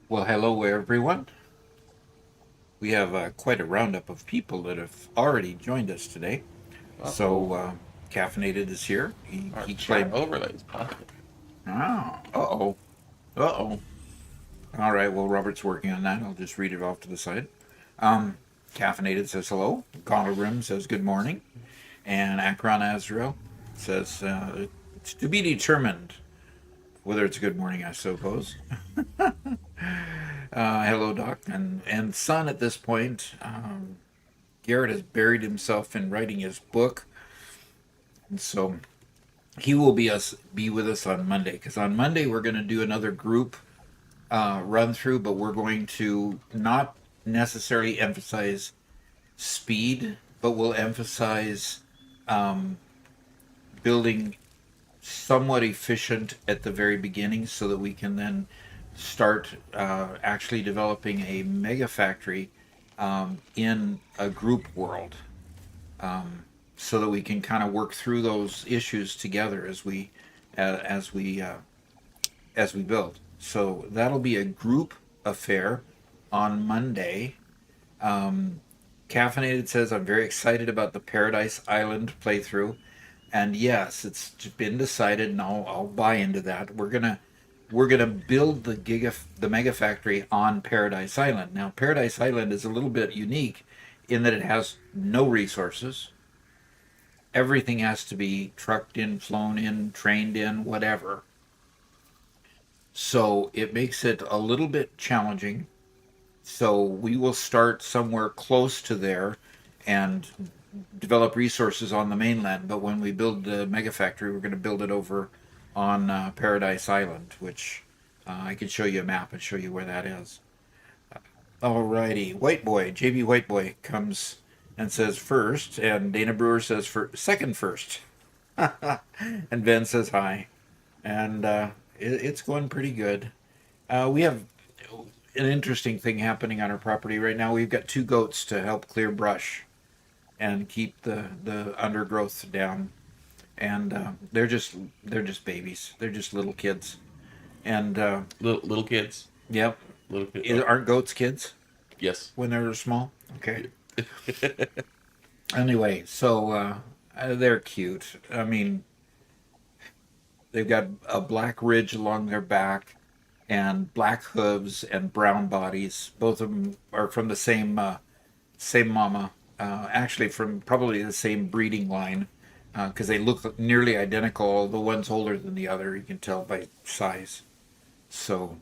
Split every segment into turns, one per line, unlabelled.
Well, hello everyone. We have quite a roundup of people that have already joined us today. So, Caffeinated is here.
Our
He
chat
claimed.
overlays popping.
Oh, uh-oh. Uh-oh. All right, well, Robert's working on that. I'll just read it off to the side. Um, Caffeinated says hello. Gonerim says good morning. And Akron Azrael says it's to be determined whether it's a good morning, I suppose. Hello, Doc. And son, at this point, Garrett has buried himself in writing his book. And so he will be with us on Monday, because on Monday we're going to do another group run through, but we're going to not necessarily emphasize speed, but we'll emphasize building somewhat efficient at the very beginning so that we can then start actually developing a mega factory in a group world, so that we can kind of work through those issues together as we as we build. So that'll be a group affair on Monday. Caffeinated says, I'm very excited about the Paradise Island playthrough. And yes, it's been decided, and I'll buy into that. We're gonna build the mega factory on Paradise Island. Now, Paradise Island is a little bit unique in that it has no resources. Everything has to be trucked in, flown in, trained in, whatever. So it makes it a little bit challenging. So we will start somewhere close to there and develop resources on the mainland. But when we build the mega factory, we're going to build it over on Paradise Island, which I could show you a map and show you where that is. Alrighty. White Boy, JB White Boy comes and says first, and Dana Brewer says for second first. And Ben says hi. And it's going pretty good. We have an interesting thing happening on our property right now. We've got two goats to help clear brush and keep the undergrowth down. And they're just babies. They're just little kids. And
Little kids.
yep,
Little kid.
aren't goats kids
Yes.
when they're small? Okay. Anyway, so they're cute. I mean, they've got a black ridge along their back and black hooves and brown bodies. Both of them are from the same mama. Actually, from probably the same breeding line, because they look nearly identical. The one's older than the other. You can tell by size. So,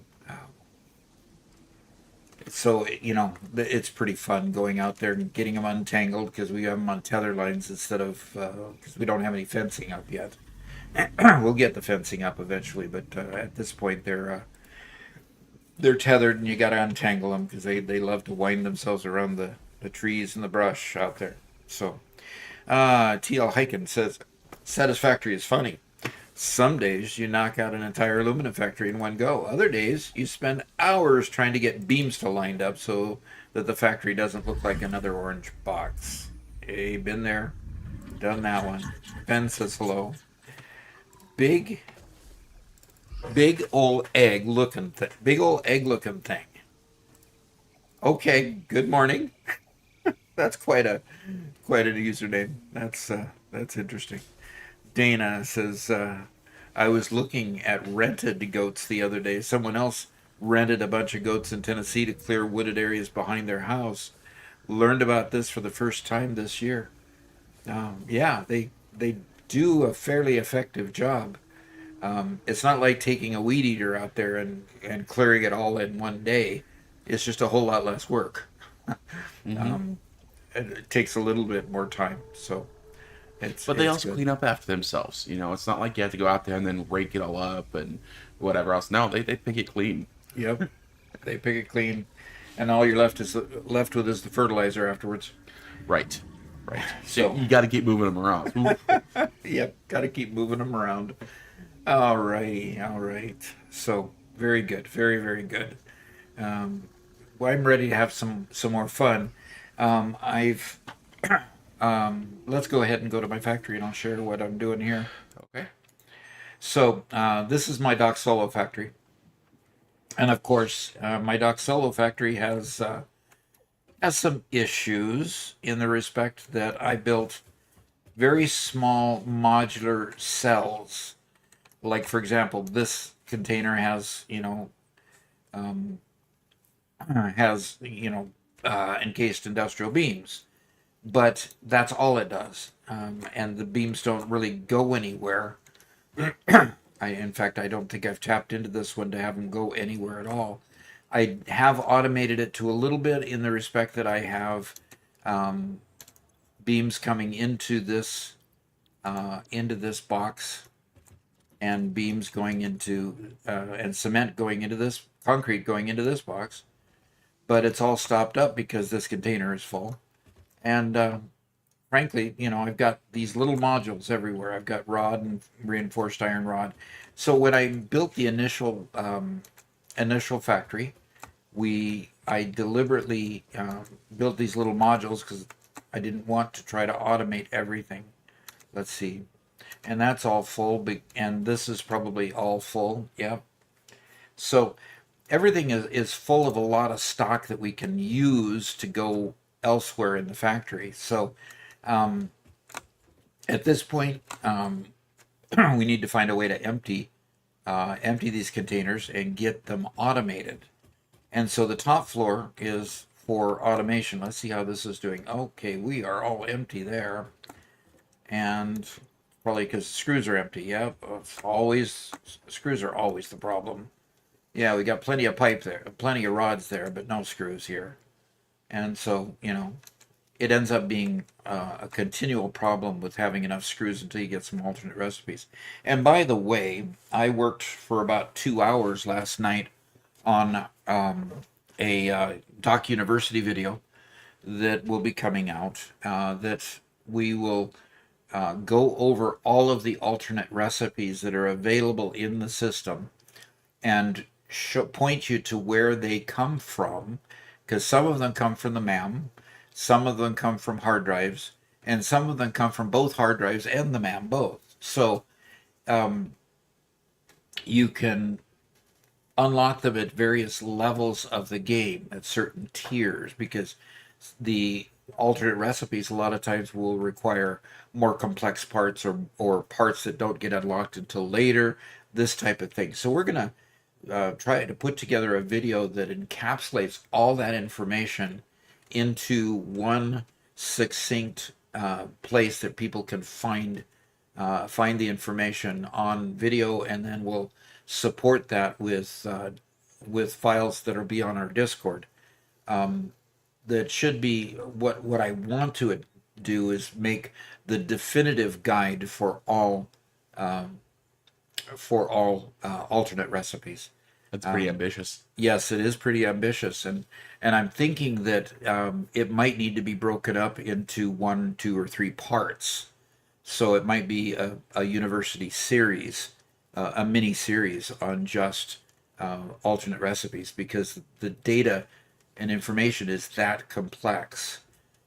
it's pretty fun going out there and getting them untangled because we have them on tether lines instead of because we don't have any fencing up yet. We'll get the fencing up eventually, but at this point they're tethered and you got to untangle them because they love to wind themselves around the trees and the brush out there. So TL Hyken says Satisfactory is funny. Some days you knock out an entire aluminum factory in one go. Other days you spend hours trying to get beams to lined up so that the factory doesn't look like another orange box. Hey, been there, done that one. Ben says hello. Big, big old egg looking thing. Big old egg looking thing. Okay, good morning. That's quite a username. That's interesting. Dana says, I was looking at rented goats the other day. Someone else rented a bunch of goats in Tennessee to clear wooded areas behind their house. Learned about this for the first time this year. Yeah, they do a fairly effective job. It's not like taking a weed eater out there and clearing it all in one day. It's just a whole lot less work.
Mm-hmm.
Um, it takes a little bit more time. So
But they
it's
also
good.
clean up after themselves. It's not like you have to go out there and then rake it all up and whatever else. No, they pick it clean.
Yep. They pick it clean, and all you're left with is the fertilizer afterwards.
Right. Right. So
So,
you got to keep moving them around. Ooh.
yep, got to keep moving them around. All righty, all right. So, very good, very very good. Um, well, I'm ready to have some more fun. I've let's go ahead and go to my factory, and I'll share what I'm doing here.
Okay.
So, this is my Doc Solo factory, and of course, my Doc Solo factory has some issues in the respect that I built very small modular cells. Like, for example, this container has, encased industrial beams, but that's all it does. And the beams don't really go anywhere. In fact, I don't think I've tapped into this one to have them go anywhere at all. I have automated it to a little bit in the respect that I have um, beams coming into this box, and beams going into and cement going into this concrete going into this box, but it's all stopped up because this container is full. And frankly, I've got these little modules everywhere. I've got rod and reinforced iron rod. So when I built the initial factory, I deliberately built these little modules because I didn't want to try to automate everything. Let's see, and that's all full, and this is probably all full. Yep. So everything is full of a lot of stock that we can use to go elsewhere in the factory. So um, at this point, we need to find a way to empty these containers and get them automated. And so the top floor is for automation. Let's see how this is doing. Okay, we are all empty there. And probably because screws are empty. Yeah, screws are always the problem. Yeah, we got plenty of pipe there, plenty of rods there, but no screws here. And so, it ends up being a continual problem with having enough screws until you get some alternate recipes. And by the way, I worked for about 2 hours last night on a Doc University video that will be coming out that we will go over all of the alternate recipes that are available in the system and point you to where they come from, because some of them come from the MAM, some of them come from hard drives, and some of them come from both hard drives and the MAM both. So you can unlock them at various levels of the game at certain tiers, because the alternate recipes a lot of times will require more complex parts, or parts that don't get unlocked until later, this type of thing. So we're going to try to put together a video that encapsulates all that information into one succinct place that people can find the information on video, and then we'll support that with files that'll be on our Discord. That should be what I want to do is make the definitive guide for all alternate recipes.
That's pretty ambitious.
Yes, it is pretty ambitious, and I'm thinking that it might need to be broken up into one, two, or three parts. So it might be a university series, a mini series on just alternate recipes, because the data and information is that complex.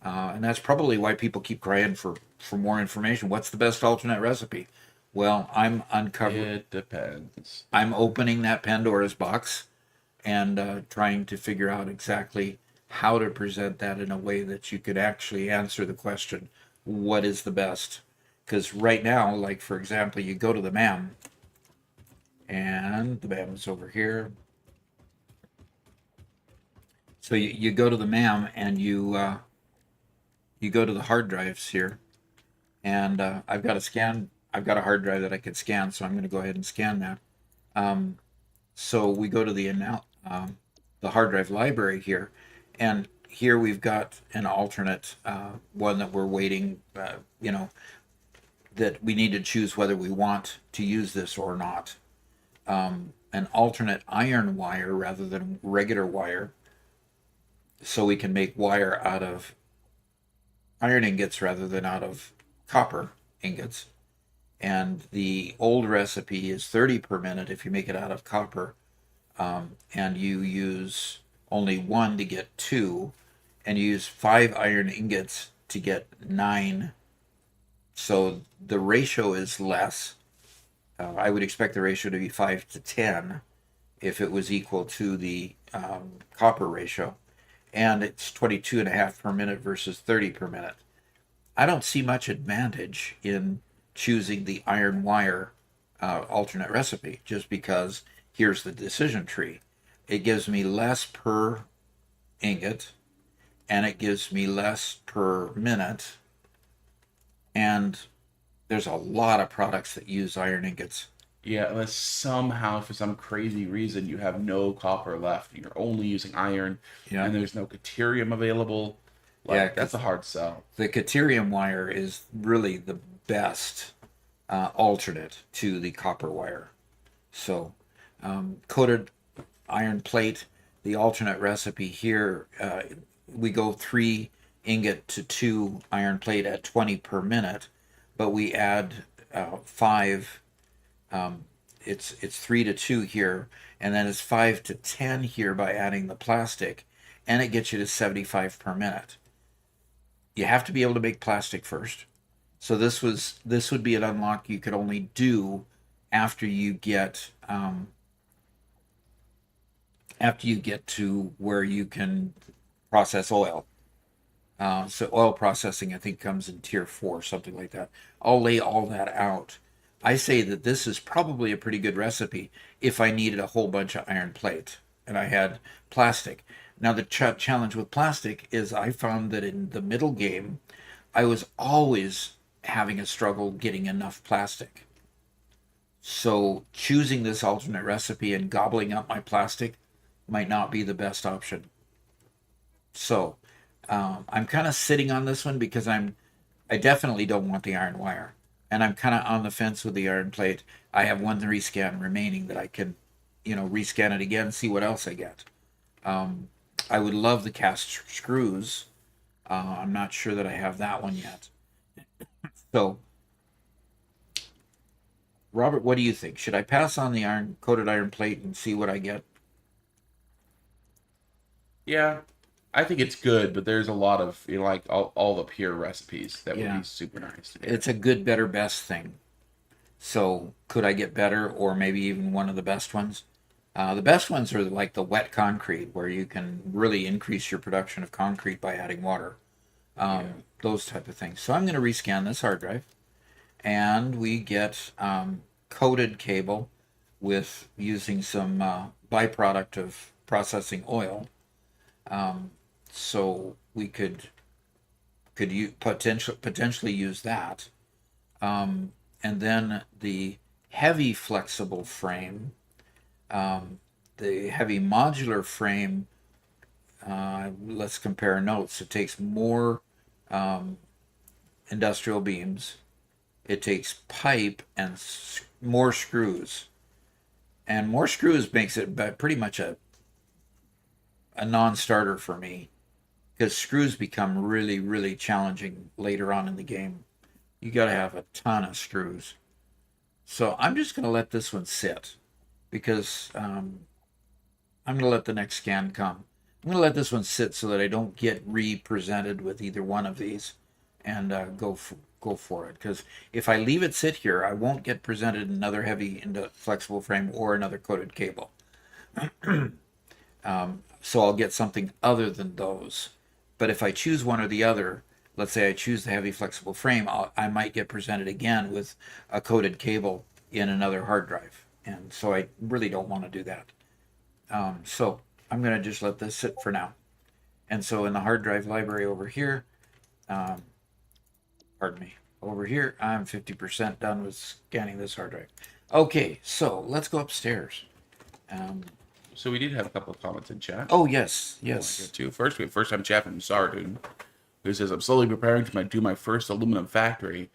And that's probably why people keep crying for more information. What's the best alternate recipe? Well,
It depends.
I'm opening that Pandora's box and trying to figure out exactly how to present that in a way that you could actually answer the question, what is the best? Because right now, like for example, you go to the MAM, and the MAM is over here. So you go to the MAM, and you go to the hard drives here, and I've got a scan. I've got a hard drive that I could scan, so I'm going to go ahead and scan that. So we go to the hard drive library here, and here we've got an alternate one that we're waiting. That we need to choose whether we want to use this or not. An alternate iron wire rather than regular wire, so we can make wire out of iron ingots rather than out of copper ingots. And the old recipe is 30 per minute if you make it out of copper, and you use only one to get two, and you use 5 iron ingots to get 9. So the ratio is less. I would expect the ratio to be 5 to 10 if it was equal to the copper ratio. And it's 22.5 per minute versus 30 per minute. I don't see much advantage in choosing the iron wire alternate recipe, just because here's the decision tree. It gives me less per ingot, and it gives me less per minute, and there's a lot of products that use iron ingots.
Yeah, unless somehow, for some crazy reason, you have no copper left and you're only using iron
Yeah,
and there's no deuterium available,
yeah,
like, that's a hard sell.
the Caterium wire is really the best alternate to the copper wire. So, coated iron plate, the alternate recipe here, we go 3 ingot to 2 iron plate at 20 per minute, but we add 5. It's 3 to 2 here, and then it's 5 to 10 here by adding the plastic, and it gets you to 75 per minute. You have to be able to make plastic first. So this would be an unlock you could only do after you get to where you can process oil. So oil processing, I think, comes in tier 4, something like that. I'll lay all that out. I say that this is probably a pretty good recipe if I needed a whole bunch of iron plate and I had plastic. Now the challenge with plastic is I found that in the middle game, I was always having a struggle getting enough plastic. So choosing this alternate recipe and gobbling up my plastic might not be the best option. So I'm kind of sitting on this one because I definitely don't want the iron wire, and I'm kind of on the fence with the iron plate. I have one rescan remaining that I can, rescan it again, see what else I get. I would love the cast screws. I'm not sure that I have that one yet. So, Robert, what do you think? Should I pass on the iron coated iron plate and see what I get?
Yeah, I think it's good, but there's a lot of like all the pure recipes that would
Yeah,
be super nice to get.
it's a good, better, best thing. So, could I get better, or maybe even one of the best ones? The best ones are like the wet concrete, where you can really increase your production of concrete by adding water.
Yeah.
Those type of things. So I'm going to rescan this hard drive, and we get coated cable with using some byproduct of processing oil. So we could potentially use that, and then the heavy flexible frame, the heavy modular frame. Let's compare notes. It takes more industrial beams. It takes pipe and more screws, and more screws makes it pretty much a non-starter for me because screws become really, really challenging later on in the game. You got to have a ton of screws. So I'm just going to let this one sit because I'm going to let the next scan come. I'm going to let this one sit so that I don't get re-presented with either one of these and go for it. Because if I leave it sit here, I won't get presented another heavy flexible frame or another coated cable. So I'll get something other than those. But if I choose one or the other, let's say I choose the heavy flexible frame, I might get presented again with a coated cable in another hard drive. And so I really don't want to do that. So I'm going to just let this sit for now. And so in the hard drive library over here, um, pardon me, over here, I'm 50% done with scanning this hard drive. Okay, so let's go upstairs. Um,
So we did have a couple of comments in chat.
oh, yes,
I want to
yes.
get to first. We have first time chat from Sardun, who says, "I'm slowly preparing to do my first aluminum factory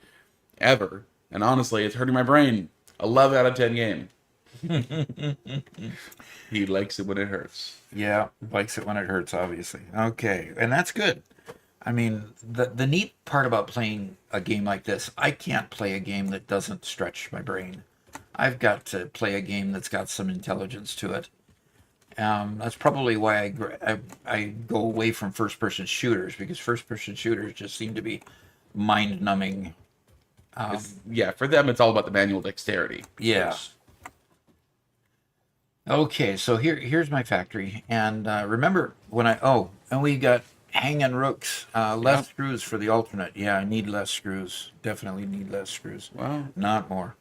ever, and honestly, it's hurting my brain. 11 out of 10 game. He likes it when it hurts."
Yeah, likes it when it hurts, obviously. Okay, and that's good. I mean, the neat part about playing a game like this, I can't play a game that doesn't stretch my brain. I've got to play a game that's got some intelligence to it. That's probably why I go away from first person shooters because first person shooters just seem to be mind numbing.
Yeah, for them, it's all about the manual dexterity.
Yeah.
Which,
Okay, so here's my factory, and remember when and we got hanging rooks,
yeah,
less screws for the alternate. Yeah, I need less screws. Definitely need less screws,
well,
not more.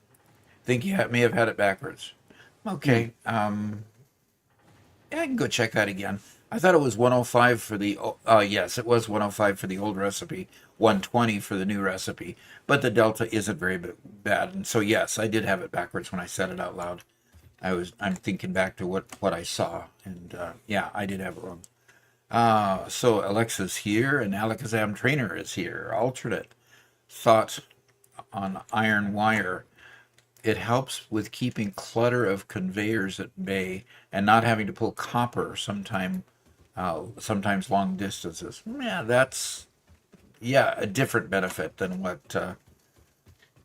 Think you may have had it backwards.
hmm.
Okay, yeah, I can go check that again. I thought it was 105 for the. Yes, it was 105 for the old recipe, 120 for the new recipe. But the delta isn't very bad, and so yes, I did have it backwards when I said it out loud. I'm thinking back to what I saw, and yeah, I did have it wrong. So Alexa's here, and Alakazam Trainer is here. Alternate thought on iron wire. It helps with keeping clutter of conveyors at bay and not having to pull copper sometimes long distances. Yeah, that's a different benefit than what.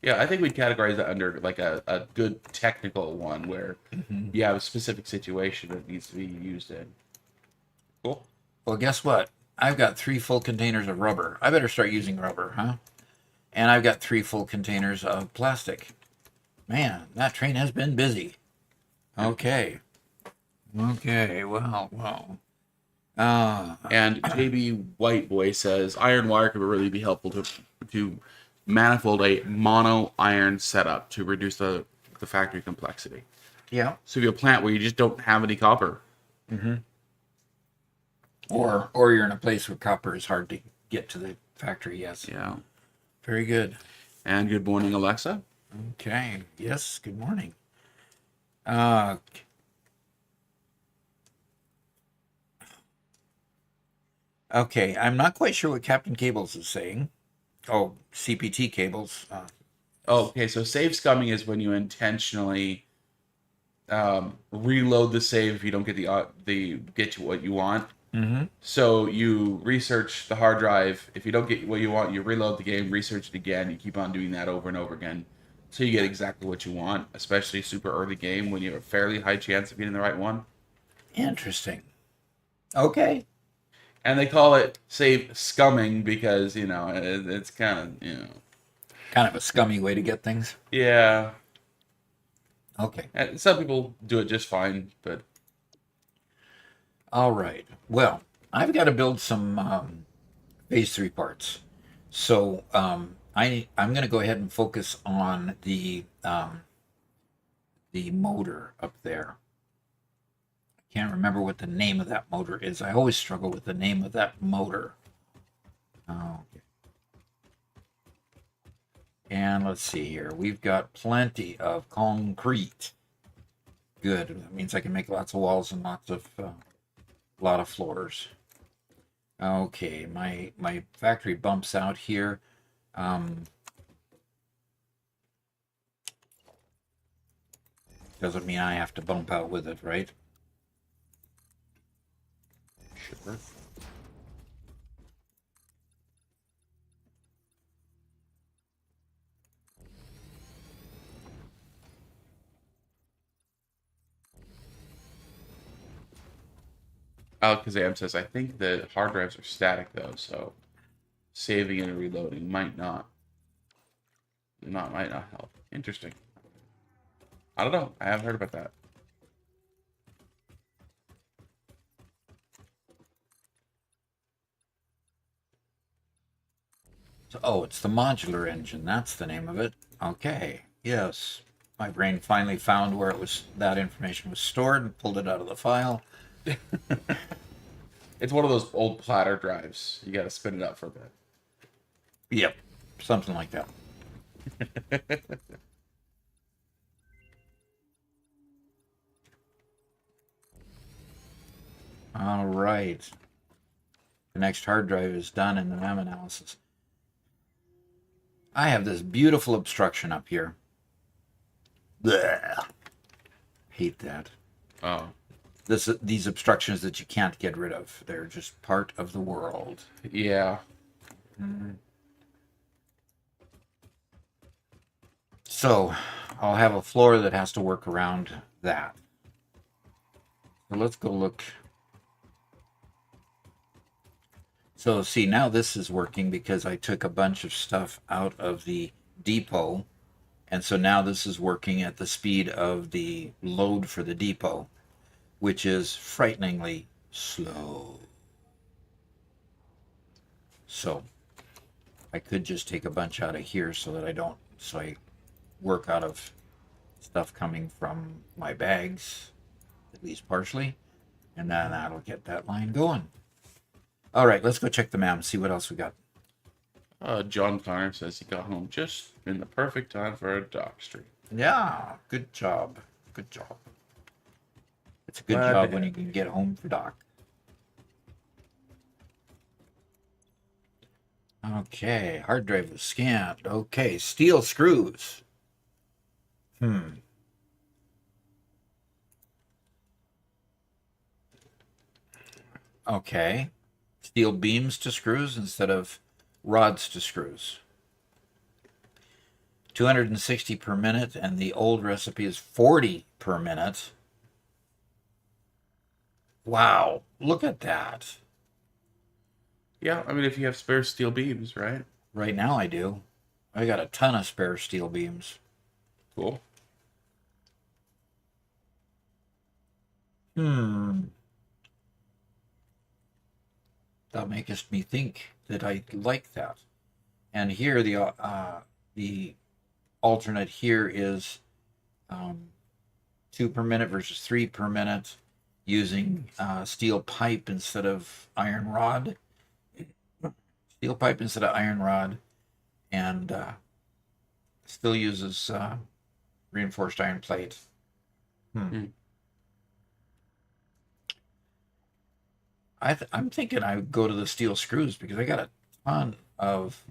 Yeah, I think we'd categorize that under like a good technical one where
Mhm.
you have a specific situation that needs to be used in. Cool.
Well, guess what? I've got 3 full containers of rubber. I better start using rubber, huh? And I've got 3 full containers of plastic. Man, that train has been busy. Okay. Okay. Well. Uh,
And JB White Boy says iron wire could really be helpful to manifold a mono iron setup to reduce the factory complexity.
yeah.
So if you have a plant where you just don't have any copper.
Mm-hmm. Or you're in a place where copper is hard to get to the factory. Yes.
Yeah.
Very good.
And good morning, Alexa.
Okay. Yes. Good morning. Uh, okay. I'm not quite sure what Captain Cables is saying. Oh, CPT cables.
Oh, okay, so save scumming is when you intentionally reload the save if you don't get the get you what you want.
Mm-hmm.
So you research the hard drive. If you don't get what you want, you reload the game, research it again. You keep on doing that over and over again until you get exactly what you want, especially super early game when you have a fairly high chance of getting the right one.
Interesting. Okay.
And they call it save scumming because, it's kind of,
Kind of a scummy way to get things.
yeah.
Okay.
And some people do it just fine, but
All right. Well, I've got to build some phase three parts. So I'm going to go ahead and focus on the motor up there. I can't remember what the name of that motor is. I always struggle with the name of that motor. Okay. And let's see here. We've got plenty of concrete. Good. That means I can make lots of walls and lots of lot of floors. Okay, my factory bumps out here. Doesn't mean I have to bump out with it, right?
sure. Alakazam says, I think the hard drives are static though, so saving and reloading might not help. Interesting. I don't know. I haven't heard about that.
So, oh, it's the modular engine. That's the name of it. Okay. Yes. My brain finally found where it was that information was stored and pulled it out of the file.
It's one of those old platter drives. You got to spin it up for a bit.
Yep. Something like that. All right. The next hard drive is done in the RAM analysis. I have this beautiful obstruction up here. Blech. Hate that.
Oh,
These obstructions that you can't get rid of. They're just part of the world.
yeah.
So I'll have a floor that has to work around that. So let's go look. So see, now this is working because I took a bunch of stuff out of the depot. And so now this is working at the speed of the load for the depot, which is frighteningly slow. So I could just take a bunch out of here so that I work out of stuff coming from my bags, at least partially, and then that'll get that line going. All right, let's go check the map and see what else we got.
John Connor says he got home just in the perfect time for a dock stream.
Yeah, good job. Good job. It's a good
Glad
job
to
when you
have
can get home for doc. Okay, hard drive was scanned. Okay, steel screws. Okay. Steel beams to screws instead of rods to screws. 260 per minute, and the old recipe is 40 per minute. Wow, look at that.
Yeah, I mean, if you have spare steel beams, right?
Right now I do. I got a ton of spare steel beams.
Cool.
Hmm. That makes me think that I like that. And here the alternate here is 2 per minute versus 3 per minute, using steel pipe instead of iron rod. Steel pipe instead of iron rod, and still uses reinforced iron plate.
Hmm.
I'm thinking I would go to the steel screws because I got a ton of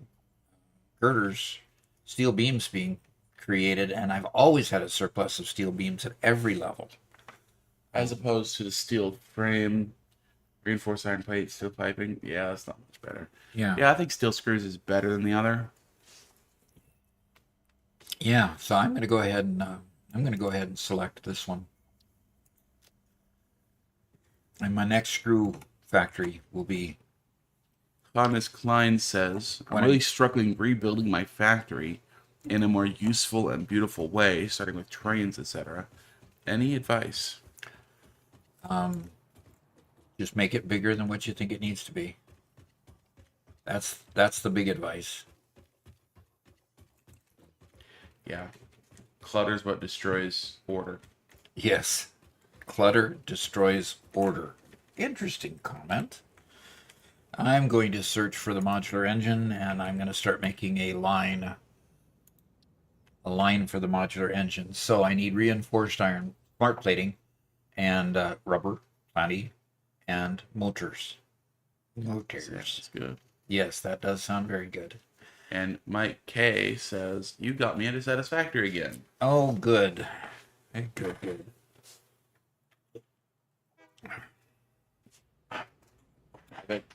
girders, steel beams being created, and I've always had a surplus of steel beams at every level.
As opposed to the steel frame. Reinforced iron plate, steel piping. Yeah, that's not much better.
Yeah.
Yeah, I think steel screws is better than the other.
Yeah. So I'm going to go ahead and select this one. And my next screw factory will be
Thomas Klein says, I'm
when
really struggling rebuilding my factory in a more useful and beautiful way, starting with trains, etc. Any advice?
just make it bigger than what you think it needs to be. That's the big advice.
Yeah. Clutter's what destroys order.
Yes. Clutter destroys order. Interesting comment. I'm going to search for the modular engine and I'm going to start making a line for the modular engine. So I need reinforced iron smart plating and rubber, plenty, and motors. Motors.
That's good.
Yes, that does sound very good.
And Mike K says, you got me into Satisfactory again.
Oh, good. Good, good.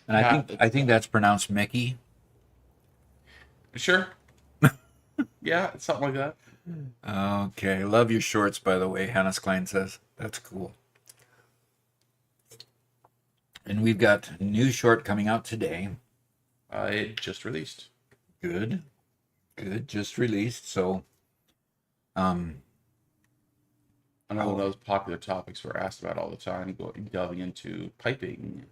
And I think that's pronounced Mickey.
Sure. Yeah, something like that.
Okay, love your shorts, by the way. Hannah Klein says that's cool. And we've got a new short coming out today.
It just released.
Good, good, just released. So, um,
Another one of those popular topics we're asked about all the time, delving into piping.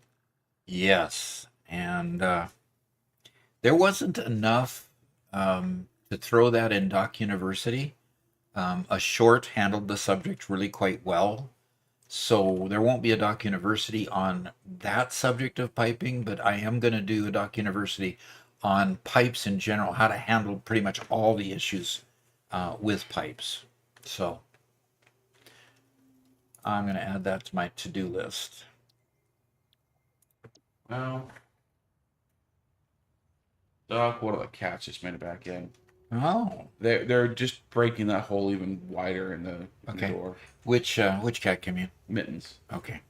yes, and there wasn't enough to throw that in Doc University. A short handled the subject really quite well. So there won't be a Doc University on that subject of piping, but I am going to do a Doc University on pipes in general, how to handle pretty much all the issues with pipes. So I'm going to add that to my to-do list.
Well, Doc, one of the cats just made it back in.
Oh,
They're just breaking that hole even wider in the
okay.
door.
Which cat came in?
Mittens.
Okay,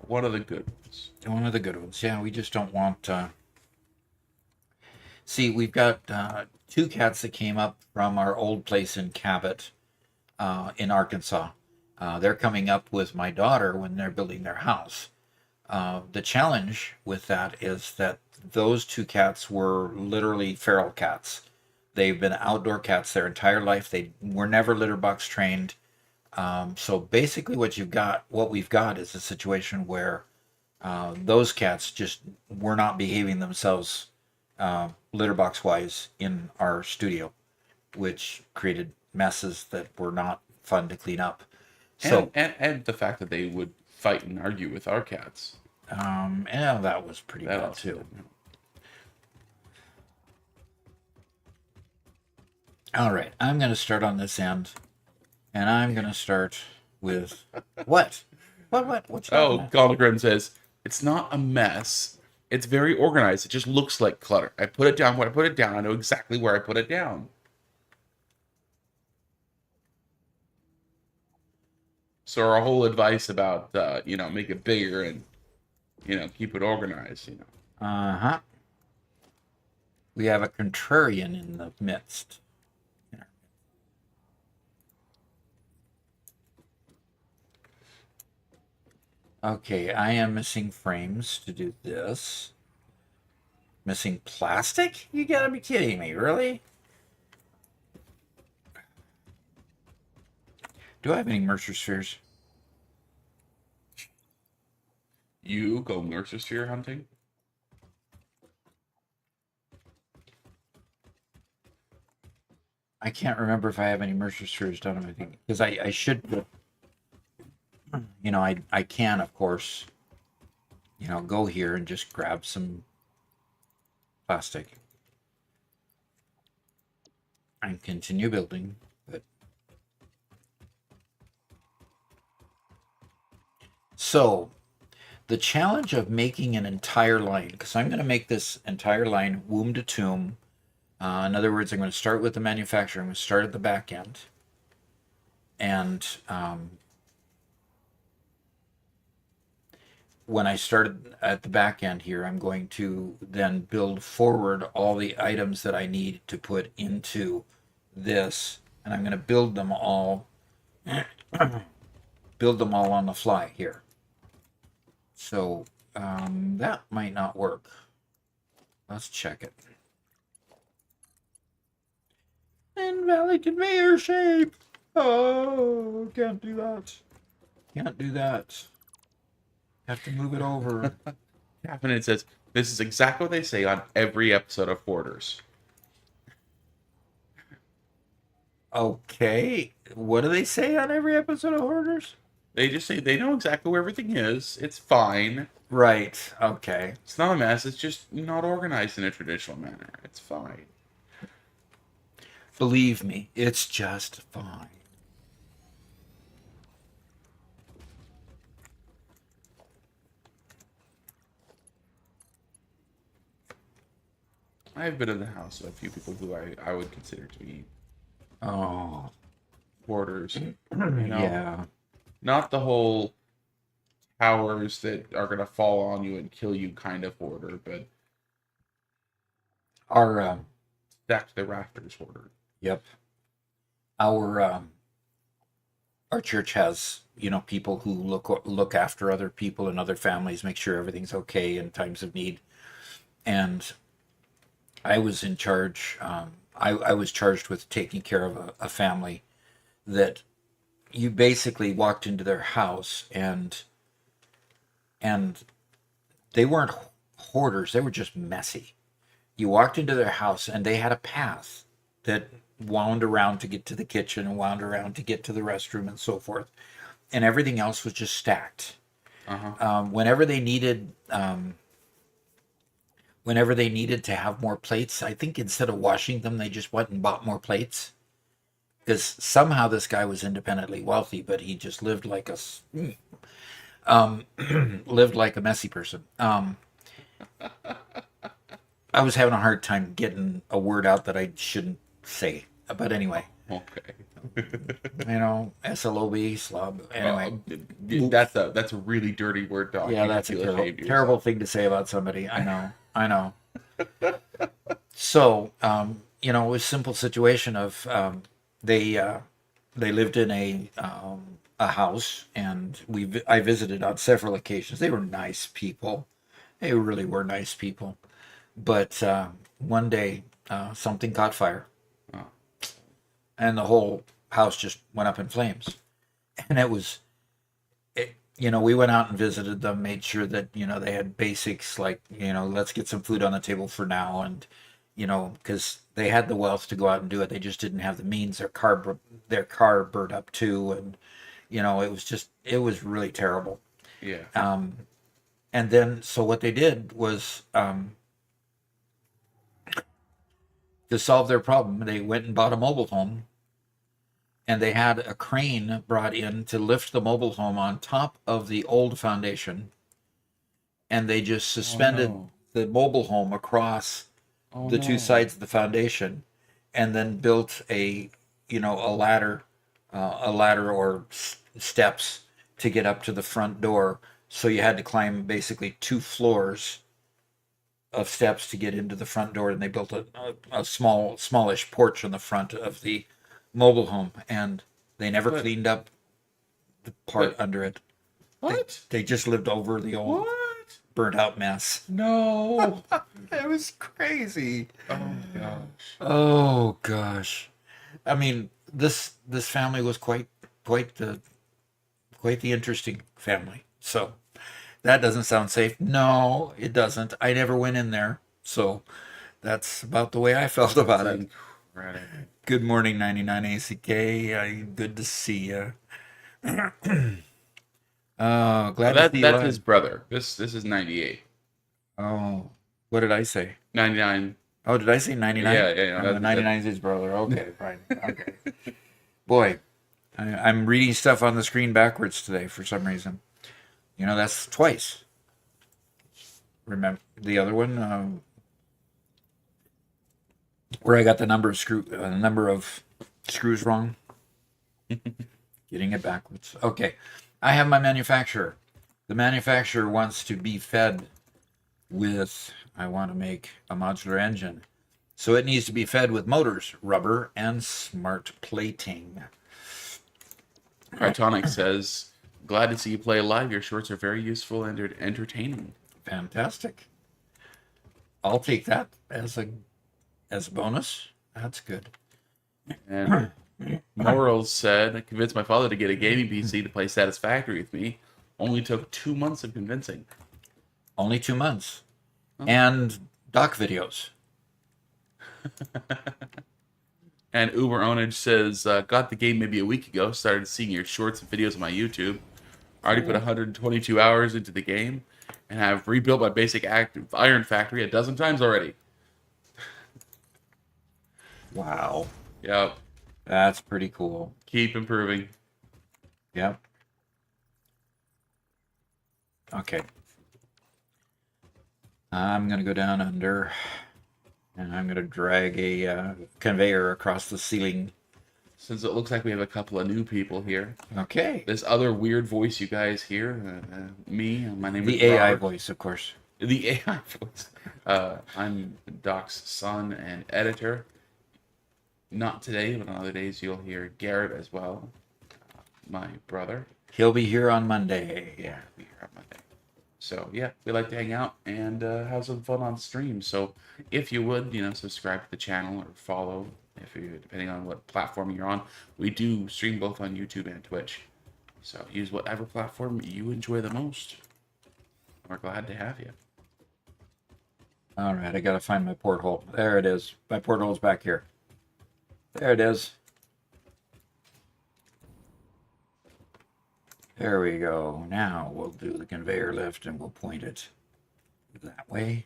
One of the good ones.
one of the good ones. Yeah, we just don't want. See, we've got two cats that came up from our old place in Cabot, in Arkansas. They're coming up with my daughter when they're building their house. The challenge with that is that those two cats were literally feral cats. They've been outdoor cats their entire life. They were never litter box trained. So basically, what we've got, is a situation where those cats just were not behaving themselves litter box wise in our studio, which created messes that were not fun to clean up. So,
And the fact that they would fight and argue with our cats.
and that was pretty
That
bad
also
too.
didn't help.
All right, I'm going to start on this end, and I'm going to start with what? What's that?
Oh, Golgrim says, it's not a mess. It's very organized. It just looks like clutter. I put it down when I put it down. I know exactly where I put it down. So our whole advice about, make it bigger and, keep it organized.
Uh huh. We have a contrarian in the midst. Okay, I am missing frames to do this. Missing plastic? You gotta be kidding me, really? Do I have any Mercer spheres?
You go Mercer sphere hunting?
I can't remember if I have any Mercer spheres done on my thing. Because I should, I can, of course, go here and just grab some plastic and continue building. But so the challenge of making an entire line, because I'm going to make this entire line womb to tomb. In other words, I'm going to start with the manufacturer. I'm going to start at the back end. And when I started at the back end here, I'm going to then build forward all the items that I need to put into this, and I'm going to build them all on the fly here. So that might not work. Let's check it. Invalid conveyor shape. Oh, can't do that. Can't do that. Have to move it over.
And it says, this is exactly what they say on every episode of Hoarders.
Okay. What do they say on every episode of Hoarders?
They just say they know exactly where everything is. It's fine.
Right. Okay.
It's not a mess. It's just not organized in a traditional manner. It's fine.
Believe me, it's just fine.
I've been in the house of a few people who I would consider to be
Oh,
hoarders.
yeah.
Not the whole towers that are going to fall on you and kill you kind of hoarder, but
Our
stacked to the rafters hoarder.
yep. Our our church has, people who look after other people and other families, make sure everything's okay in times of need. And I was in charge. I was charged with taking care of a family that you basically walked into their house, and they weren't hoarders. They were just messy. You walked into their house and they had a path that wound around to get to the kitchen and wound around to get to the restroom and so forth. And everything else was just stacked.
Uh-huh.
Whenever they needed to have more plates, I think instead of washing them, they just went and bought more plates. Because somehow this guy was independently wealthy, but he just lived like lived like a messy person. I was having a hard time getting a word out that I shouldn't say. But anyway,
Okay.
SLOB, slob. Anyway,
That's a really dirty word, dog.
yeah,
You
that's a
feel ashamed of
terrible
yourself.
thing to say about somebody. I know. I know. So, it was a simple situation of they lived in a house, and I visited on several occasions. They were nice people. They really were nice people. But one day, something caught fire,
Oh,
and the whole house just went up in flames. And we went out and visited them, made sure that they had basics like let's get some food on the table for now, and because they had the wealth to go out and do it, they just didn't have the means. Their car burned up too, and it was really terrible.
yeah.
And then so what they did was, to solve their problem, they went and bought a mobile home, and they had a crane brought in to lift the mobile home on top of the old foundation, and they just
Oh
suspended
no.
the mobile home across
Oh
the two
no.
sides of the foundation, and then built a ladder or steps to get up to the front door. So you had to climb basically 2 floors of steps to get into the front door, and they built a smallish porch on the front of the mobile home, and they never
But
cleaned up the part
but
under it. They
what?
they just lived over the old
What?
burnt out mess.
No.
It was crazy.
Oh my gosh.
Oh gosh. I mean, this family was quite the interesting family. So that doesn't sound safe. No, it doesn't. I never went in there. So that's about the way I felt about
That's
it.
incredible.
Good morning, 99 ACK. Good to see you. Oh,
Oh,
glad to see you
that's his
live.
brother. This is 98.
Oh, what did I say?
99.
Oh, did I say 99?
Yeah, yeah,
The
no, that
99 is his brother. Okay, fine. Okay. Boy, I'm reading stuff on the screen backwards today for some reason. That's twice. Remember the other one, where I got the number of screws wrong? Getting it backwards. Okay. I have my manufacturer. The manufacturer wants to be fed with, I want to make a modular engine. So it needs to be fed with motors, rubber, and smart plating.
Crytonic says, glad to see you play live. Your shorts are very useful and entertaining.
Fantastic. I'll take that as a bonus. That's good.
And Morals said, I convinced my father to get a gaming PC to play Satisfactory with me. Only took 2 months of convincing.
Only 2 months.
Oh.
And doc videos.
And Uber Onage says, got the game maybe a week ago. Started seeing your shorts and videos on my YouTube. Already put 122 hours into the game. And have rebuilt my basic active iron factory a dozen times already.
Wow.
Yep.
That's pretty cool.
Keep improving.
Yep. Okay. I'm going to go down under, and I'm going to drag a conveyor across the ceiling.
Since it looks like we have a couple of new people here.
Okay.
This other weird voice you guys hear, my name is
The AI
Robert.
voice, of course.
The AI voice. I'm Doc's son and editor. Not today, but on other days you'll hear Garrett as well, my brother.
He'll be here on Monday.
Yeah, we're here on Monday. So yeah, we like to hang out and have some fun on stream. So if you would, subscribe to the channel or follow, depending on what platform you're on. We do stream both on YouTube and Twitch. So use whatever platform you enjoy the most. We're glad to have you.
All right, I got to find my porthole. There it is. My porthole's back here. There it is. There we go. Now we'll do the conveyor lift and we'll point it that way.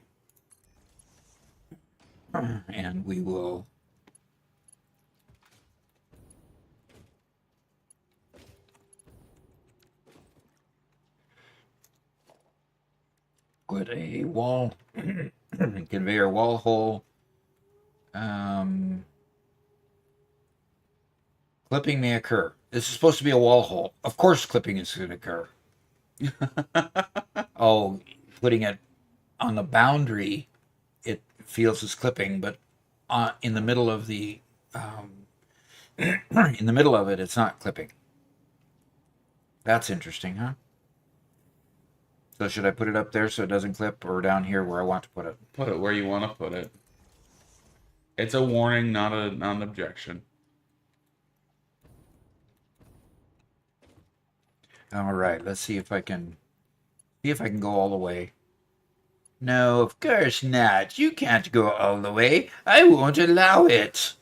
And we will put a wall, conveyor wall hole. Clipping may occur. This is supposed to be a wall hole. Of course clipping is going to occur. Oh, putting it on the boundary, it feels as clipping, but in the middle of the in the middle of it, it's not clipping. That's interesting, huh? So should I put it up there so it doesn't clip, or down here where I want to put it?
Put it where you want to put it. It's a warning, not an objection.
All right, let's see if I can go all the way. No, of course not. You can't go all the way. I won't allow it.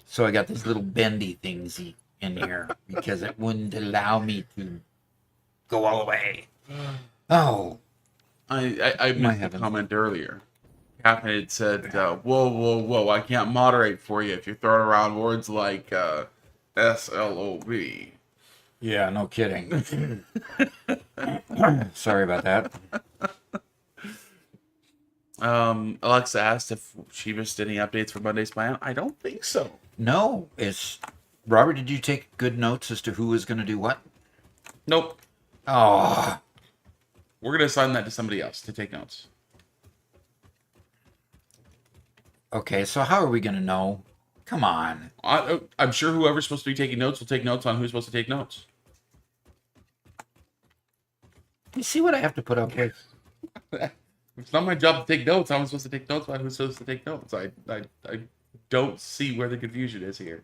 So I got these little bendy things in here because it wouldn't allow me to go all the way. Oh,
I missed a comment earlier. Captain had said, whoa, I can't moderate for you if you're throwing around words like SLOB.
yeah, no kidding. Sorry about that.
Alexa asked if she missed any updates for Monday's plan. I don't think so.
No, it's... Robert, did you take good notes as to who was going to do what?
Nope.
Oh.
We're going to assign that to somebody else to take notes.
Okay, so how are we going to know? Come on.
I'm sure whoever's supposed to be taking notes will take notes on who's supposed to take notes.
You see what I have to put up with?
It's not my job to take notes. How am I supposed to take notes about who's supposed to take notes? I don't see where the confusion is here.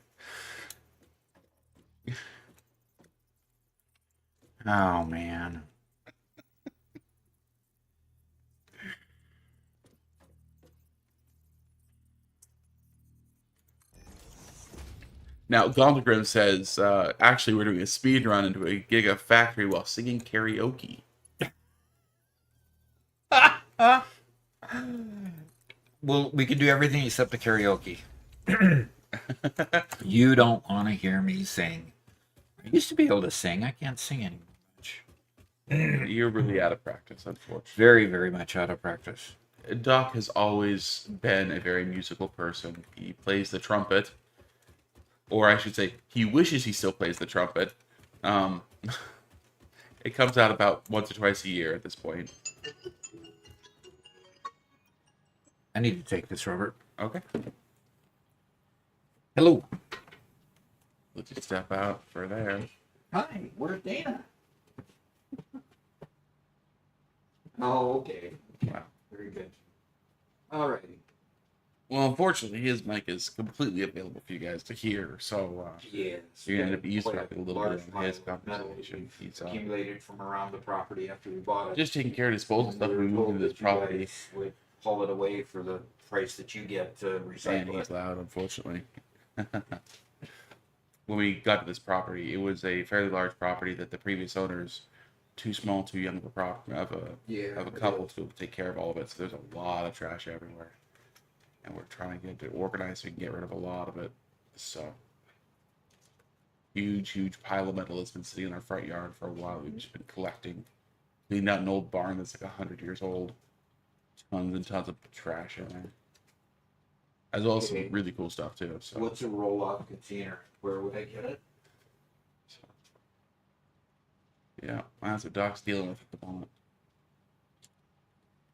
Oh, man.
Now, Galdegrim says, actually, we're doing a speed run into a Giga factory while singing karaoke.
Well, we can do everything except the karaoke. You don't want to hear me sing. I used to be able to sing. I can't sing anymore.
You're really out of practice, unfortunately.
Very, very much out of practice.
Doc has always been a very musical person. He plays the trumpet, or I should say, he wishes he still plays the trumpet. Um, it comes out about once or twice a year at this point.
I need to take this, Robert.
Okay,
Hello.
let's just step out for there.
Hi, where's Dana? Oh, okay.
Wow.
Very good. All righty.
Well, unfortunately, his mic is completely available for you guys to hear, so
Yes.
you're gonna end up eavesdropping a little
Large
bit on his
pile of metal
conversation. He's
accumulated from around the property after we bought it.
just taking care of disposal stuff. We moved into this property,
guys would haul it away for the price that you get to
and
recycle
he's
it.
loud, unfortunately. When we got to this property, it was a fairly large property that the previous owners, too small, too young of a couple to take care of all of it. So there's a lot of trash everywhere, and we're trying to get it organized so we can get rid of a lot of it. So huge pile of metal that's been sitting in our front yard for a while. We've just been collecting, cleaned out an old barn that's like 100 years old. Tons and tons of trash in there, as well as some
Okay.
really cool stuff too. So.
What's a roll-off container? Where would I get it?
So, yeah, that's what Doc's dealing with at the moment.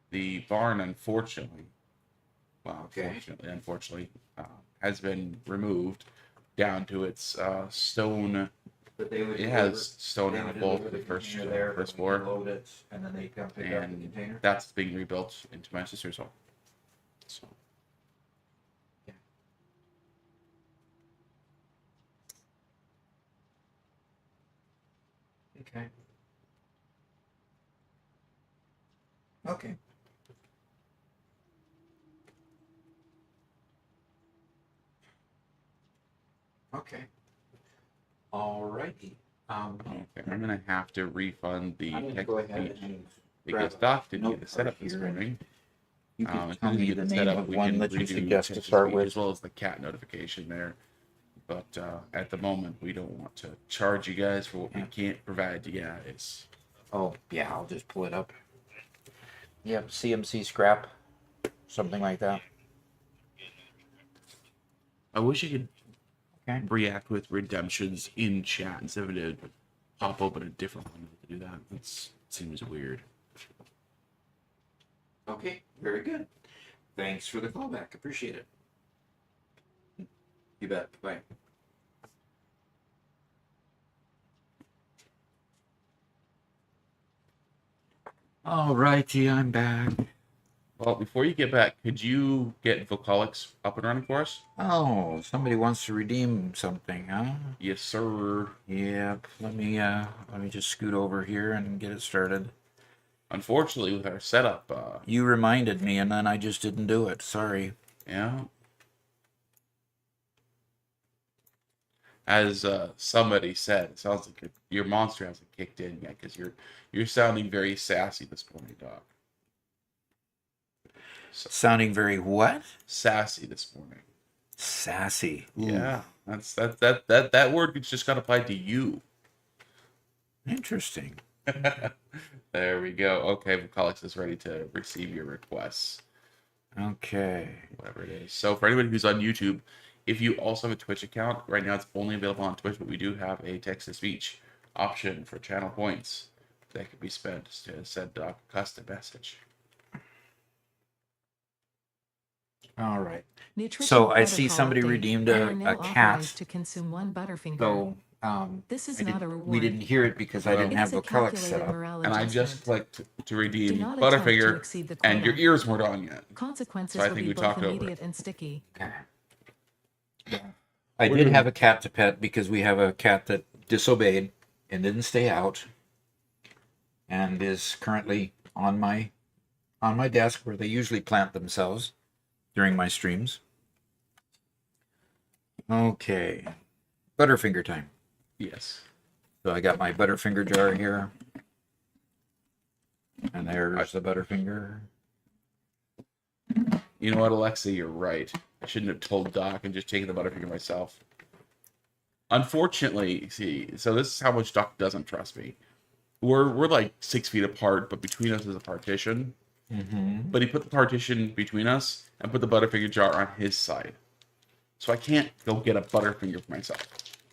The barn, unfortunately,
Okay.
unfortunately, has been removed down to its stone.
But they would
It
deliver-
has stone
they
on
would
the wall
deliver
for the first
container there,
first
but we
floor,
load it, and then they come pick up the
and
container.
that's being rebuilt into my sister's home. So.
Okay. Okay. Okay. All righty.
Okay, I'm gonna have to refund the
I'm gonna
text
go ahead
speech
and
because
grab
Doc didn't get
notepad
the setup this
here, and
morning.
you
As
can
soon
tell
as we
me
get
the
it
name
set up,
of
we
one
can
that you
redo
suggest to
text
start
speech
with.
as well as the cat notification there. But at the moment, we don't want to charge you guys for what we can't provide you guys.
Oh, yeah, I'll just pull it up. Yep, CMC scrap, something like that.
I wish you could
Okay.
react with redemptions in chat instead of it pop open a different one to do that. That seems weird.
Okay, very good. Thanks for the callback. Appreciate it. You bet. Bye. All righty, I'm back.
Well, before you get back, could you get Vocalics up and running for us?
Oh, somebody wants to redeem something, huh?
Yes, sir.
Yep. Let me just scoot over here and get it started.
Unfortunately, with our setup,
You reminded me, and then I just didn't do it. Sorry.
yeah. As somebody said, it sounds like your monster hasn't kicked in yet because you're sounding very sassy this morning, Doc.
Sounding very what?
Sassy this morning.
Sassy. Ooh.
Yeah, that word just got applied to you.
Interesting.
There we go. Okay, Vocalix is ready to receive your requests,
Okay.
whatever it is. So for anybody who's on YouTube, if you also have a Twitch account, right now it's only available on Twitch, but we do have a text-to-speech option for channel points that could be spent to send Doc a custom message.
All right.
Nutritional
So I see
protocol
somebody
update.
redeemed
You are
a
now
cat.
authorized to consume one Butterfinger.
So
This is
I
not
did-
a reward.
we didn't hear it because I didn't
It
have
is a
Vocalics set
calculated
up.
morale
And I just
adjustment.
clicked to
Do
redeem
not attempt to
Butterfinger,
exceed the
and your
quota.
ears weren't on yet.
Consequences
So I
will
think
be
we
both
talked over
immediate
it.
and sticky.
I did have a cat to pet because we have a cat that disobeyed and didn't stay out, and is currently on my desk where they usually plant themselves during my streams. Okay, Butterfinger time.
Yes.
So I got my Butterfinger jar here, and there's the Butterfinger.
You know what, Alexa? You're right. I shouldn't have told Doc and just taken the Butterfinger myself. Unfortunately, see, so this is how much Doc doesn't trust me. We're like 6 feet apart, but between us is a partition.
Mm-hmm.
but he put the partition between us and put the Butterfinger jar on his side. So I can't go get a Butterfinger for myself.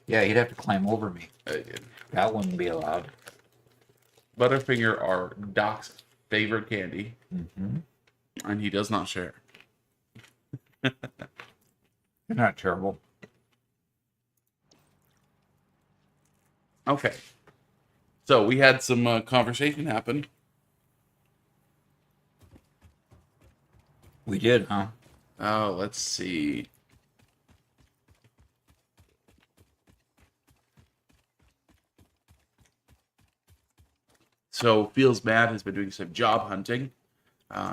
Yeah, he'd have to climb over me.
Uh,
That wouldn't be allowed.
Butterfinger are Doc's favorite candy,
Mm-hmm.
and he does not share.
They're not terrible.
Okay. So we had some conversation happen.
We did, huh?
Oh, let's see. So Feels Bad has been doing some job hunting.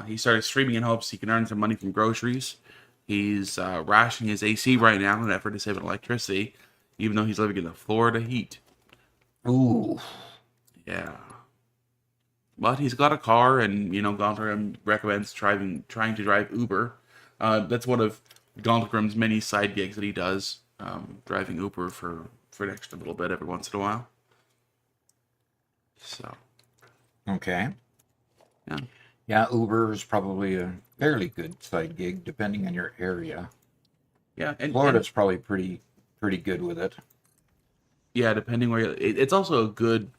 He started streaming in hopes he can earn some money from groceries. He's rationing his AC right now in an effort to save on electricity, even though he's living in the Florida heat.
Ooh.
Yeah. But he's got a car, and Gontram recommends trying to drive Uber. That's one of Gontram's many side gigs that he does, driving Uber for an extra little bit every once in a while. So,
Okay.
yeah.
Yeah, Uber is probably a fairly good side gig, depending on your area.
Yeah, and
Florida's probably pretty good with it.
yeah, depending where it's also a good,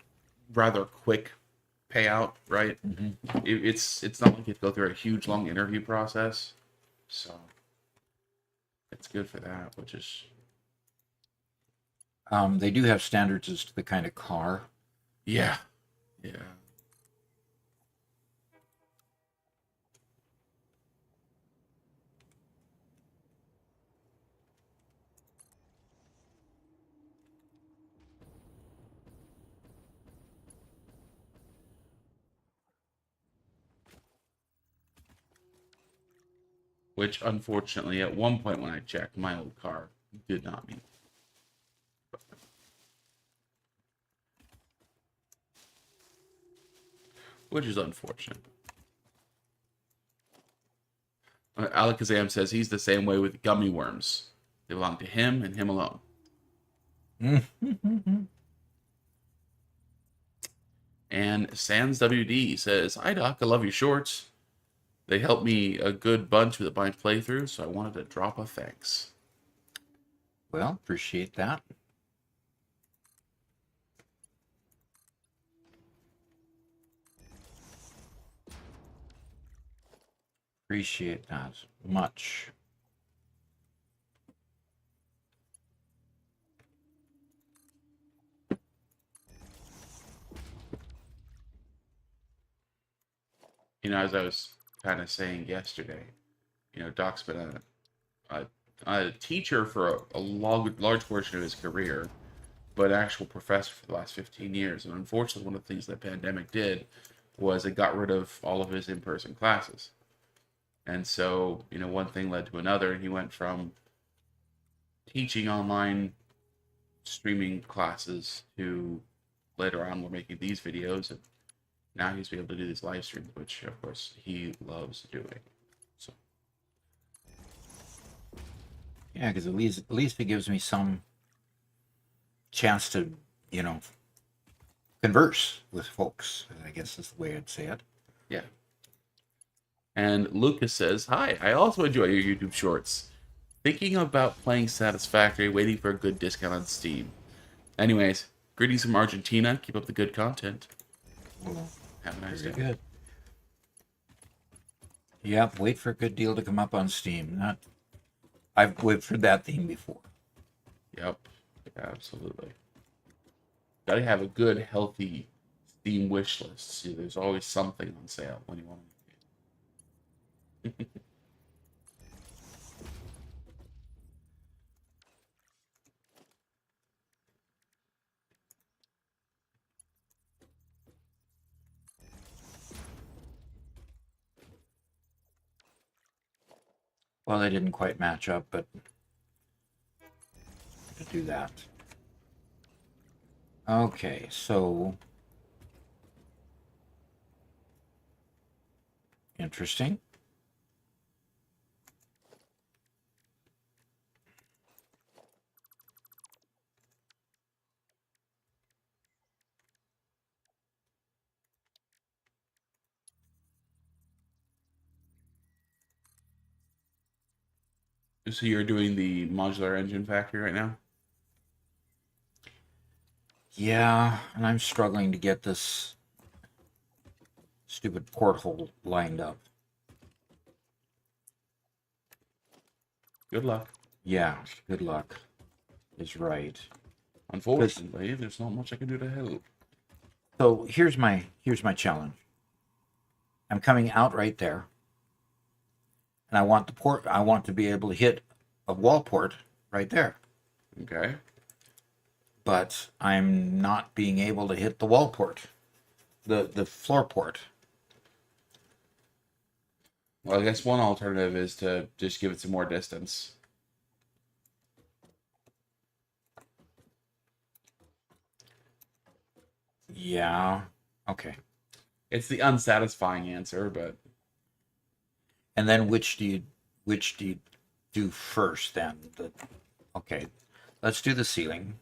rather quick payout, right?
Mm-hmm.
It's not like you have to go through a huge long interview process, so it's good for that. Which is
They do have standards as to the kind of car.
yeah. Which unfortunately, at one point when I checked, my old car did not meet. Which is unfortunate. Alakazam says he's the same way with gummy worms. They belong to him and him alone. And Sans WD says, "Hi Doc, I love your shorts. They helped me a good bunch with my playthrough, so I wanted to drop a thanks."
Well, appreciate that. Appreciate that much.
As I was kind of saying yesterday, Doc's been a, a teacher for a large portion of his career, but an actual professor for the last 15 years. And unfortunately, one of the things the pandemic did was it got rid of all of his in-person classes. And so, one thing led to another, and he went from teaching online, streaming classes to later on we're making these videos, and now he's able to do these live streams, which of course he loves doing. So
Yeah, because at least it gives me some chance to, converse with folks. I guess is the way I'd say it.
yeah. And Lucas says, "Hi, I also enjoy your YouTube shorts. Thinking about playing Satisfactory, waiting for a good discount on Steam. Anyways, greetings from Argentina. Keep up the good content.
Well,
Have a nice
very
day."
good. Yep, wait for a good deal to come up on Steam. Not, I've lived through that theme before.
Yep, absolutely. Gotta have a good, healthy Steam wish list. See, there's always something on sale when you want to.
Well, they didn't quite match up, but to do that. Okay, so interesting.
So you're doing the modular engine factory right now?
Yeah, and I'm struggling to get this stupid porthole lined up.
Good luck.
Yeah, good luck is right. Because
Unfortunately, there's not much I can do to help.
so here's my challenge. I'm coming out right there, and I want to be able to hit a wall port right there.
Okay.
But I'm not being able to hit the wall port, the floor port.
Well, I guess one alternative is to just give it some more distance.
Yeah. Okay.
It's the unsatisfying answer, but
And then which do you do first then? Okay. Let's do the ceiling.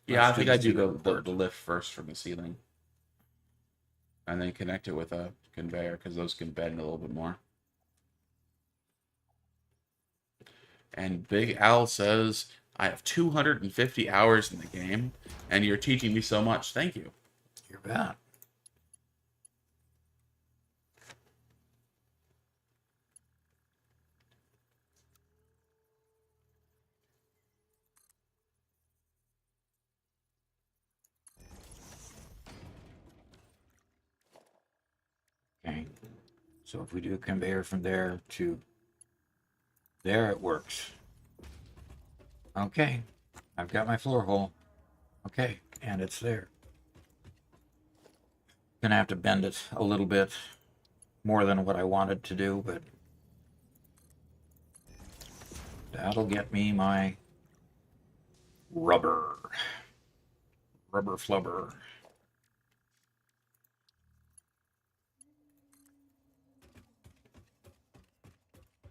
yeah, I
Let's do
think
the
I do
ceiling
the
port.
lift first from the ceiling. And then connect it with a conveyor because those can bend a little bit more. And Big Al says, I have 250 hours in the game, and you're teaching me so much. Thank you.
You're bad. Okay. So if we do a conveyor from there to there, it works. Okay. I've got my floor hole. Okay. And it's there. Gonna have to bend it a little bit more than what I wanted to do, but that'll get me my rubber. Rubber flubber.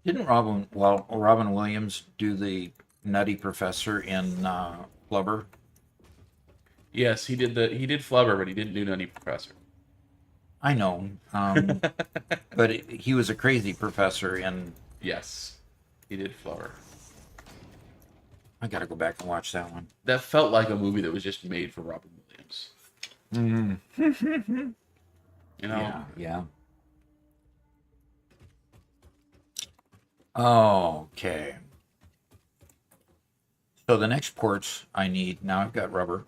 Didn't Robin Williams do the Nutty Professor in Flubber?
Yes, he did Flubber, but he didn't do Nutty Professor.
I know, but he was a crazy professor, and
Yes, he did Flubber.
I gotta go back and watch that one.
That felt like a movie that was just made for Robin Williams. You know,
Yeah, yeah. Okay. So the next ports I need, now I've got rubber.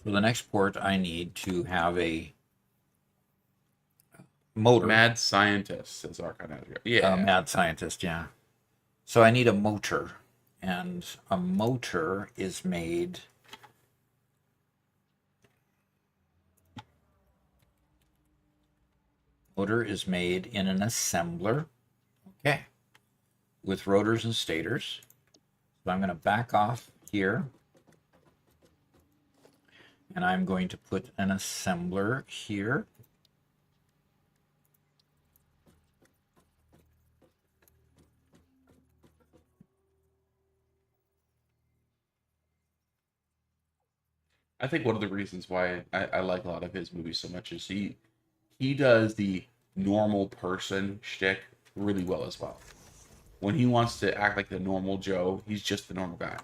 So the next port I need to have a motor.
mad scientist says Arcana. Yeah,
Mad scientist, yeah. So I need a motor. And a motor is made in an assembler. Okay. With rotors and stators. So I'm going to back off here. And I'm going to put an assembler here.
I think one of the reasons why I like a lot of his movies so much is he does the normal person shtick really well as well. When he wants to act like the normal Joe, he's just the normal guy.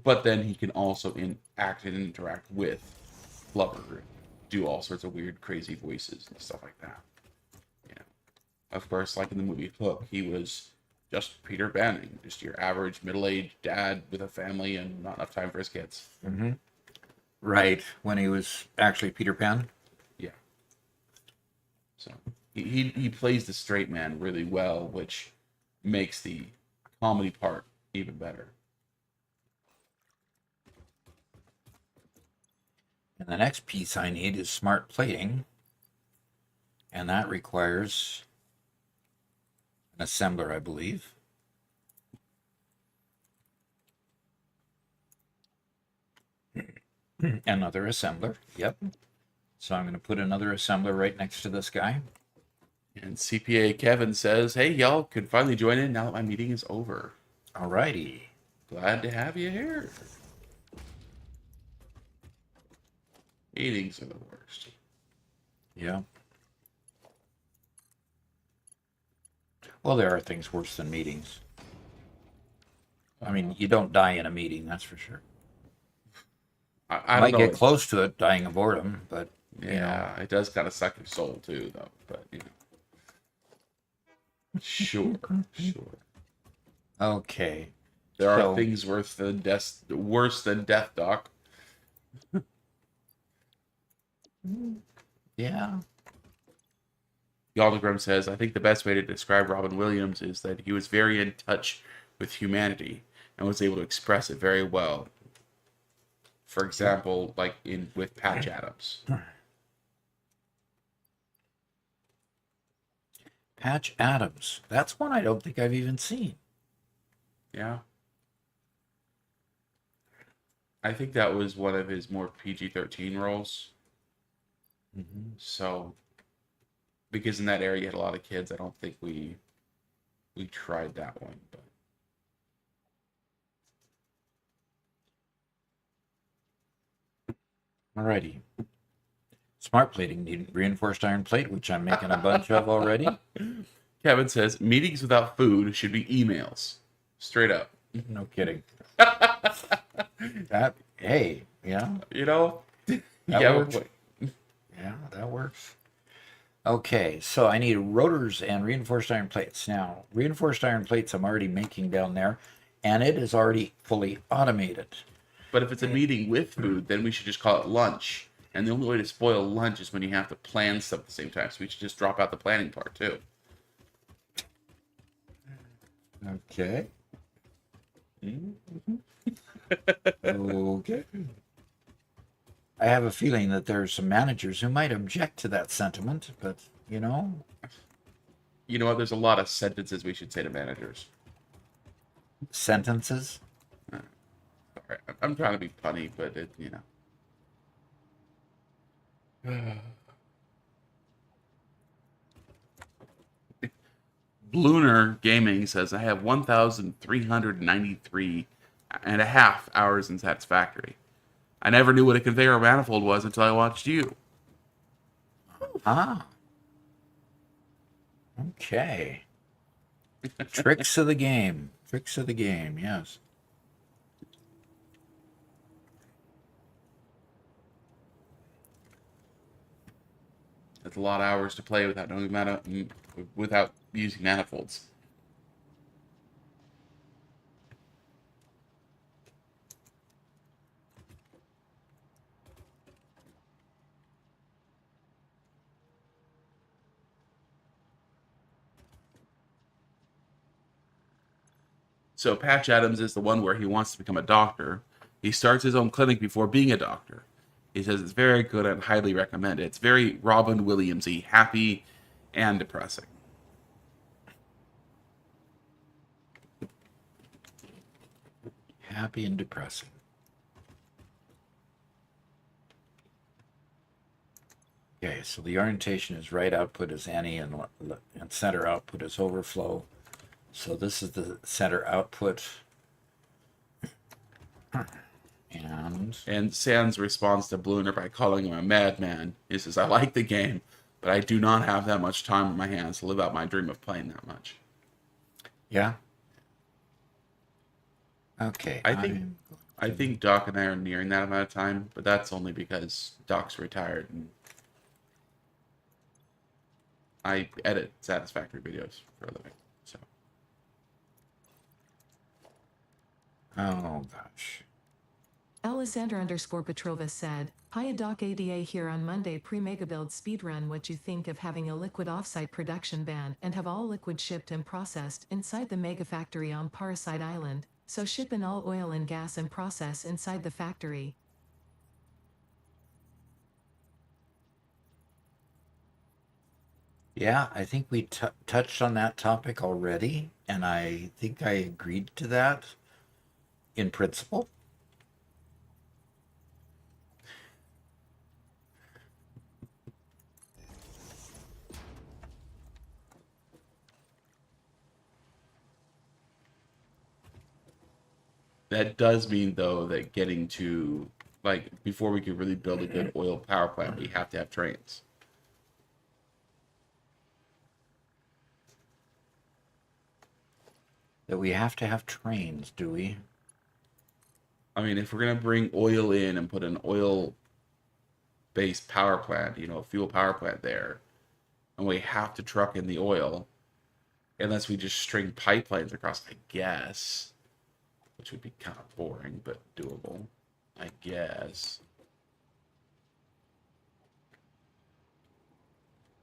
But then he can also act and interact with Flubber, do all sorts of weird, crazy voices and stuff like that. Yeah, of course, like in the movie Hook, he was just Peter Banning, just your average middle-aged dad with a family and not enough time for his kids.
Mm-hmm. Right, when he was actually Peter Pan.
Yeah. So he plays the straight man really well, which makes the comedy part even better.
And the next piece I need is smart plating. And that requires an assembler, I believe. Another assembler, yep. So I'm going to put another assembler right next to this guy.
And CPA Kevin says, "Hey, y'all can finally join in now that my meeting is over.
Alrighty.
Glad to have you here." Meetings are the worst.
Yeah. Well, there are things worse than meetings. I mean, you don't die in a meeting, that's for sure.
I don't
Might
know.
get close to it, dying of boredom, but
Yeah, it does kind of suck your soul too, though. But sure, sure.
okay.
There are
So,
things worse than death, Doc.
yeah.
Yaldagram says, I think the best way to describe Robin Williams is that he was very in touch with humanity and was able to express it very well. For example, like in with Patch Adams.
Patch Adams. That's one I don't think I've even seen.
Yeah. I think that was one of his more PG-13 roles. So, because in that area you had a lot of kids, I don't think we tried that one. But
Alrighty. Smart plating needed reinforced iron plate, which I'm making a bunch of already.
Kevin says meetings without food should be emails. Straight up.
No kidding. That, hey, yeah,
You know?
that
Yeah,
works. Yeah, that works. Okay, so I need rotors and reinforced iron plates. Now, reinforced iron plates I'm already making down there, and it is already fully automated.
but if it's a meeting with food, then we should just call it lunch. And the only way to spoil lunch is when you have to plan stuff at the same time. So we should just drop out the planning part too.
Okay. Okay. I have a feeling that there's some managers who might object to that sentiment, but
You know what? There's a lot of sentences we should say to managers.
sentences.
Sorry, I'm trying to be punny, but Bluner Gaming says, I have 1,393 and a half hours in Satisfactory. I never knew what a conveyor manifold was until I watched you.
Ah. Okay. Tricks of the game. Tricks of the game, yes.
That's a lot of hours to play without knowing without using manifolds. So Patch Adams is the one where he wants to become a doctor. He starts his own clinic before being a doctor. He says it's very good and highly recommended. It's very Robin Williams-y, happy and depressing.
Happy and depressing. Okay, so the orientation is right output is any and center output is overflow. So this is the center output.
And Sans responds to Bluner by calling him a madman. He says, I like the game, but I do not have that much time on my hands to live out my dream of playing that much.
Yeah. Okay.
I think Doc and I are nearing that amount of time, but that's only because Doc's retired and I edit Satisfactory videos for a living. So
Oh gosh.
Alexander_Petrova said, Hiya Doc ADA here on Monday pre-mega build speedrun. What you think of having a liquid offsite production ban and have all liquid shipped and processed inside the mega factory on Parasite Island, so ship in all oil and gas and process inside the factory.
Yeah, I think we touched on that topic already, and I think I agreed to that in principle.
that does mean though that getting to like before we could really build a good oil power plant, we have to have trains.
that we have to have trains, do we?
I mean, if we're gonna bring oil in and put an oil-based power plant, a fuel power plant there, and we have to truck in the oil, unless we just string pipelines across, I guess, which would be kind of boring but doable, I guess.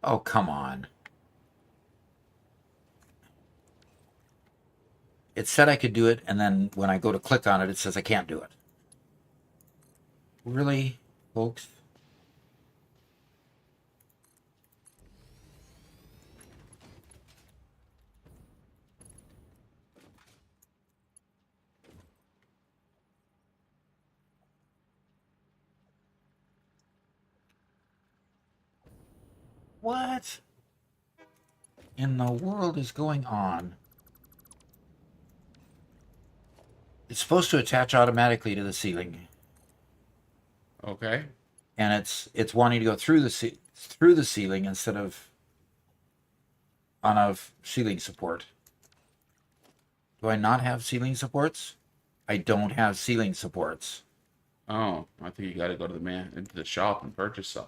Oh, come on. It said I could do it, and then when I go to click on it, it says I can't do it. Really, folks? What in the world is going on? It's supposed to attach automatically to the ceiling,
Okay.
and it's wanting to go through the ceiling instead of on a ceiling support. Do I not have ceiling supports? I don't have ceiling supports.
Oh, I think you got to go to into the shop and purchase some.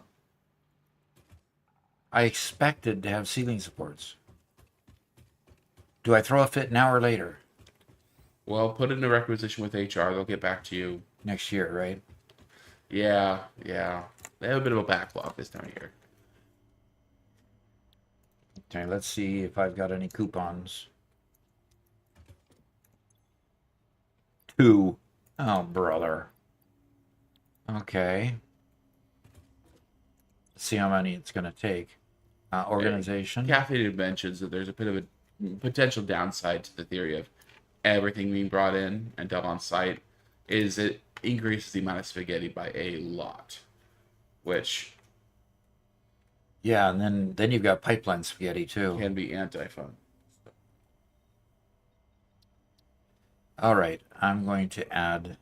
I expected to have ceiling supports. Do I throw a fit now or later?
Well, put it in a requisition with HR. They'll get back to you.
Next year, right?
Yeah, yeah. They have a bit of a backlog this time of year.
Okay, let's see if I've got any coupons. 2. Oh, brother. Okay. Let's see how many it's going to take. Organization.
Caffeinated mentions that there's a bit of a potential downside to the theory of everything being brought in and done on site is it increases the amount of spaghetti by a lot, which
Yeah, and then you've got pipeline spaghetti too.
can be anti-fun.
All right, I'm going to add.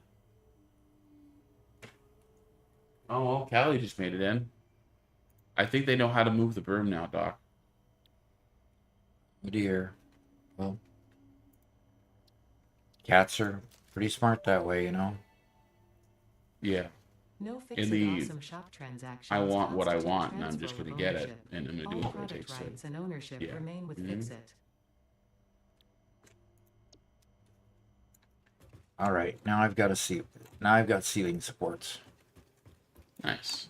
Oh, well, Callie just made it in. I think they know how to move the broom now, Doc.
Oh dear. Well, cats are pretty smart that way, you know.
Yeah.
No
In
Fix-It
the
Awesome shop transactions
I want what I
constitute
want, and I'm just
transfer
going
of
to get it,
ownership.
and I'm going to do
All
whatever it
product
takes to.
rights and ownership
Yeah.
remain with
Mhm.
Fix-It.
All right, now I've got now I've got ceiling supports.
Nice.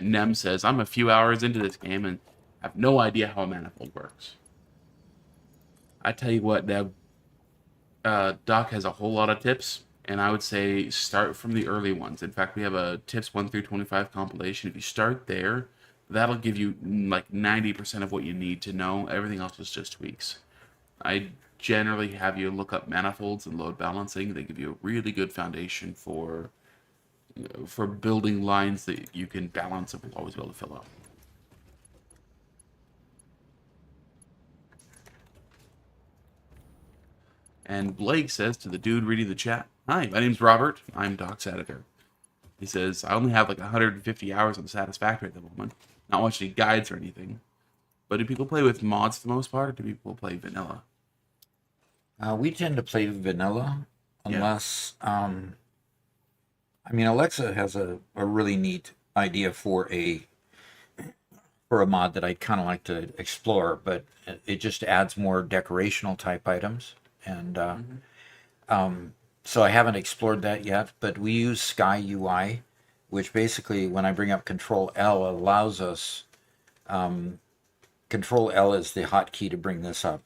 Nem says, I'm a few hours into this game and have no idea how a manifold works. I tell you what, Deb, Doc has a whole lot of tips, and I would say start from the early ones. In fact, we have a tips 1 through 25 compilation. If you start there, that'll give you like 90% of what you need to know. Everything else is just tweaks. I generally have you look up manifolds and load balancing. They give you a really good foundation for building lines that you can balance and will always be able to fill up. And Blake says to the dude reading the chat, "Hi, my name's Robert. I'm Doc's editor." He says, "I only have like 150 hours on Satisfactory at the moment. Not watching any guides or anything. But do people play with mods for the most part, or do people play vanilla?"
We tend to play vanilla
Yeah.
unless, I mean, Alexa has a really neat idea for a mod that I'd kind of like to explore, but it just adds more decorational type items, and so I haven't explored that yet. But we use Sky UI, which basically, when I bring up Control L, allows us. Control L is the hotkey to bring this up.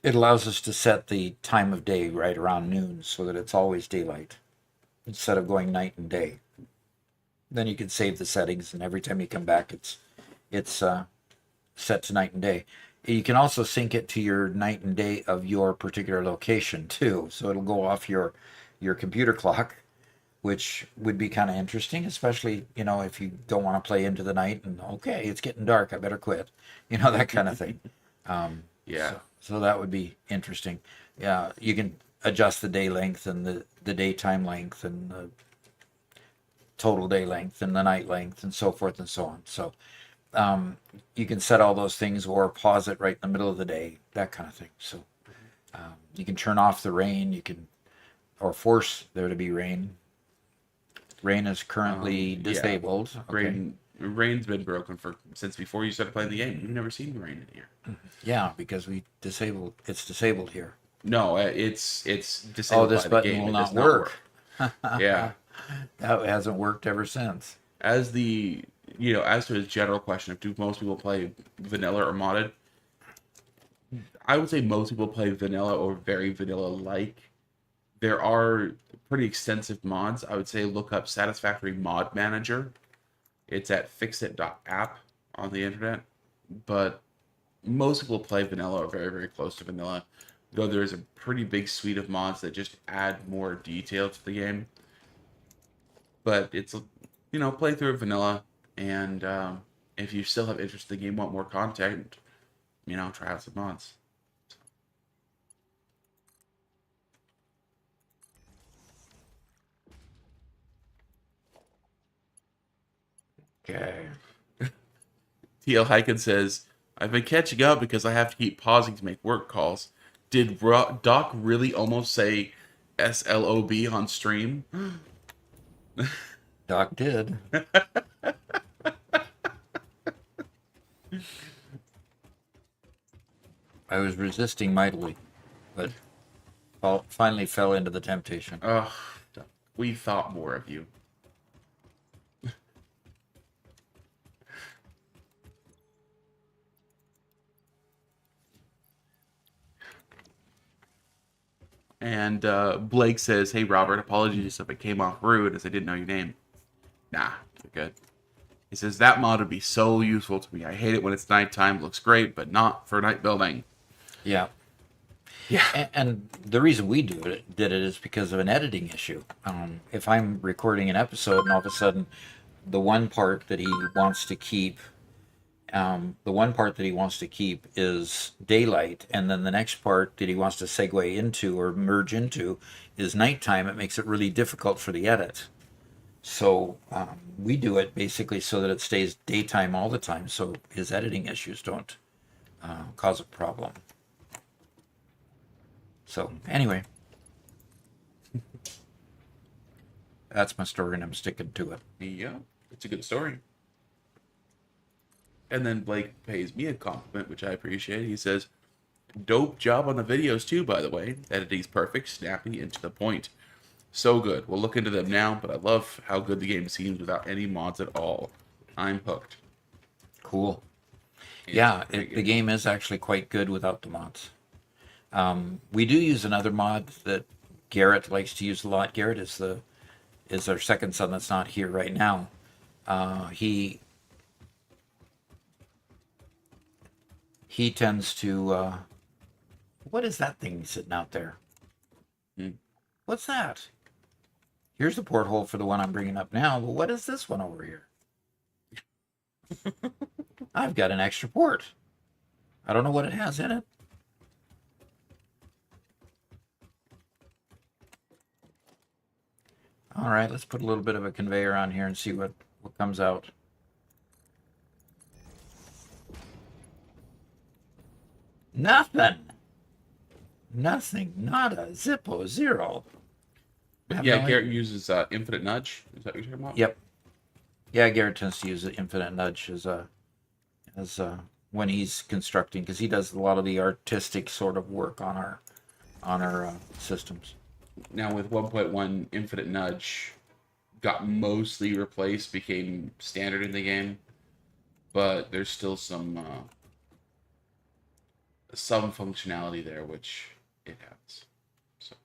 It allows us to set the time of day right around noon so that it's always daylight instead of going night and day. Then you can save the settings, and every time you come back, it's set to night and day. You can also sync it to your night and day of your particular location too, so it'll go off your your computer clock, which would be kind of interesting, especially, if you don't want to play into the night and, okay, it's getting dark, I better quit, that kind of thing.
Yeah.
So that would be interesting. Yeah, you can adjust the day length and the daytime length and the total day length and the night length and so forth and so on. So you can set all those things or pause it right in the middle of the day, that kind of thing. So you can turn off the rain, or force there to be rain. Rain is currently disabled.
Yeah.
Okay.
Rain's been broken since before you started playing the game. You've never seen rain in here.
Yeah, because it's disabled here.
No, it's disabled
this
by the
button
game.
will
It
not
does
work.
Yeah.
That hasn't worked ever since.
As to his general question of do most people play vanilla or modded, I would say most people play vanilla or very vanilla like. There are pretty extensive mods. I would say look up Satisfactory Mod Manager. It's at fixit.app on the internet. But most people play vanilla or very, very close to vanilla. Though there's a pretty big suite of mods that just add more detail to the game. But it's, play through vanilla. And if you still have interest in the game, want more content, try out some mods.
Okay.
TL Hyken says, I've been catching up because I have to keep pausing to make work calls. Did Doc really almost say SLOB on stream?
Doc did. I was resisting mightily, but finally fell into the temptation.
Ugh, we thought more of you. And Blake says, hey, Robert, apologies if it came off rude as I didn't know your name. Nah, you're good. He says, that mod would be so useful to me. I hate it when it's nighttime. Looks great, but not for night building.
Yeah.
Yeah.
And the reason we did it is because of an editing issue. If I'm recording an episode and all of a sudden the one part that he wants to keep is daylight, and then the next part that he wants to segue into or merge into is nighttime, it makes it really difficult for the edit. So we do it basically so that it stays daytime all the time, so his editing issues don't cause a problem. So anyway, that's my story, and I'm sticking to it.
Yeah, it's a good story. And then Blake pays me a compliment, which I appreciate. He says, dope job on the videos too, by the way. Editing's perfect, snappy, and to the point. So good. We'll look into them now, but I love how good the game seems without any mods at all. I'm hooked.
Cool. Yeah, the game is actually quite good without the mods. We do use another mod that Garrett likes to use a lot. Garrett is our second son that's not here right now. He tends to. What is that thing sitting out there? What's that? Here's the porthole for the one I'm bringing up now. But what is this one over here? I've got an extra port. I don't know what it has in it. All right, let's put a little bit of a conveyor on here and see what comes out. Nothing. Nothing. Nada. Zippo. Zero.
Yeah, Garrett uses Infinite Nudge. Is that what you're talking about?
Yep. Yeah, Garrett tends to use the Infinite Nudge as when he's constructing, because he does a lot of the artistic sort of work on our systems.
Now with 1.1, Infinite Nudge got mostly replaced, became standard in the game, but there's still some functionality there which it has. So.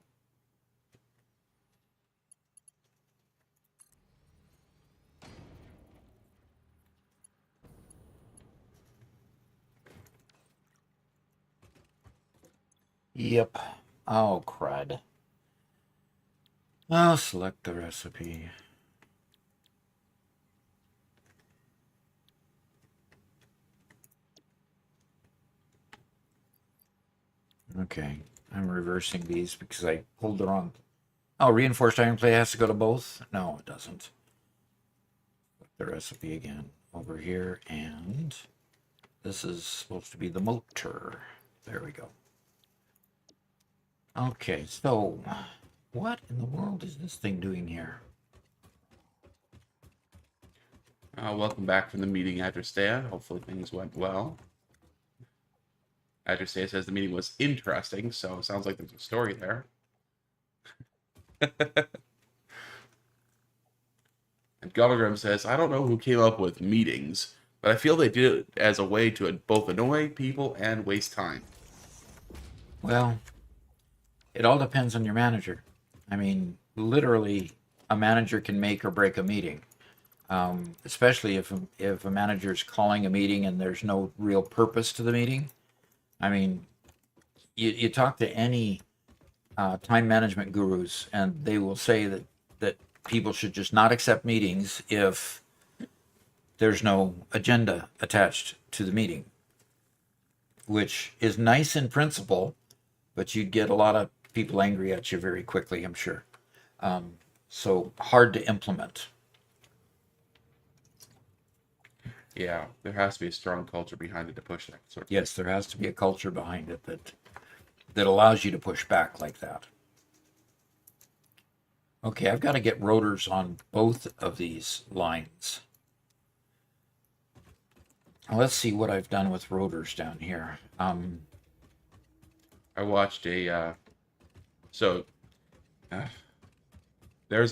Yep. Oh, crud. I'll select the recipe. Okay, I'm reversing these because I pulled the wrong. Oh, reinforced iron plate has to go to both? No, it doesn't. Put the recipe again over here, and this is supposed to be the motor. There we go. Okay, so what in the world is this thing doing here?
Welcome back from the meeting, Adrestea. Hopefully things went well. Adrestea says the meeting was interesting, so it sounds like there's a story there. And Gobblegrim says, I don't know who came up with meetings, but I feel they did it as a way to both annoy people and waste time.
Well, it all depends on your manager. I mean, literally, a manager can make or break a meeting. Especially if a manager's calling a meeting and there's no real purpose to the meeting. I mean, you talk to any time management gurus, and they will say that people should just not accept meetings if there's no agenda attached to the meeting, which is nice in principle, but you'd get a lot of people angry at you very quickly, I'm sure. So hard to implement.
Yeah, there has to be a strong culture behind it to push that sort of
Yes, there has to be a culture behind it that allows you to push back like that. Okay, I've got to get rotors on both of these lines. Let's see what I've done with rotors down here.
I watched there's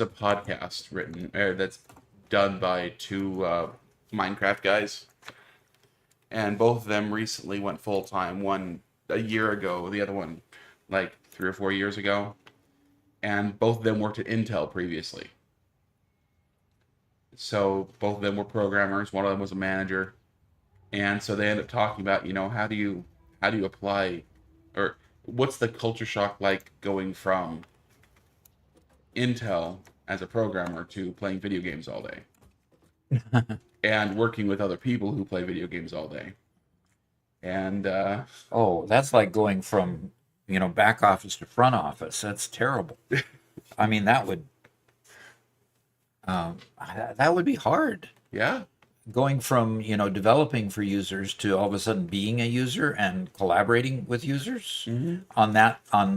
a podcast written that's done by two Minecraft guys, and both of them recently went full time. One a year ago, the other one like 3 or 4 years ago, and both of them worked at Intel previously. So both of them were programmers. One of them was a manager, and so they ended up talking about, how do you apply, or what's the culture shock like going from Intel as a programmer to playing video games all day and working with other people who play video games all day. And
Oh, that's like going from, back office to front office. That's terrible. I mean, that would be hard.
yeah,
Going from, developing for users to all of a sudden being a user and collaborating with users on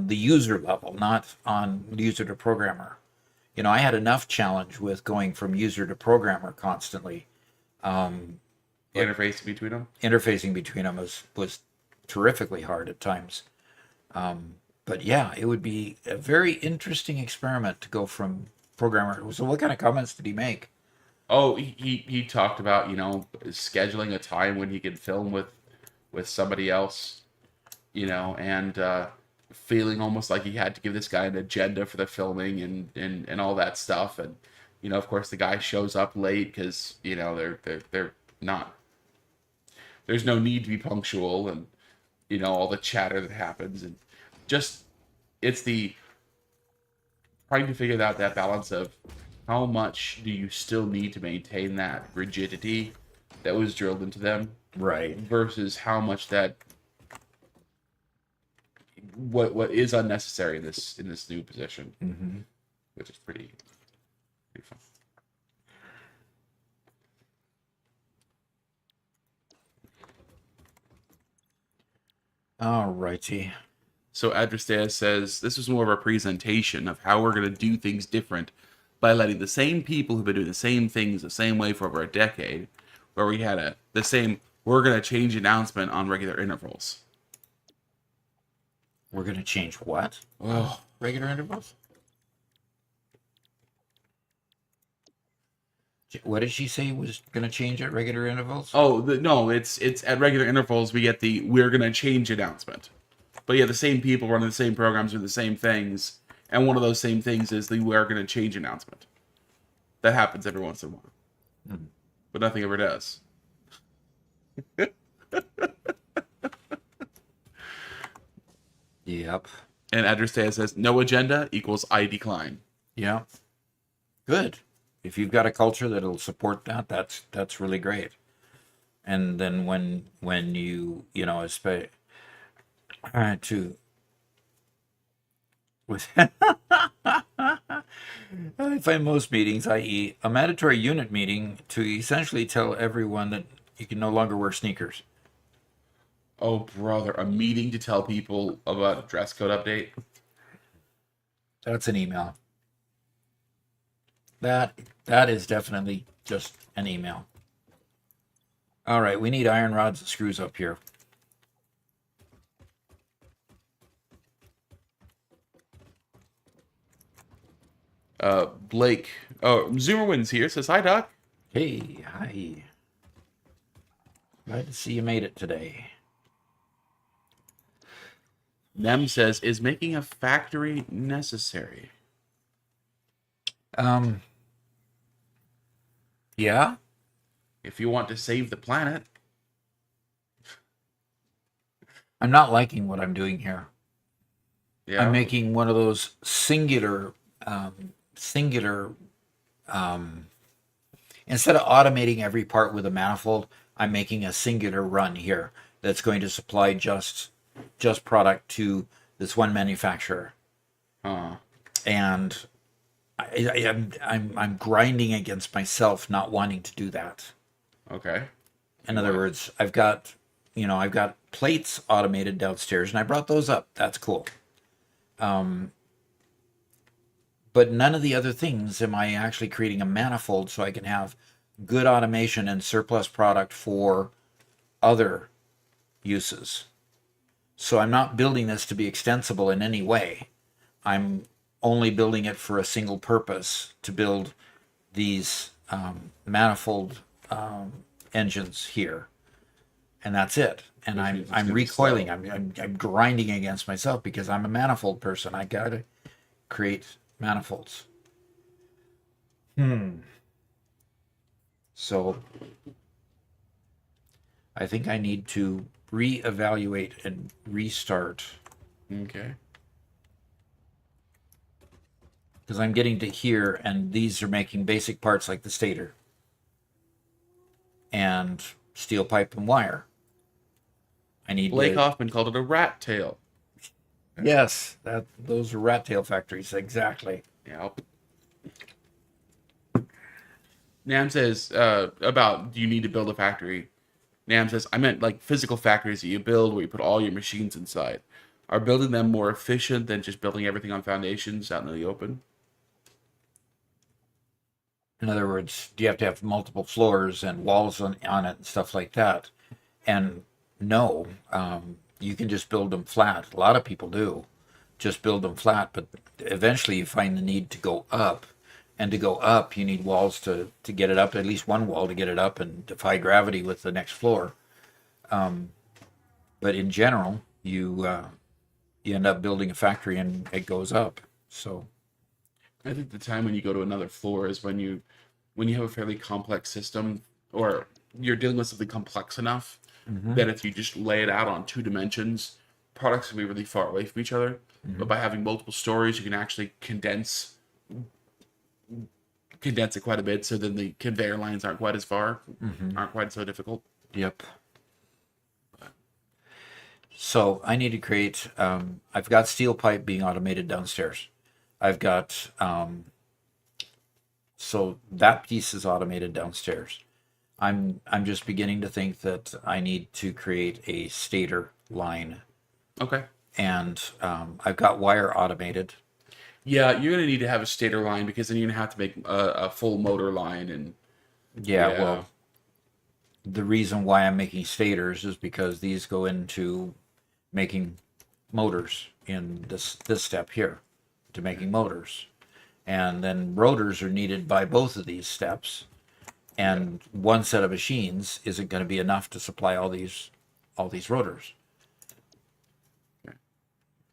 the user level, not on user to programmer. I had enough challenge with going from user to programmer constantly.
interfacing between them.
Interfacing between them was terrifically hard at times. But yeah, it would be a very interesting experiment to go from programmer. So what kind of comments did he make?
Oh, he talked about, scheduling a time when he could film with somebody else, and feeling almost like he had to give this guy an agenda for the filming and all that stuff. And, of course, the guy shows up late because, they're not. There's no need to be punctual, and, all the chatter that happens. And just, it's the trying to figure out that balance of how much do you still need to maintain that rigidity that was drilled into them,
Right.
versus how much that what is unnecessary in this new position, which is pretty fun.
All righty.
So Adrestea says this was more of a presentation of how we're going to do things different by letting the same people who've been doing the same things the same way for over a decade, where we had we're going to change announcement on regular intervals.
We're going to change what?
Oh,
Regular intervals? What did she say was going to change at regular intervals?
no, it's at regular intervals we get the we're going to change announcement. But yeah, the same people running the same programs do the same things, and one of those same things is the we're going to change announcement. That happens every once in a while. But nothing ever does.
Yep.
And Adrestea says no agenda equals I decline.
Yeah. Good. If you've got a culture that'll support that, that's really great. And then when you know, to with I find most meetings, i.e., a mandatory unit meeting, to essentially tell everyone that you can no longer wear sneakers.
Oh, brother, a meeting to tell people about a dress code update.
That's an email. That is definitely just an email. All right, we need iron rods and screws up here.
Blake. Oh, Zoomerwin's here. Says hi, Doc.
Hey, hi. Glad to see you made it today.
Nem says, is making a factory necessary?
Um, yeah,
If you want to save the planet.
I'm not liking what I'm doing here.
Yeah.
I'm making one of those singular, um, instead of automating every part with a manifold, I'm making a singular run here that's going to supply just product to this one manufacturer. And I'm grinding against myself not wanting to do that.
Okay.
In other words, I've got plates automated downstairs, and I brought those up. That's cool. But none of the other things am I actually creating a manifold so I can have good automation and surplus product for other uses. So I'm not building this to be extensible in any way. I'm only building it for a single purpose, to build these manifold engines here, and that's it. And I'm recoiling. I'm grinding against myself because I'm a manifold person. I gotta create manifolds. So I think I need to reevaluate and restart,
Okay.
because I'm getting to here, and these are making basic parts like the stator and steel pipe and wire. I need
Blake
to.
Hoffman called it a rat tail.
Yes, those are rat tail factories, exactly.
Yep. Nam says, about do you need to build a factory? Nam says, I meant like physical factories that you build where you put all your machines inside. Are building them more efficient than just building everything on foundations out in the open?
In other words, do you have to have multiple floors and walls on it and stuff like that? And no, you can just build them flat. A lot of people do just build them flat, but eventually you find the need to go up. And to go up, you need walls to get it up, at least one wall to get it up and defy gravity with the next floor. But in general, you end up building a factory and it goes up. So
I think the time when you go to another floor is when you have a fairly complex system, or you're dealing with something complex enough that if you just lay it out on 2 dimensions, products can be really far away from each other. But by having multiple stories, you can actually condense it quite a bit, so then the conveyor lines aren't quite as far, aren't quite so difficult.
Yep. So I need to create. I've got steel pipe being automated downstairs. I've got so that piece is automated downstairs. I'm just beginning to think that I need to create a stator line,
Okay.
and I've got wire automated.
Yeah, you're gonna need to have a stator line because then you're gonna have to make a full motor line, and
Yeah, well, the reason why I'm making stators is because these go into making motors in this step here, to making motors. And then rotors are needed by both of these steps. And one set of machines isn't going to be enough to supply all these rotors.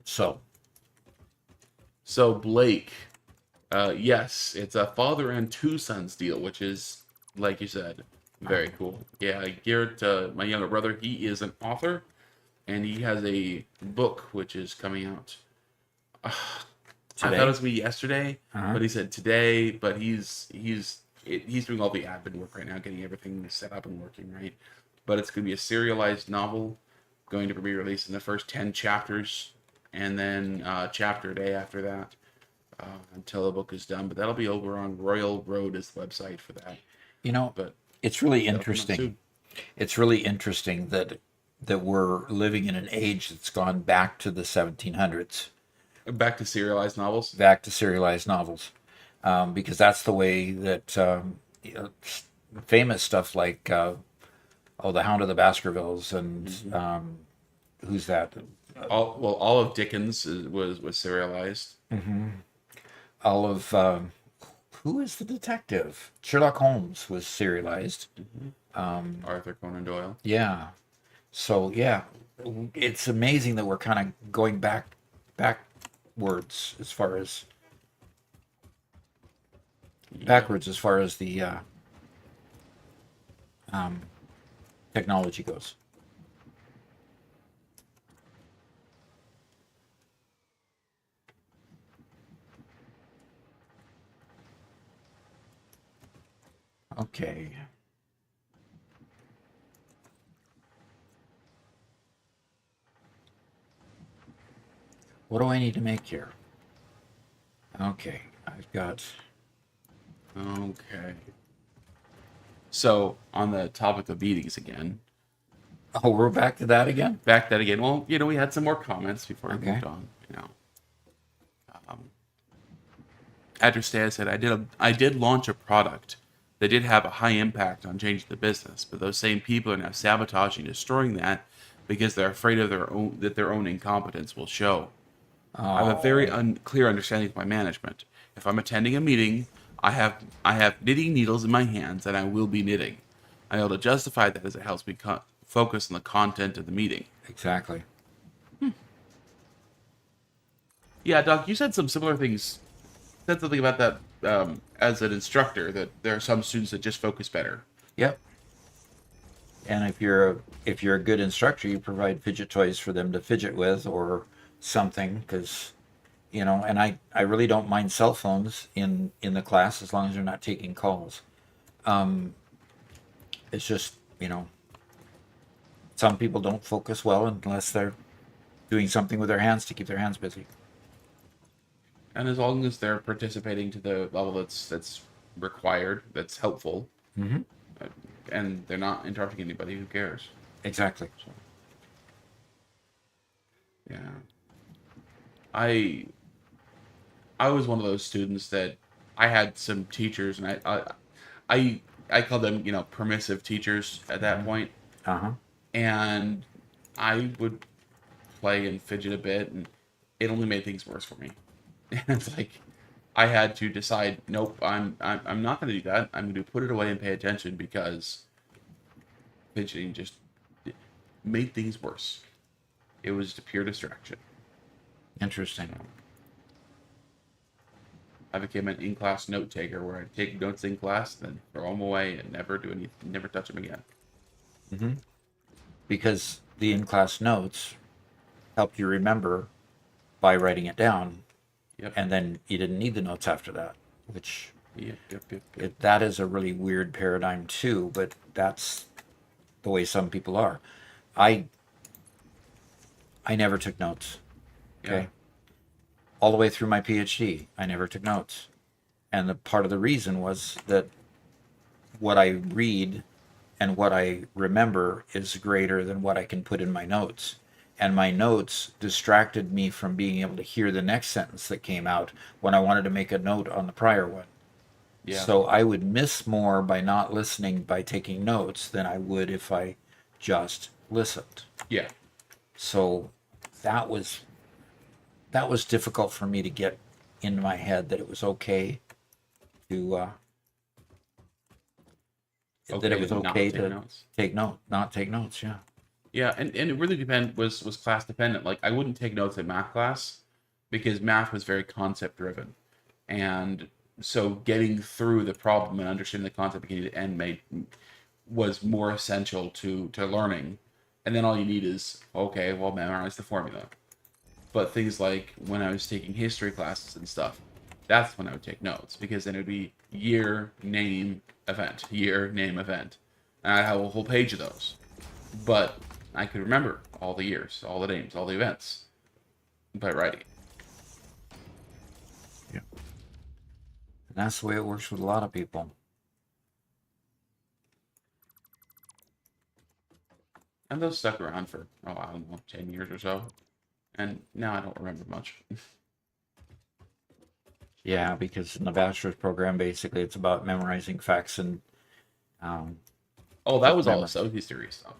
So
Blake, yes, it's a father and 2 sons deal, which is, like you said, very cool. Yeah, Garrett, my younger brother, he is an author, and he has a book which is coming out. I thought it was me yesterday,
Uh-huh.
but he said today. But he's doing all the admin work right now, getting everything set up and working right. But it's going to be a serialized novel, going to be released in the first 10 chapters, and then chapter a day after that, until the book is done. But that'll be over on Royal Road is the website for that.
You know,
But
it's really
that'll come out
interesting.
soon.
It's really interesting that we're living in an age that's gone back to the 1700s,
Back to serialized novels.
back to serialized novels, because that's the way that famous stuff like The Hound of the Baskervilles and who's that?
All of Dickens was serialized.
All of who is the detective? Sherlock Holmes was serialized.
Arthur Conan Doyle.
Yeah. So yeah, it's amazing that we're kind of going backwards as far as the um, technology goes. Okay. What do I need to make here? Okay, I've got.
Okay. So on the topic of meetings again,
Oh, we're back to that again?
back that again. Well, we had some more comments before we
Okay.
moved on. Adrestad said, I did launch a product that did have a high impact on changing the business, but those same people are now sabotaging, destroying that because they're afraid of their own incompetence will show. I have a very unclear understanding of my management. If I'm attending a meeting, I have knitting needles in my hands, and I will be knitting. I'm able to justify that as it helps me focus on the content of the meeting.
Exactly.
Yeah, Doc, you said some similar things. Said something about that as an instructor, that there are some students that just focus better.
Yep. And if you're a good instructor, you provide fidget toys for them to fidget with or something, because and I really don't mind cell phones in the class as long as they're not taking calls. It's just some people don't focus well unless they're doing something with their hands to keep their hands busy.
And as long as they're participating to the level that's required, that's helpful,
Mm-hmm.
and they're not interrupting anybody, who cares?
Exactly.
So, yeah. I was one of those students that I had some teachers, and I call them permissive teachers at that point,
Uh-huh.
and I would play and fidget a bit, and it only made things worse for me. And it's like I had to decide, nope, I'm not going to do that. I'm going to put it away and pay attention, because fidgeting just made things worse. It was a pure distraction.
Interesting.
I became an in-class note taker, where I'd take notes in class, then throw them away and never do anything, never touch them again.
Mm-hmm. Because the in-class notes help you remember by writing it down,
Yep.
and then you didn't need the notes after that, which
Yep.
that is a really weird paradigm too, but that's the way some people are. I never took notes. Okay.
Yeah.
All the way through my PhD, I never took notes. And the part of the reason was that what I read and what I remember is greater than what I can put in my notes. And my notes distracted me from being able to hear the next sentence that came out when I wanted to make a note on the prior one.
Yeah.
So I would miss more by not listening, by taking notes, than I would if I just listened.
Yeah.
So that was difficult for me to get into my head, that it was okay to that it was
not
okay
take
to
notes.
not take notes. Yeah.
Yeah, and it really was class dependent. Like, I wouldn't take notes in math class because math was very concept driven, and so getting through the problem and understanding the concept beginning to end was more essential to learning. And then all you need is, okay, well, memorize the formula. But things like when I was taking history classes and stuff, that's when I would take notes because then it would be year, name, event, year, name, event. And I have a whole page of those. But I could remember all the years, all the names, all the events by writing.
Yeah. And that's the way it works with a lot of people.
And those stuck around for, oh, I don't know, 10 years or so. And now I don't remember much.
Yeah, because in the bachelor's program, basically, it's about memorizing facts and um,
Oh, that
quick
was all
memory.
associate's degree stuff.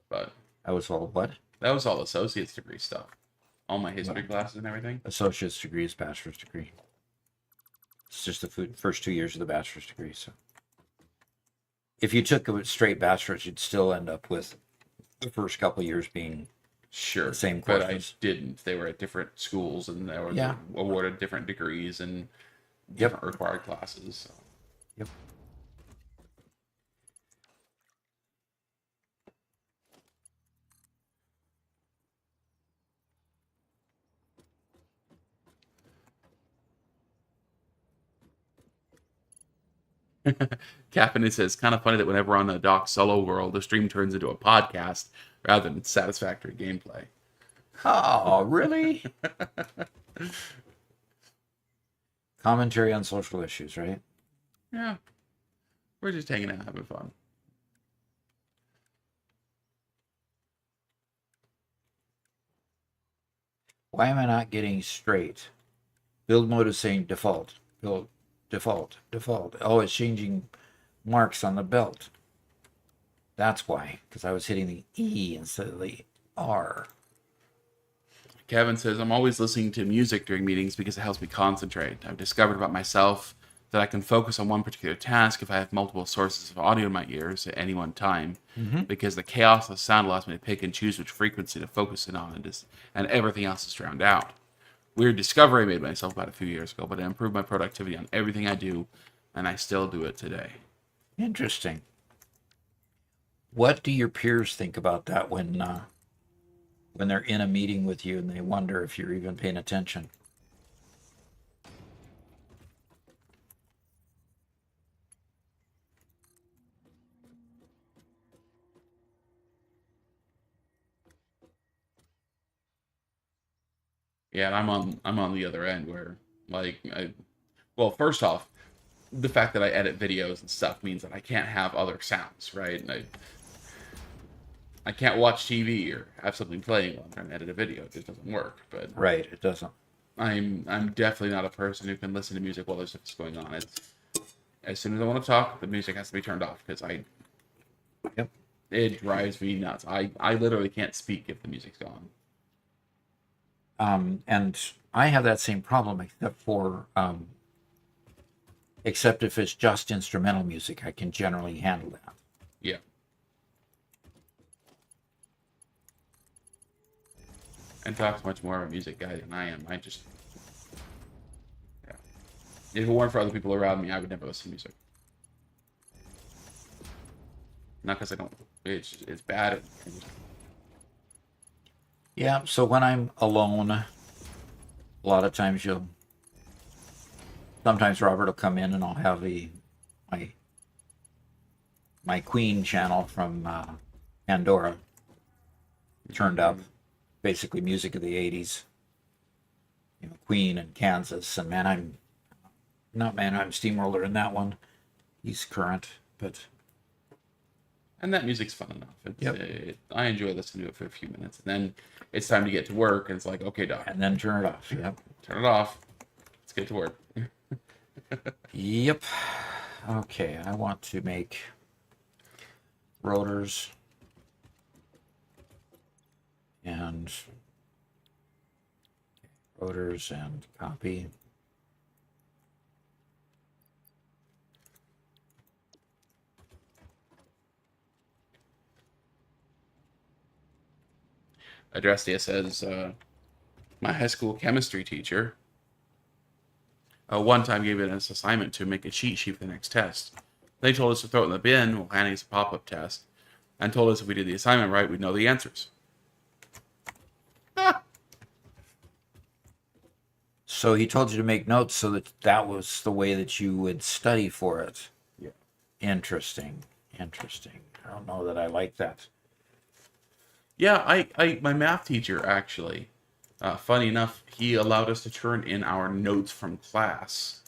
But
That was all what?
that was all associate's degree stuff. All my history
Yeah.
classes and everything.
Associate's degree is bachelor's degree. It's just the first 2 years of the bachelor's degree. So if you took a straight bachelor's, you'd still end up with the first couple of years being
Sure.
the same
But
courses.
I didn't. They were at different schools and they were
Yeah.
awarded different degrees and
Yep.
different required classes. So.
Yep.
Captain says, kind of funny that whenever on a Doc Solo World, the stream turns into a podcast rather than satisfactory gameplay.
Oh, really? Commentary on social issues, right?
Yeah. We're just hanging out, having fun.
Why am I not getting straight? Build mode is saying default. Build default. Default. Oh, it's changing marks on the belt. That's why, because I was hitting the E instead of the R.
Kevin says, I'm always listening to music during meetings because it helps me concentrate. I've discovered about myself that I can focus on one particular task if I have multiple sources of audio in my ears at any one time, because the chaos of sound allows me to pick and choose which frequency to focus in on, and everything else is drowned out. Weird discovery I made myself about a few years ago, but it improved my productivity on everything I do, and I still do it today.
Interesting. What do your peers think about that when they're in a meeting with you and they wonder if you're even paying attention?
Yeah, and I'm on the other end where well, first off, the fact that I edit videos and stuff means that I can't have other sounds, right? And I can't watch TV or have something playing while I'm trying to edit a video. It just doesn't work. But
Right, it doesn't.
I'm definitely not a person who can listen to music while there's stuff going on. It's as soon as I want to talk, the music has to be turned off because
Yep.
it drives me nuts. I literally can't speak if the music's gone.
And I have that same problem, except if it's just instrumental music, I can generally handle that.
Yeah. And Doc's much more of a music guy than I am. Yeah. If it weren't for other people around me, I would never listen to music. Not because I don't. It's bad.
Yeah, so when I'm alone, a lot of times sometimes Robert will come in and I'll have my Queen channel from Pandora turned up, basically music of the 80s, Queen and Kansas, and I'm Steamroller in that one. He's current, but
And that music's fun enough.
Yep.
I enjoy listening to it for a few minutes, and then it's time to get to work, and it's like, okay, Doc,
and then turn it off. Yep.
turn it off. Let's get to work.
Yep. Okay, I want to make rotors and copy.
Addressia says, my high school chemistry teacher one time gave us an assignment to make a cheat sheet for the next test. They told us to throw it in the bin while handing us a pop-up test, and told us if we did the assignment right, we'd know the answers.
So he told you to make notes so that that was the way that you would study for it.
Yeah.
Interesting. Interesting. I don't know that I like that.
Yeah, my math teacher actually, funny enough, he allowed us to turn in our notes from class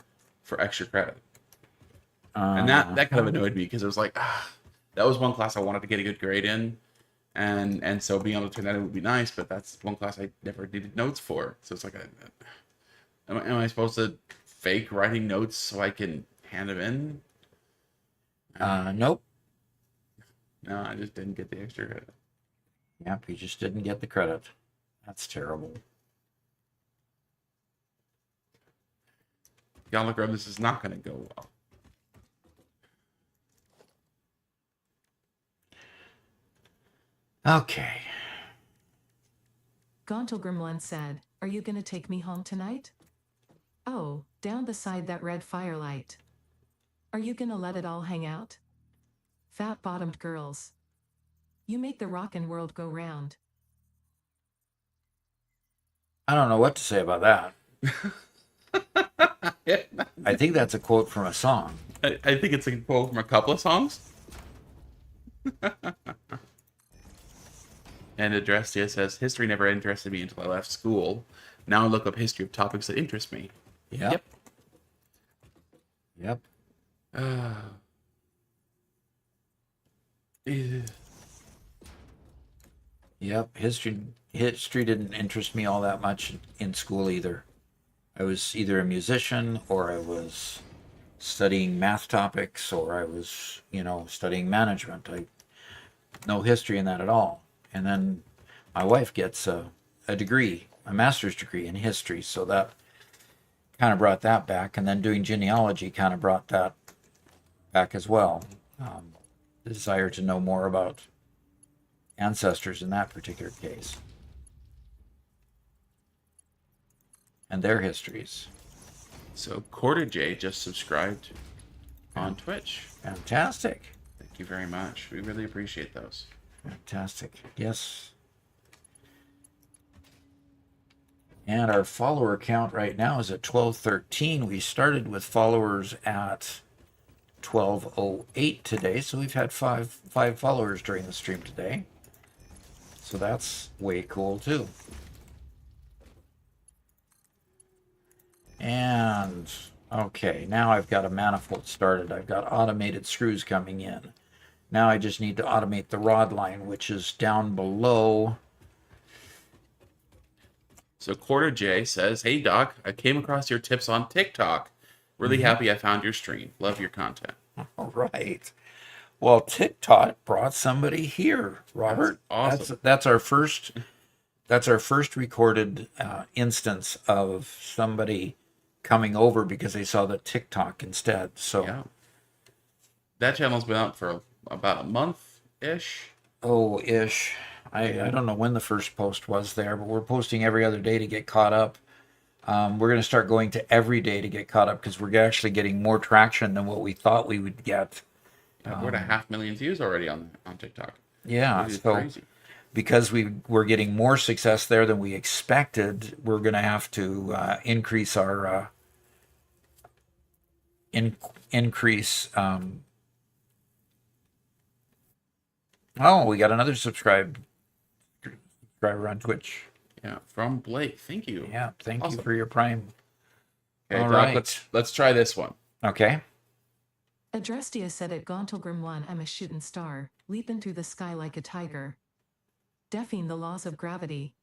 for extra credit, and that kind of annoyed me because it was like, that was one class I wanted to get a good grade in, and so being able to turn that in would be nice, but that's one class I never needed notes for. So it's like, am I supposed to fake writing notes so I can hand them in?
Nope.
No, I just didn't get the extra credit.
Yep, you just didn't get the credit. That's terrible.
Gallagher, this is not going to go well.
Okay.
Gauntlgremlin said, "Are you gonna take me home tonight? Oh, down beside that red firelight. Are you gonna let it all hang out? Fat-bottomed girls. You make the rockin' world go round."
I don't know what to say about that. I think that's a quote from a song.
I think it's a quote from a couple of songs. And Adrestia says, history never interested me until I left school. Now I look up history of topics that interest me.
Yep. Yep. Yep. History didn't interest me all that much in school either. I was either a musician or I was studying math topics or I was, studying management. No history in that at all. And then my wife gets a degree, a master's degree in history, so that kind of brought that back. And then doing genealogy kind of brought that back as well. The desire to know more about ancestors in that particular case and their histories.
So Quarter J just subscribed on Twitch.
Fantastic.
Thank you very much. We really appreciate those.
Fantastic. Yes. And our follower count right now is at 1213. We started with followers at 1208 today, so we've had five followers during the stream today. So that's way cool too. And okay, now I've got a manifold started. I've got automated screws coming in. Now I just need to automate the rod line, which is down below.
So Quarter J says, hey Doc, I came across your tips on TikTok. Really happy I found your stream. Love your content.
All right. Well, TikTok brought somebody here, Robert.
That's awesome.
That's our first. That's our first recorded instance of somebody coming over because they saw the TikTok instead. So,
yeah. That channel's been up for about a month-ish.
Oh, ish. I don't know when the first post was there, but we're posting every other day to get caught up. We're going to start going to every day to get caught up because we're actually getting more traction than what we thought we would get.
We're at 500,000 views already on TikTok.
Yeah,
so
crazy. Because we're getting more success there than we expected, we're going to have to increase our increase. Oh, we got another subscriber on Twitch.
Yeah, from Blake. Thank you.
Yeah, thank
Awesome.
you for your Prime.
Okay,
All
Doc,
right.
let's try this one.
Okay.
Adrestia said at Gauntlgrem 1, "I'm a shooting star, leaping through the sky like a tiger. Defying the laws of gravity.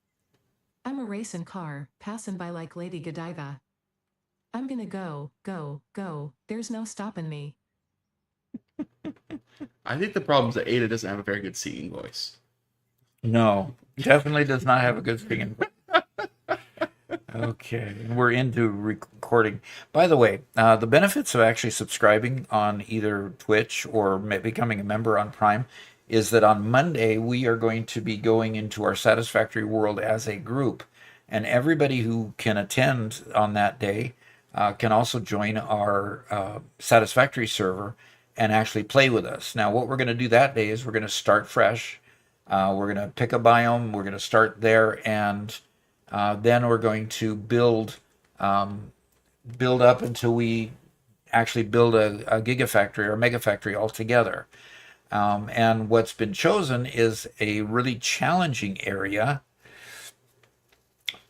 I'm a racing car, passing by like Lady Godiva. I'm gonna go, go, go, there's no stopping me."
I think the problem is that Ada doesn't have a very good singing voice.
No, definitely does not have a good singing. Okay, we're into recording. By the way, the benefits of actually subscribing on either Twitch or becoming a member on Prime is that on Monday we are going to be going into our Satisfactory world as a group, and everybody who can attend on that day can also join our Satisfactory server and actually play with us. Now, what we're going to do that day is we're going to start fresh. We're going to pick a biome. We're going to start there, and then we're going to build build up until we actually build a gigafactory or mega factory altogether. And what's been chosen is a really challenging area,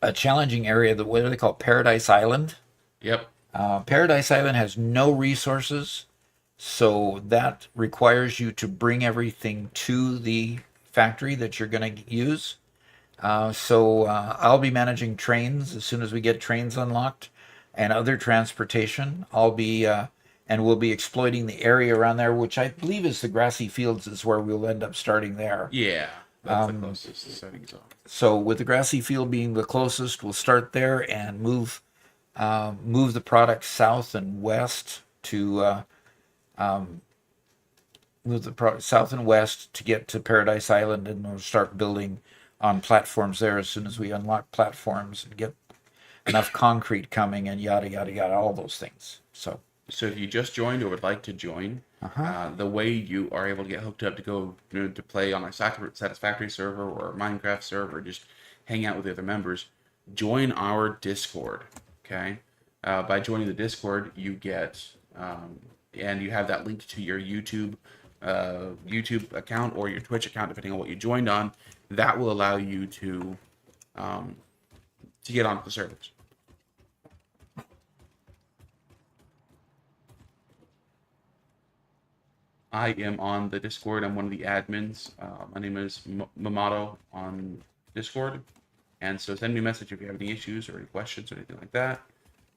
that what do they call it? Paradise Island.
Yep.
Paradise Island has no resources, so that requires you to bring everything to the factory that you're going to use. So I'll be managing trains as soon as we get trains unlocked and other transportation. And we'll be exploiting the area around there, which I believe is the grassy fields, is where we'll end up starting there.
Yeah, that's the closest setting zone.
So with the grassy field being the closest, we'll start there and move the product south and west to get to Paradise Island, and we'll start building on platforms there as soon as we unlock platforms and get enough concrete coming and yada yada yada, all those things.
So if you just joined or would like to join, the way you are able to get hooked up to go to play on a Satisfactory server or a Minecraft server, just hang out with the other members, join our Discord. Okay, by joining the Discord, you get and you have that link to your YouTube account or your Twitch account, depending on what you joined on. That will allow you to get onto the servers. I am on the Discord. I'm one of the admins. My name is Mamato on Discord. And so send me a message if you have any issues or any questions or anything like that.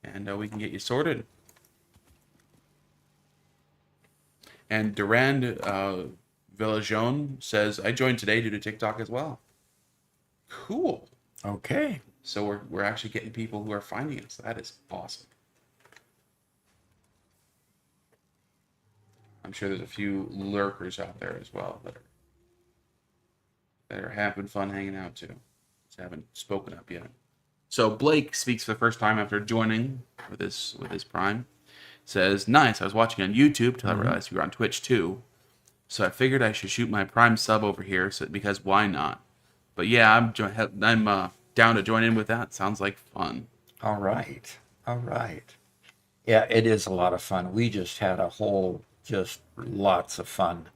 And we can get you sorted. And Durand Villajon says, I joined today due to TikTok as well. Cool.
Okay.
So we're actually getting people who are finding us. That is awesome. I'm sure there's a few lurkers out there as well that are having fun hanging out too. Just haven't spoken up yet. So Blake speaks for the first time after joining with his Prime. Says, nice, I was watching on YouTube till I realized you were on Twitch too. So I figured I should shoot my Prime sub over here because why not? But yeah, I'm down to join in with that. Sounds like fun.
All right. Yeah, it is a lot of fun. We just had just lots of fun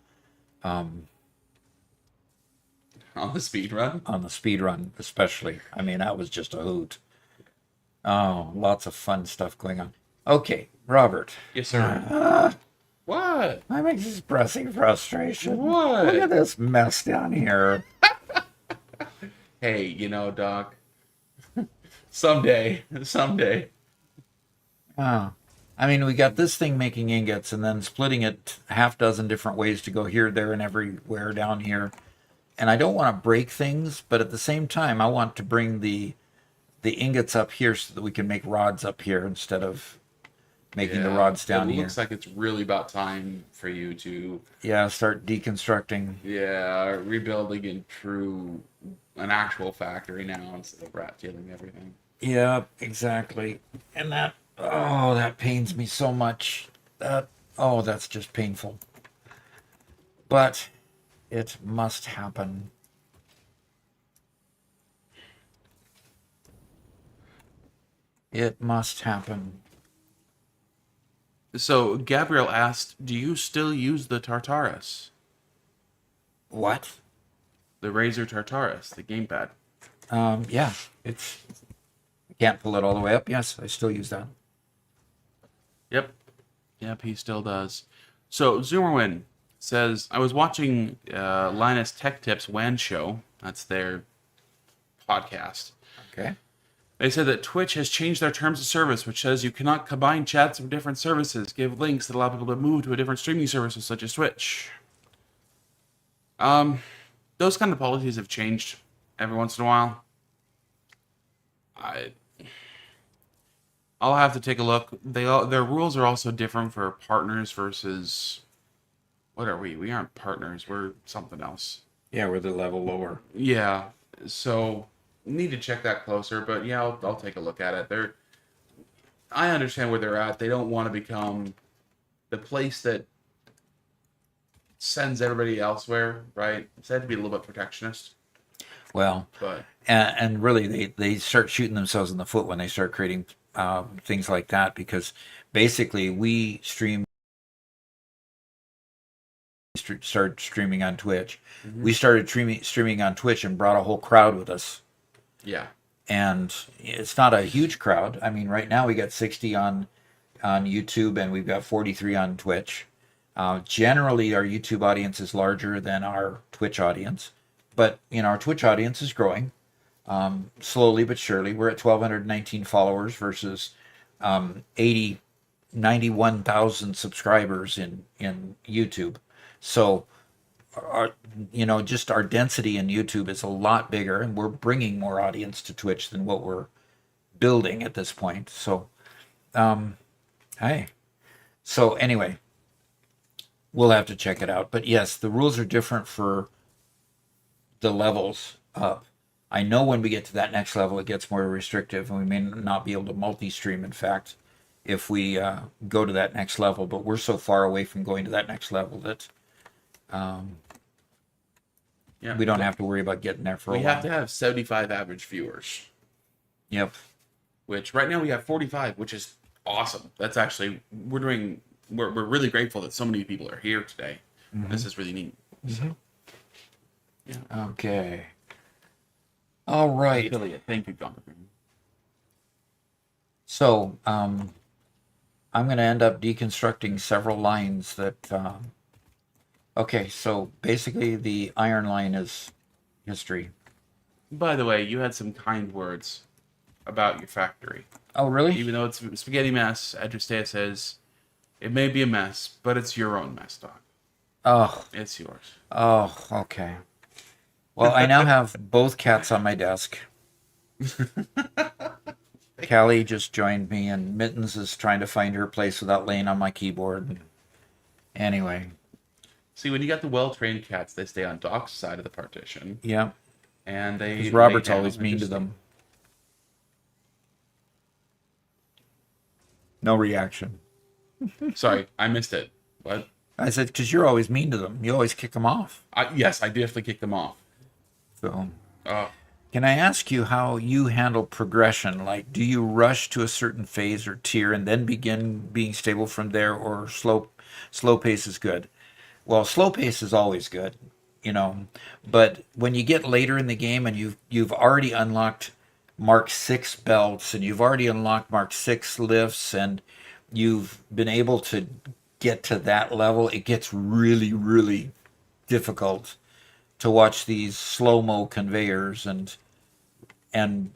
On the speed run?
on the speed run, especially. I mean, that was just a hoot. Oh, lots of fun stuff going on. Okay, Robert.
Yes, sir. What?
I'm expressing frustration.
What?
Look at this mess down here.
Hey, Doc. Someday.
Oh. I mean, we got this thing making ingots and then splitting it a half dozen different ways to go here, there, and everywhere down here. And I don't want to break things, but at the same time, I want to bring the ingots up here so that we can make rods up here instead of making the rods down here.
It looks like it's really about time for you to
start deconstructing.
Rebuilding an actual factory now instead of rat tailing everything.
Yeah, exactly. And that pains me so much. That's just painful. But it must happen. It must happen.
So Gabriel asked, do you still use the Tartarus?
What?
The Razer Tartarus, the gamepad.
Yeah, I can't pull it all the way up. Yes, I still use that.
Yep, he still does. So Zoomerwin says, I was watching Linus Tech Tips WAN show. That's their podcast.
Okay.
They said that Twitch has changed their terms of service, which says you cannot combine chats from different services, give links that allow people to move to a different streaming services such as Twitch. Those kind of policies have changed every once in a while. I'll have to take a look. Their rules are also different for partners versus... What are we? We aren't partners. We're something else.
Yeah, we're the level lower.
Yeah, so need to check that closer. But yeah, I'll take a look at it. I understand where they're at. They don't want to become the place that sends everybody elsewhere, right? It's had to be a little bit protectionist.
Well,
but
and really, they start shooting themselves in the foot when they start creating things like that, because basically we started streaming on Twitch.
Hmm.
We started streaming on Twitch and brought a whole crowd with us.
Yeah.
And it's not a huge crowd. I mean, right now we got 60 on YouTube and we've got 43 on Twitch. Generally, our YouTube audience is larger than our Twitch audience, but our Twitch audience is growing slowly but surely. We're at 1,219 followers versus 80, 91,000 subscribers in YouTube. So, our, just our density in YouTube is a lot bigger, and we're bringing more audience to Twitch than what we're building at this point. So, hey. So anyway, we'll have to check it out. But yes, the rules are different for the levels up. I know when we get to that next level, it gets more restrictive, and we may not be able to multi-stream. In fact, if we go to that next level, but we're so far away from going to that next level that
Yeah.
we don't have to worry about getting there for a
We
while.
have to have 75 average viewers,
Yep.
which right now we have 45, which is awesome. That's actually we're really grateful that so many people are here today. This is really neat. So, yeah.
Okay. All right.
Affiliate. Thank you, Jonathan.
So I'm going to end up deconstructing several lines that. Okay, so basically the iron line is history.
By the way, you had some kind words about your factory.
Oh, really?
Even though it's a spaghetti mess, Adristea says it may be a mess, but it's your own mess, Doc.
Oh,
It's yours.
oh, okay. Well, I now have both cats on my desk. Callie just joined me, and Mittens is trying to find her place without laying on my keyboard. Anyway,
See, when you got the well-trained cats, they stay on Doc's side of the partition,
yeah,
and they.
because Robert's
lay down
always
and
mean to
just
them. No reaction.
sleep. Sorry, I missed it. What?
I said, because you're always mean to them. You always kick them off.
Yes, I definitely kicked them off.
So,
Oh,
can I ask you how you handle progression? Like, do you rush to a certain phase or tier and then begin being stable from there, or slow pace is good? Well, slow pace is always good, but when you get later in the game and you've already unlocked Mark 6 belts and you've already unlocked Mark 6 lifts and you've been able to get to that level, it gets really, really difficult to watch these slow-mo conveyors and and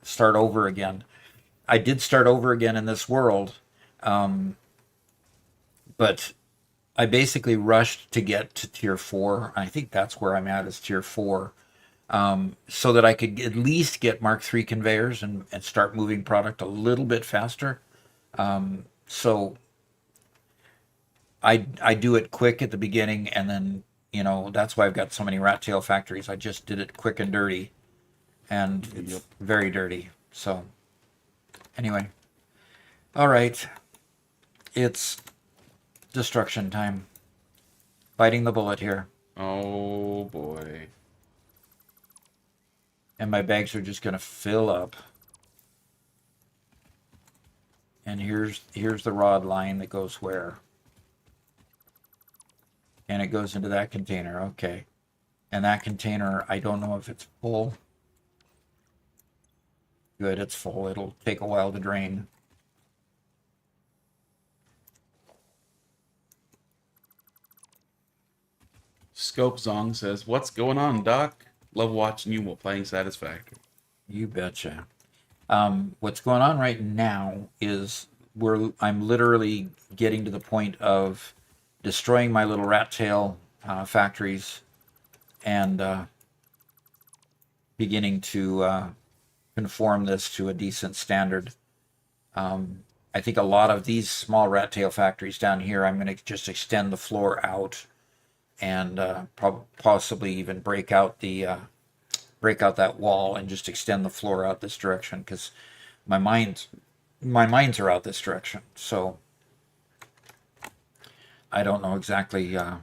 start over again. I did start over again in this world, but I basically rushed to get to tier 4. I think that's where I'm at, is tier 4, so that I could at least get Mark 3 conveyors and start moving product a little bit faster. So I do it quick at the beginning, and then that's why I've got so many rat tail factories. I just did it quick and dirty, and it's
Yep.
very dirty. So anyway, all right, it's destruction time. Biting the bullet here,
oh boy.
and my bags are just gonna fill up. And here's the rod line that goes where. And it goes into that container. Okay. And that container, I don't know if it's full. Good, it's full. It'll take a while to drain.
Scope Zong says, "What's going on, Doc? Love watching you while playing Satisfactory."
You betcha. What's going on right now is I'm literally getting to the point of destroying my little rat tail factories and beginning to conform this to a decent standard. I think a lot of these small rat tail factories down here, I'm going to just extend the floor out and possibly even break out that wall and just extend the floor out this direction, because my mines are out this direction. So I don't know exactly how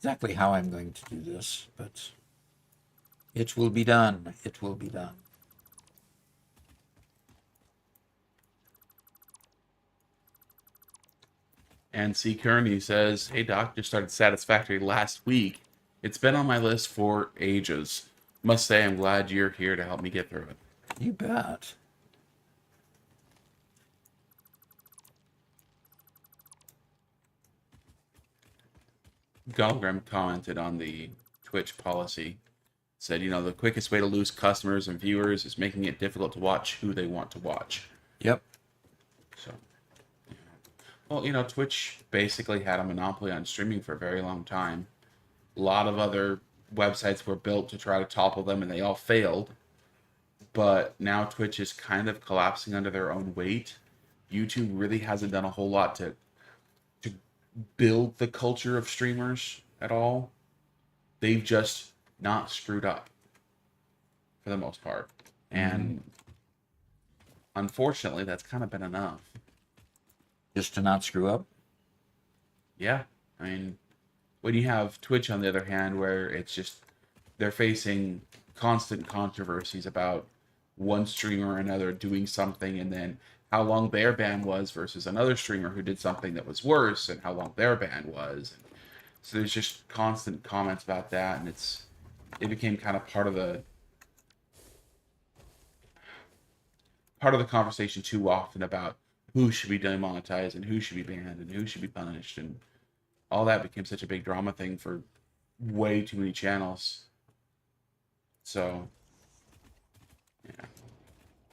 I'm going to do this, but it will be done. It will be done.
And C. Kearney says, "Hey Doc, just started Satisfactory last week. It's been on my list for ages. Must say I'm glad you're here to help me get through it."
You bet.
Gallagher commented on the Twitch policy. Said, the quickest way to lose customers and viewers is making it difficult to watch who they want to watch.
Yep.
So, well, Twitch basically had a monopoly on streaming for a very long time. A lot of other websites were built to try to topple them, and they all failed. But now Twitch is kind of collapsing under their own weight. YouTube really hasn't done a whole lot to build the culture of streamers at all. They've just not screwed up for the most part. And unfortunately, that's kind of been enough.
Just to not screw up?
Yeah. I mean, when you have Twitch, on the other hand, where it's just they're facing constant controversies about one streamer or another doing something, and then how long their ban was versus another streamer who did something that was worse, and how long their ban was. So there's just constant comments about that, and it became kind of part of the conversation too often about who should be demonetized and who should be banned and who should be punished, and all that became such a big drama thing for way too many channels. So, yeah.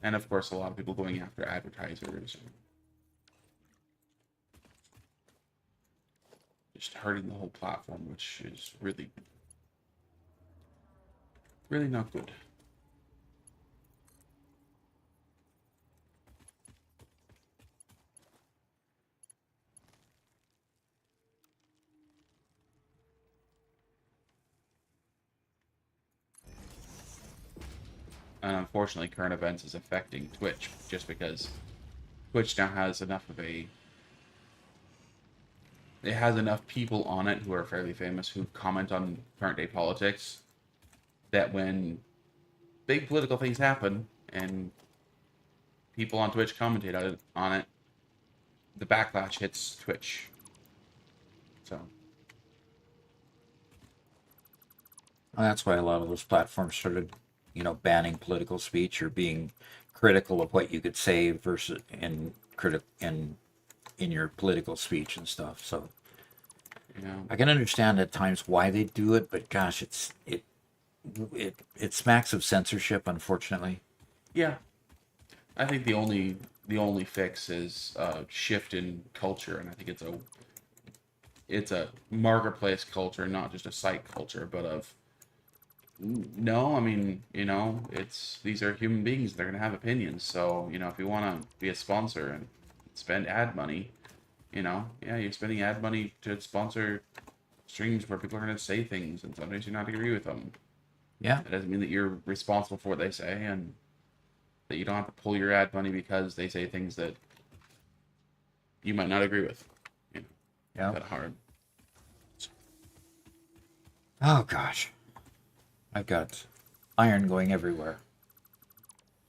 And of course, a lot of people going after advertisers. Just hurting the whole platform, which is really, really not good. And unfortunately, current events is affecting Twitch just because Twitch now has enough of it has enough people on it who are fairly famous who comment on current day politics that when big political things happen and people on Twitch commentate on it, the backlash hits Twitch. So
Well, that's why a lot of those platforms started, banning political speech or being critical of what you could say versus in your political speech and stuff. So I can understand at times why they do it, but gosh, it smacks of censorship, unfortunately.
yeah, I think the only fix is a shift in culture, and I think it's a marketplace culture, not just a site culture, but of no, I mean, these are human beings. They're gonna have opinions. So, if you want to be a sponsor and spend ad money, yeah, you're spending ad money to sponsor streams where people are gonna say things, and sometimes you're not agree with them.
Yeah.
That doesn't mean that you're responsible for what they say, and that you don't have to pull your ad money because they say things that you might not agree with.
Yeah.
Kind of hard.
Oh gosh. I've got iron going everywhere.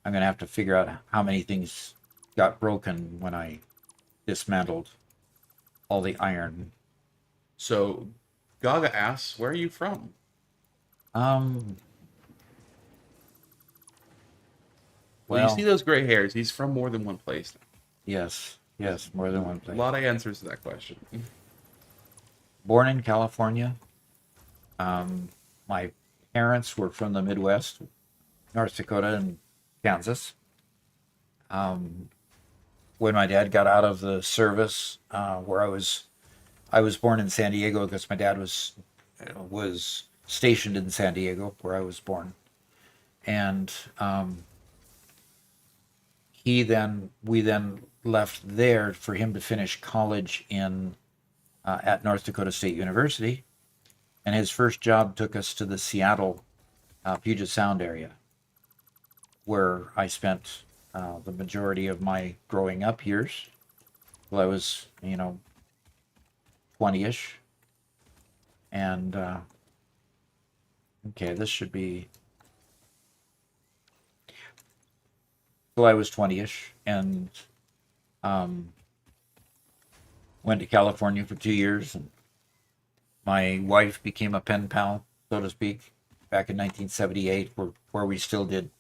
I'm going to have to figure out how many things got broken when I dismantled all the iron.
So, Gaga asks, "Where are you from?"
Um,
Well, you
well,
see those gray hairs. He's from more than one place.
yes, more than one
A
place.
lot of answers to that question.
Born in California. My parents were from the Midwest, North Dakota and Kansas. When my dad got out of the service, where I was born in San Diego because my dad was stationed in San Diego where I was born, and we then left there for him to finish college in at North Dakota State University, and his first job took us to the Seattle, Puget Sound area, where I spent the majority of my growing up years. Well, I was, 20-ish, and okay, this should be. Well, I was 20-ish, and Went to California for 2 years, and my wife became a pen pal, so to speak, back in 1978, where we still did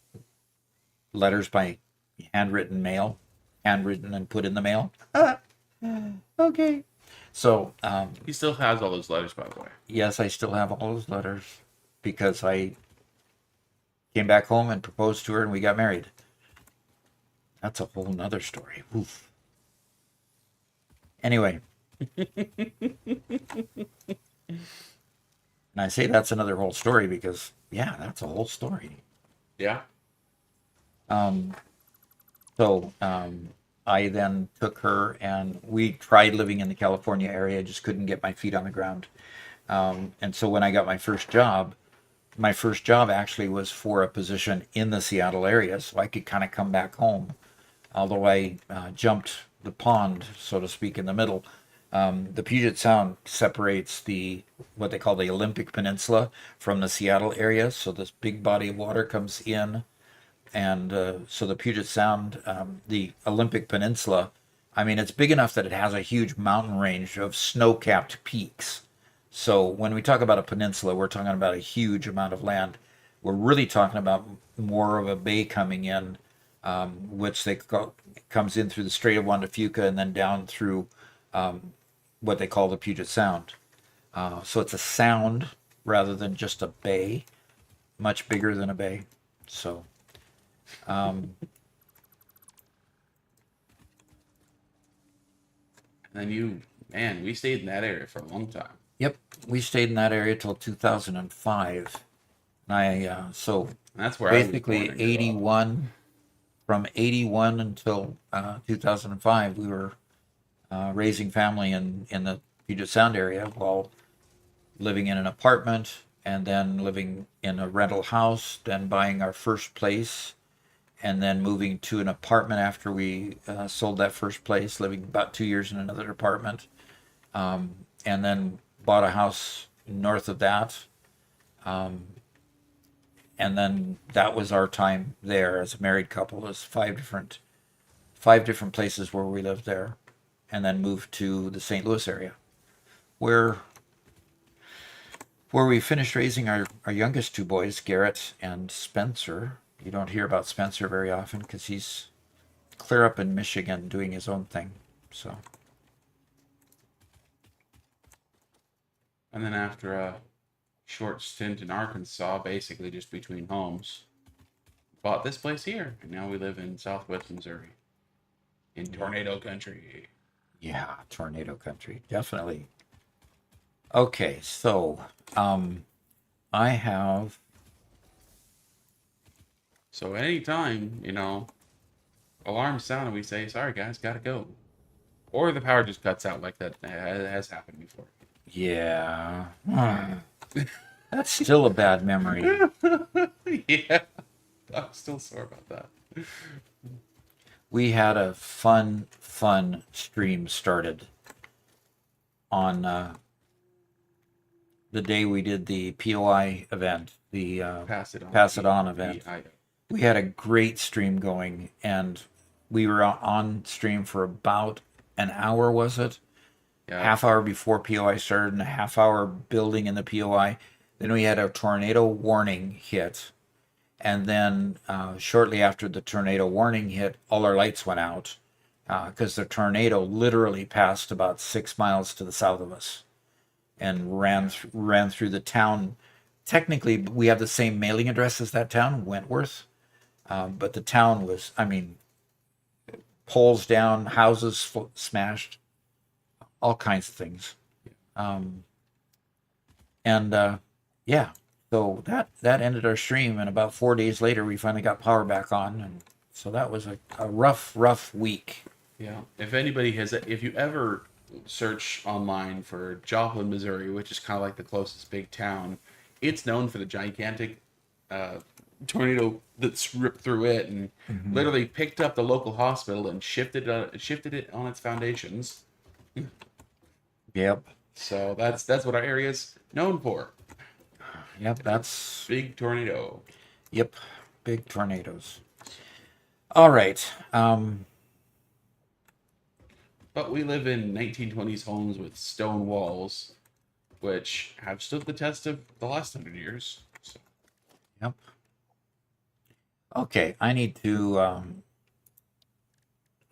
letters by handwritten mail, handwritten and put in the mail. Okay. So,
He still has all those letters, by the way.
yes, I still have all those letters because I came back home and proposed to her and we got married. That's a whole nother story. Oof. Anyway, and I say that's another whole story because, yeah, that's a whole story.
Yeah.
Um, so I then took her and we tried living in the California area, just couldn't get my feet on the ground. And so when I got my first job actually was for a position in the Seattle area, so I could kind of come back home. Although I jumped the pond, so to speak, in the middle. The Puget Sound separates what they call the Olympic Peninsula from the Seattle area. So this big body of water comes in, and so the Puget Sound, the Olympic Peninsula, I mean, it's big enough that it has a huge mountain range of snow-capped peaks. So when we talk about a peninsula, we're talking about a huge amount of land. We're really talking about more of a bay coming in, which comes in through the Strait of Juan de Fuca and then down through what they call the Puget Sound. So it's a sound rather than just a bay, much bigger than a bay. So,
And then man, we stayed in that area for a long time.
yep, we stayed in that area till 2005. And so
And that's where I was
basically
born and grew up.
81, from 81 until 2005, we were raising family in the Puget Sound area while living in an apartment and then living in a rental house, then buying our first place, and then moving to an apartment after we sold that first place, living about 2 years in another apartment, and then bought a house north of that. And then that was our time there as a married couple. There's five different places where we lived there, and then moved to the St. Louis area, where we finished raising our youngest two boys, Garrett and Spencer. You don't hear about Spencer very often because he's clear up in Michigan doing his own thing. So,
And then after a short stint in Arkansas, basically just between homes, bought this place here, and now we live in Southwest Missouri, in tornado country.
yeah, tornado country, definitely. Okay, so I have
So anytime, alarms sound and we say, sorry guys, gotta go. Or the power just cuts out like that has happened before.
yeah. That's still a bad memory.
Yeah. I'm still sore about that.
We had a fun stream started on the day we did the POI event, the Pass It On event. We had a great stream going, and we were on stream for about an hour, was it?
Yeah.
Half hour before POI started and a half hour building in the POI. Then we had a tornado warning hit. And then shortly after the tornado warning hit, all our lights went out because the tornado literally passed about 6 miles to the south of us and ran through the town. Technically, we have the same mailing address as that town, Wentworth. But the town was, I mean, poles down, houses smashed, all kinds of things. Yeah, so that ended our stream, and about 4 days later, we finally got power back on, and so that was a rough week.
Yeah. If you ever search online for Joplin, Missouri, which is kind of like the closest big town, it's known for the gigantic tornado that's ripped through it and literally picked up the local hospital and shifted it on its foundations.
Yep.
So that's what our area's known for.
Yep, that's
Big tornado.
Yep, big tornadoes. All right.
But we live in 1920s homes with stone walls, which have stood the test of the last 100 years. So,
Yep. Okay, I need to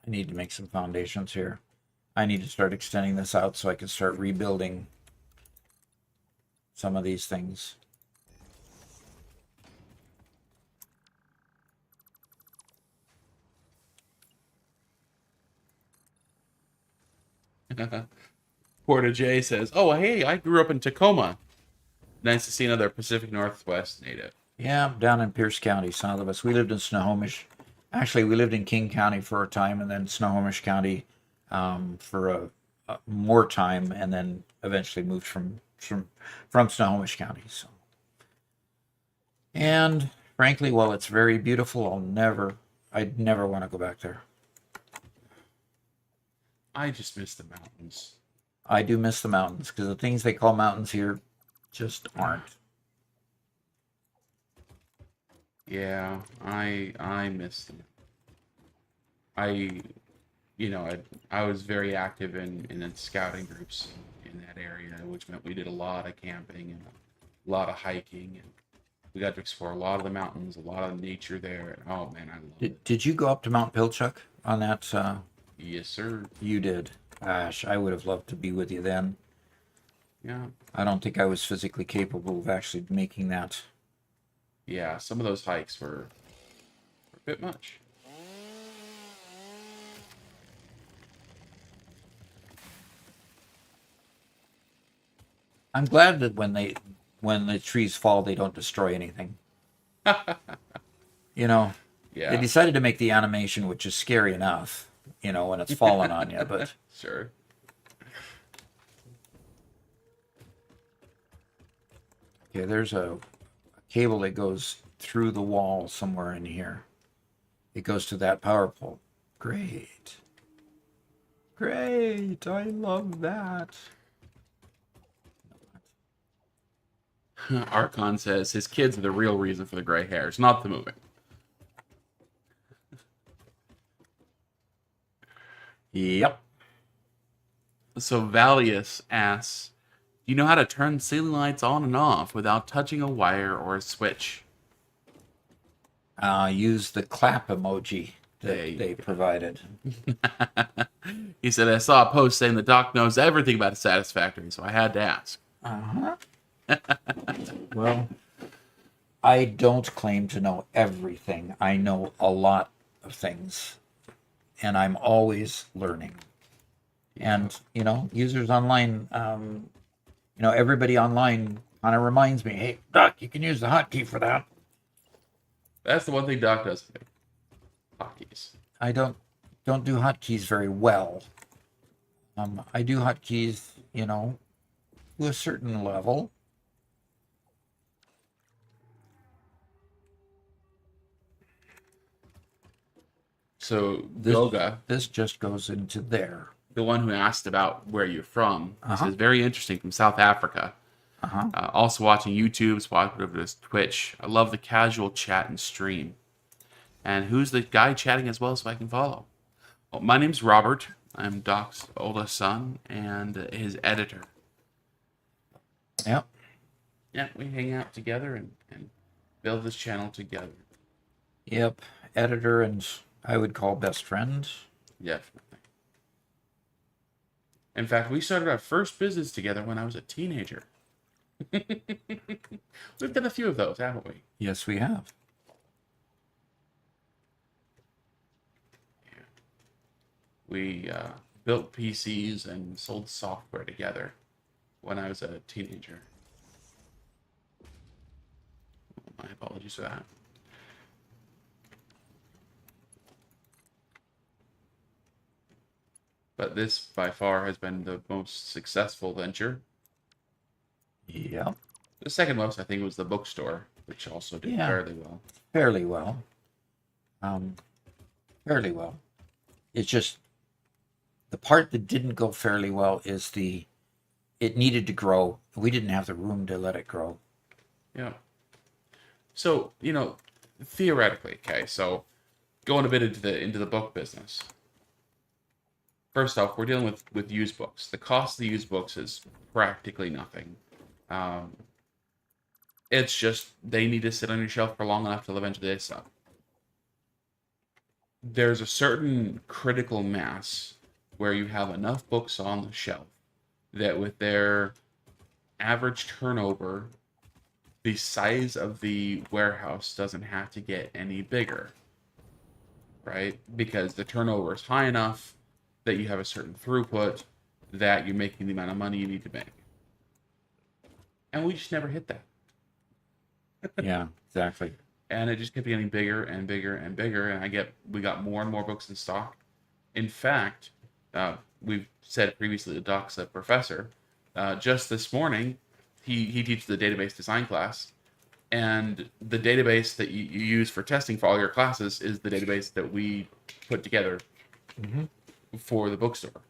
make some foundations here. I need to start extending this out so I can start rebuilding some of these things.
Porta J says, "Oh, hey, I grew up in Tacoma. Nice to see another Pacific Northwest native."
Yeah, down in Pierce County, some of us. We lived in Snohomish. Actually, we lived in King County for a time, and then Snohomish County for a more time, and then eventually moved from Snohomish County. So, and frankly, while it's very beautiful, I'd never want to go back there.
I just miss the mountains.
I do miss the mountains because the things they call mountains here just aren't.
Yeah, I miss them. I, I was very active in scouting groups in that area, which meant we did a lot of camping and a lot of hiking, and we got to explore a lot of the mountains, a lot of nature there. And oh man, I love it.
Did you go up to Mount Pilchuck on that?
Yes, sir.
You did. Gosh, I would have loved to be with you then.
Yeah,
I don't think I was physically capable of actually making that.
yeah. Some of those hikes were a bit much.
I'm glad that when the trees fall, they don't destroy anything. You know, they
Yeah,
decided to make the animation, which is scary enough, when it's falling on you. But
sure.
okay, there's a cable that goes through the wall somewhere in here. It goes to that power pole. Great. Great. I love that.
Archon says his kids are the real reason for the gray hairs, not the moving.
Yep.
So Valius asks, "Do you know how to turn ceiling lights on and off without touching a wire or a switch?"
Use the clap emoji
There you
that they provided.
He said, "I saw a post saying the doc knows everything about Satisfactory, so I had to ask."
Uh-huh. Well, I don't claim to know everything. I know a lot of things, and I'm always learning. And, users online, everybody online kind of reminds me, hey, Doc, you can use the hotkey for that.
That's the one thing Doc does. Hotkeys.
I don't do hotkeys very well. I do hotkeys, to a certain level.
So
This
Goga,
this just goes into there.
the one who asked about where you're from, he
Uh-huh.
says, "Very interesting, from South Africa.
Uh-huh.
Also watching YouTube, watching over this Twitch. I love the casual chat and stream. And who's the guy chatting as well so I can follow?" Well, my name's Robert. I'm Doc's oldest son and his editor.
Yep.
Yeah, we hang out together and build this channel together.
Yep. Editor and I would call best friend.
Definitely. In fact, we started our first business together when I was a teenager. We've done a few of those, haven't we?
Yes, we have.
We built PCs and sold software together when I was a teenager. My apologies for that. But this, by far, has been the most successful venture.
Yep.
The second most, I think, was the bookstore, which also did
Yeah.
fairly well.
Fairly well. Um, fairly well. It's just the part that didn't go fairly well is it needed to grow. We didn't have the room to let it grow.
Yeah. So, theoretically, okay, so going a bit into the book business. First off, we're dealing with used books. The cost of the used books is practically nothing. Um, it's just they need to sit on your shelf for long enough till eventually they suck. There's a certain critical mass where you have enough books on the shelf that with their average turnover, the size of the warehouse doesn't have to get any bigger, right? Because the turnover is high enough that you have a certain throughput that you're making the amount of money you need to make. And we just never hit that.
Yeah, exactly.
And it just kept getting bigger and bigger and bigger. And we got more and more books in stock. In fact, we've said previously that Doc's a professor. Just this morning, he teaches the database design class. And the database that you use for testing for all your classes is the database that we put together for the bookstore.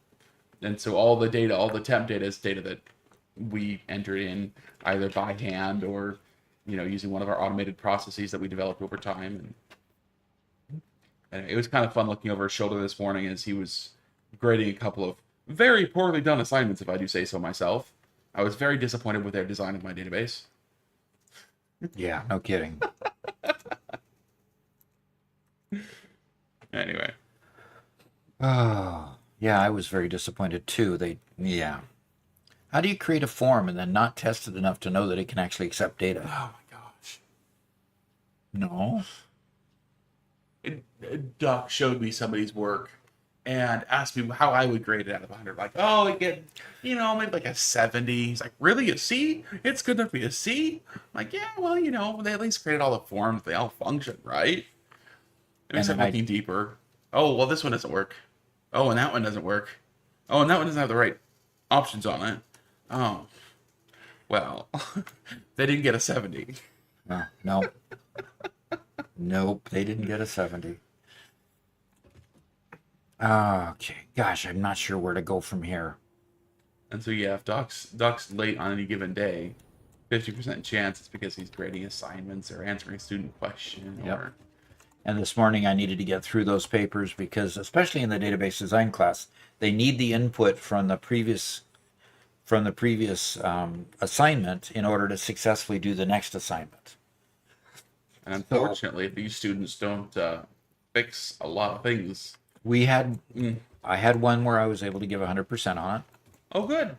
And so all the data, all the temp data is data that we entered in either by hand or, using one of our automated processes that we developed over time. And it was kind of fun looking over his shoulder this morning as he was grading a couple of very poorly done assignments, if I do say so myself. I was very disappointed with their design of my database.
Yeah, no kidding.
Anyway.
Oh, yeah, I was very disappointed too. Yeah. How do you create a form and then not test it enough to know that it can actually accept data?
Oh my gosh.
No.
Doc showed me somebody's work and asked me how I would grade it out of 100. Like, oh, I get, maybe like a 70. He's like, really, a C? It's good enough to be a C? I'm like, yeah, well, they at least created all the forms. They all function, right? And we
And
started
then
looking deeper. Oh, well, this one doesn't work. Oh, and that one doesn't work. Oh, and that one doesn't have the right options on it. Oh, well, they didn't get a 70.
No. Nope, they didn't get a 70. Okay, gosh, I'm not sure where to go from here.
And so, yeah, if Doc's late on any given day, 50% chance it's because he's grading assignments or answering a student question.
Yep. And this morning I needed to get through those papers because, especially in the database design class, they need the input from the previous assignment in order to successfully do the next assignment.
And unfortunately, these students don't fix a lot of things.
I had one where I was able to give 100% on it.
Oh, good.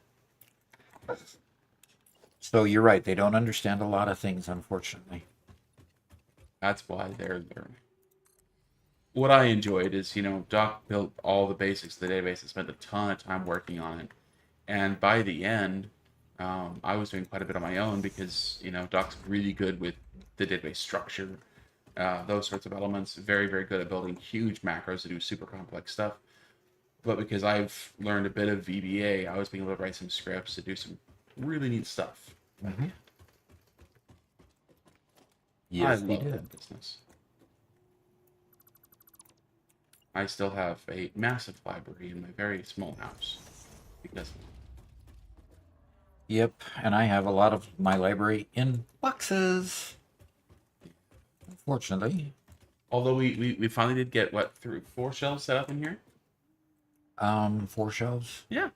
So you're right, they don't understand a lot of things, unfortunately.
That's why they're learning. What I enjoyed is, Doc built all the basics of the database and spent a ton of time working on it. And by the end, I was doing quite a bit on my own because, Doc's really good with the database structure, those sorts of elements. Very, very good at building huge macros to do super complex stuff. But because I've learned a bit of VBA, I was being able to write some scripts to do some really neat stuff.
Mm-hmm. Yes,
I love that business. I still have a massive library in my very small house because
Yep, and I have a lot of my library in boxes. Unfortunately.
although we finally did get through 4 shelves set up in here.
4 shelves.
Yeah.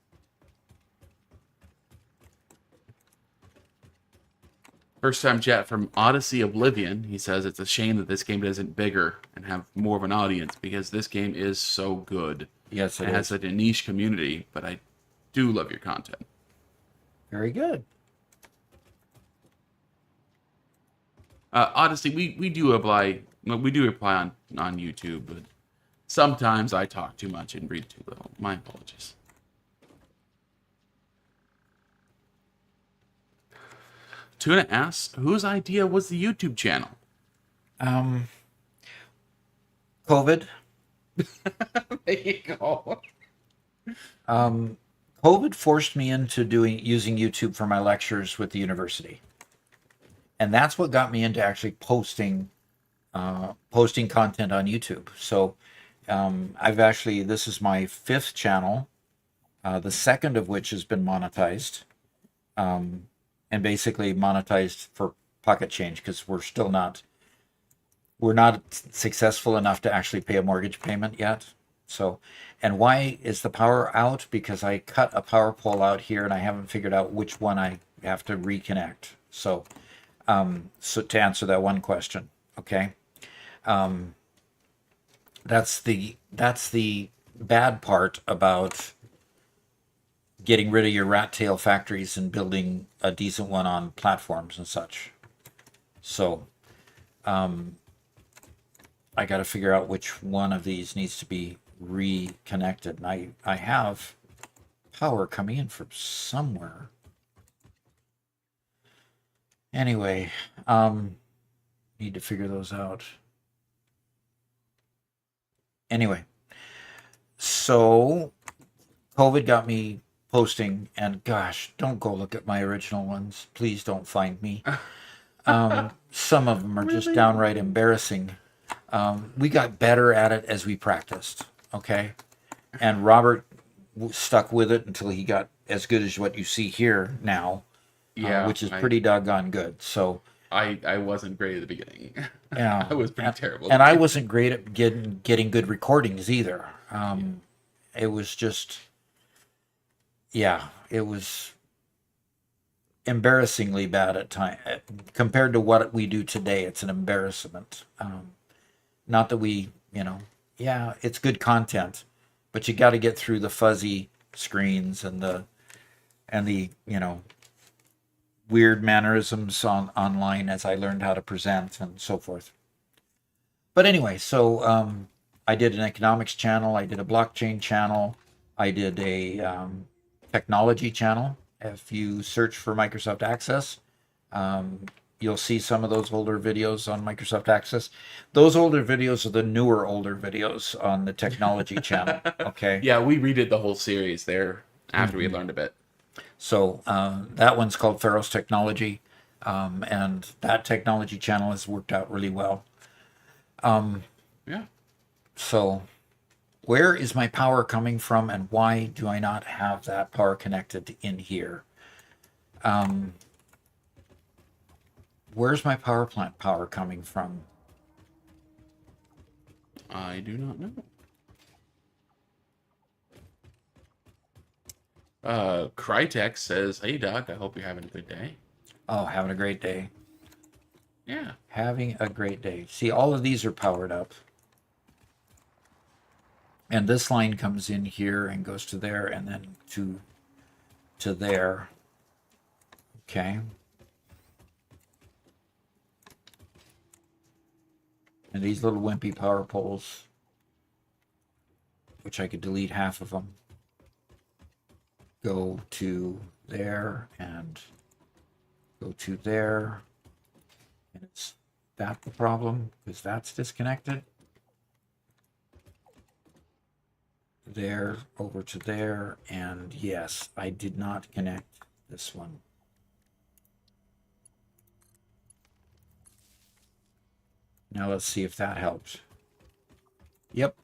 First time chat from Odyssey Oblivion. He says it's a shame that this game isn't bigger and have more of an audience because this game is so good.
Yes,
It
it
has
is.
such a niche community, but I do love your content.
Very good.
Odyssey, we do reply on YouTube, but sometimes I talk too much and read too little. My apologies. Tuna asks, whose idea was the YouTube channel?
COVID.
There you go.
COVID forced me into using YouTube for my lectures with the university. And that's what got me into actually posting content on YouTube. So this is my 5th channel, the second of which has been monetized, and basically monetized for pocket change because we're not successful enough to actually pay a mortgage payment yet. So, and why is the power out? Because I cut a power pole out here and I haven't figured out which one I have to reconnect. So, so to answer that one question, okay, that's the bad part about getting rid of your rat tail factories and building a decent one on platforms and such. So, I got to figure out which one of these needs to be reconnected. And I have power coming in from somewhere. Anyway, need to figure those out. Anyway, so COVID got me posting, and gosh, don't go look at my original ones. Please don't find me. Some of them are just downright embarrassing. We got better at it as we practiced, okay? And Robert stuck with it until he got as good as what you see here now,
Yeah,
which is pretty doggone good. So
I wasn't great at the beginning.
yeah,
I was pretty terrible.
and I wasn't great at getting good recordings either. It was just, yeah, it was embarrassingly bad at time compared to what we do today. It's an embarrassment. Not that we, yeah, it's good content, but you got to get through the fuzzy screens and the weird mannerisms online as I learned how to present and so forth. But anyway, so I did an economics channel, I did a blockchain channel, I did a technology channel. If you search for Microsoft Access, you'll see some of those older videos on Microsoft Access. Those older videos are the newer older videos on the technology channel. Okay.
Yeah, we redid the whole series there after we learned a bit.
So that one's called Pharaoh's Technology, and that technology channel has worked out really well.
Yeah.
So where is my power coming from, and why do I not have that power connected in here? Where's my power plant power coming from?
I do not know. Crytek says, "Hey Doc, I hope you're having a good day."
Oh, having a great day.
Yeah.
Having a great day. See, all of these are powered up. And this line comes in here and goes to there and then to there. Okay. And these little wimpy power poles, which I could delete half of them, go to there and go to there. And is that the problem? Because that's disconnected. There, over to there, and yes, I did not connect this one. Now let's see if that helps. Yep.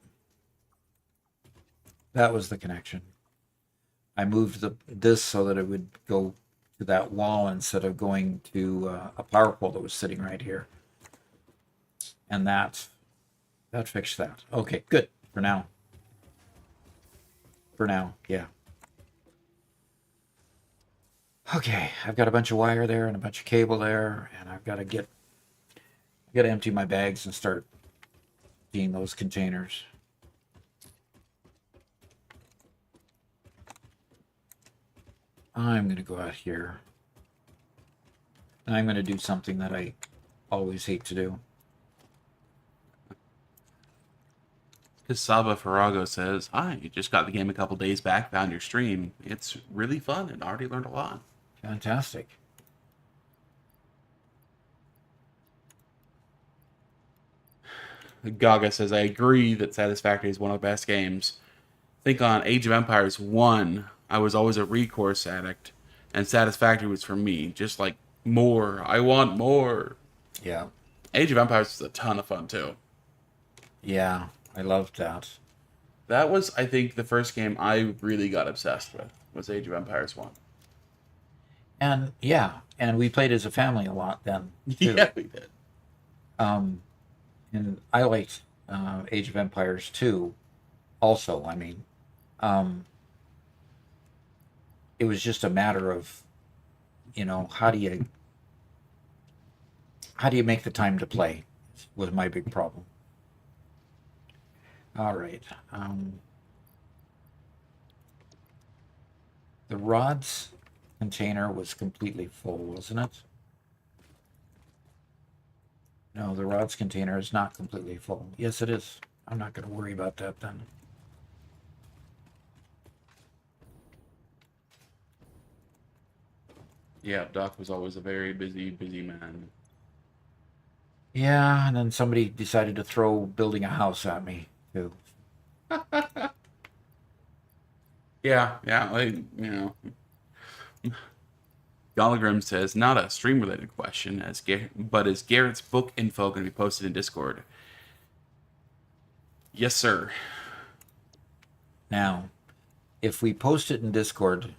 That was the connection. I moved this so that it would go to that wall instead of going to a power pole that was sitting right here. And that fixed that. Okay, good for now. For now, yeah. Okay, I've got a bunch of wire there and a bunch of cable there, and I've got to empty my bags and start emptying those containers. I'm going to go out here. And I'm going to do something that I always hate to do.
Casaba Farago says, "Hi, you just got the game a couple days back, found your stream. It's really fun and already learned a lot."
Fantastic.
Gaga says, "I agree that Satisfactory is one of the best games. Think on Age of Empires 1, I was always a recourse addict, and Satisfactory was for me. Just like more. I want more."
Yeah.
Age of Empires was a ton of fun, too.
Yeah, I loved that.
That was, I think, the first game I really got obsessed with, was Age of Empires 1.
And yeah, and we played as a family a lot then, too.
Yeah, we did.
And I liked Age of Empires 2 also. I mean, um, it was just a matter of, how do you make the time to play was my big problem. All right. Um, the rods container was completely full, wasn't it? No, the rods container is not completely full. Yes, it is. I'm not going to worry about that then.
Yeah, Doc was always a very busy, busy man.
Yeah, and then somebody decided to throw building a house at me too.
Yeah, yeah, Golligrim says, not a stream related question, but is Garrett's book info going to be posted in Discord? Yes, sir.
Now, if we post it in Discord,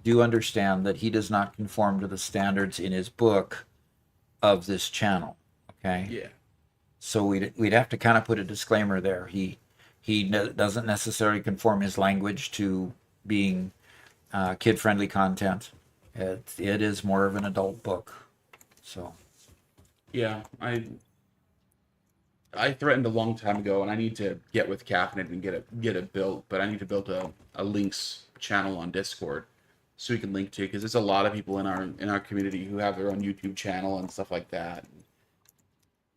do understand that he does not conform to the standards in his book of this channel. Okay,
Yeah.
so we'd have to kind of put a disclaimer there. He doesn't necessarily conform his language to being kid friendly content. It is more of an adult book. So
Yeah, I threatened a long time ago, and I need to get with Caffeinated and get it built. But I need to build a links channel on Discord so we can link to, because there's a lot of people in our community who have their own YouTube channel and stuff like that,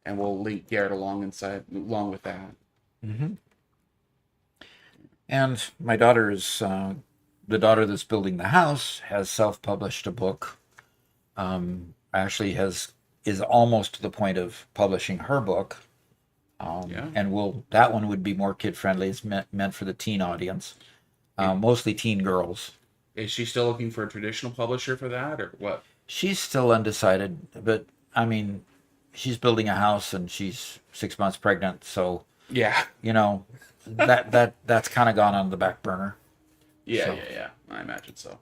and we'll link Garrett along with that.
mm-hmm. And my daughter is the daughter that's building the house has self-published a book. Actually is almost to the point of publishing her book.
Yeah.
And that one would be more kid friendly. It's meant for the teen audience, mostly teen girls.
Is she still looking for a traditional publisher for that, or what?
She's still undecided, but I mean, she's building a house and she's 6 months pregnant, so
Yeah.
that's kind of gone on the back burner.
Yeah,
So.
yeah. I imagine so.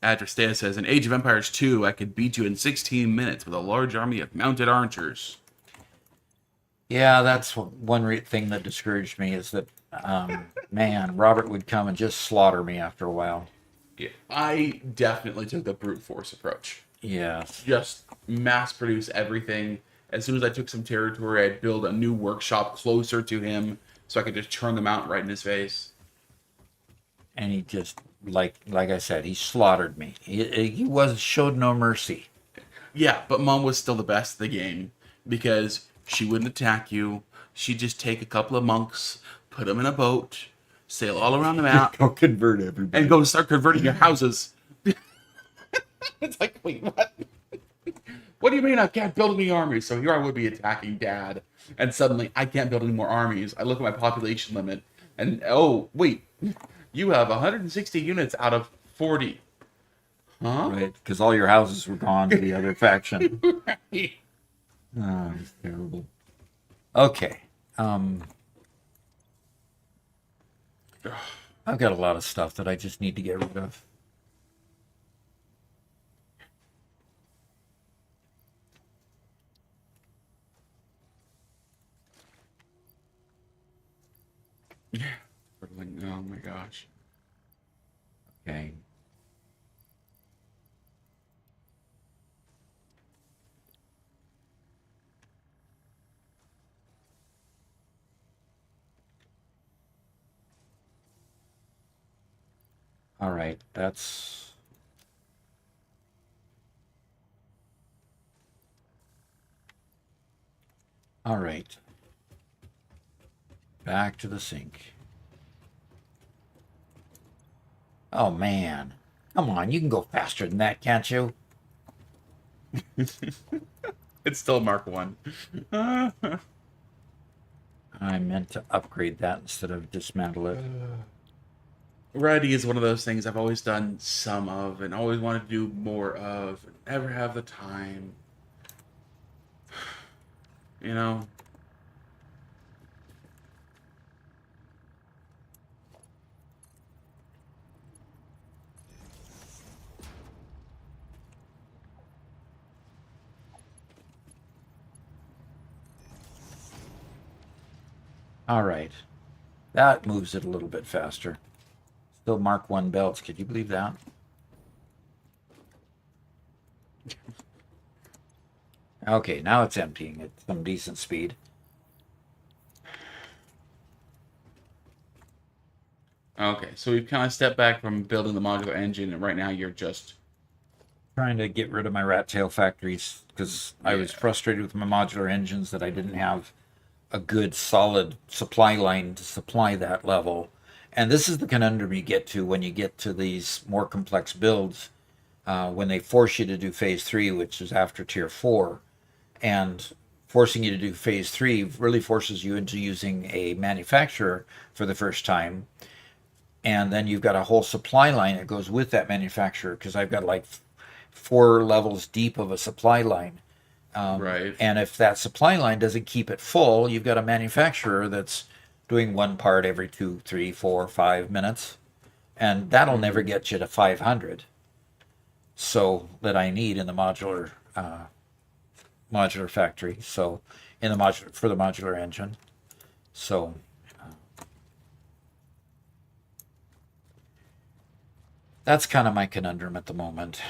Adrastea says, in Age of Empires 2, I could beat you in 16 minutes with a large army of mounted archers.
Yeah, that's one thing that discouraged me is that, man, Robert would come and just slaughter me after a while.
Yeah, I definitely took the brute force approach.
Yes.
Just mass produce everything. As soon as I took some territory, I'd build a new workshop closer to him so I could just turn them out right in his face.
And he just, like I said, he slaughtered me. He showed no mercy.
Yeah, but Mom was still the best of the game because she wouldn't attack you. She'd just take a couple of monks, put them in a boat, sail all around the map,
Go convert everybody.
and go start converting your houses. It's like, wait, what? What do you mean I can't build any armies? So here I would be attacking Dad, and suddenly I can't build any more armies. I look at my population limit, and oh, wait, you have 160 units out of 40. Huh?
Right, because all your houses were gone to the other faction.
Right.
Oh, it's terrible. Okay. I've got a lot of stuff that I just need to get rid of.
Oh my gosh.
Okay. All right, that's... All right. Back to the sink. Oh, man. Come on, you can go faster than that, can't you?
It's still Mark 1.
I meant to upgrade that instead of dismantle it.
Variety is one of those things I've always done some of and always wanted to do more of, never have the time. You know?
All right. That moves it a little bit faster. Still Mark 1 belts. Could you believe that? Okay, now it's emptying at some decent speed.
Okay, so we've kind of stepped back from building the modular engine, and right now you're just
Trying to get rid of my rat tail factories because I was
yeah.
frustrated with my modular engines that I didn't have a good solid supply line to supply that level. And this is the conundrum you get to when you get to these more complex builds, when they force you to do phase three, which is after tier four, and forcing you to do phase three really forces you into using a manufacturer for the first time. And then you've got a whole supply line that goes with that manufacturer because I've got like four levels deep of a supply line.
Right.
And if that supply line doesn't keep it full, you've got a manufacturer that's doing one part every 2, 3, 4, 5 minutes, and that'll never
Hmm.
get you to 500. So that I need in the modular factory. So in the modular for the modular engine. So that's kind of my conundrum at the moment.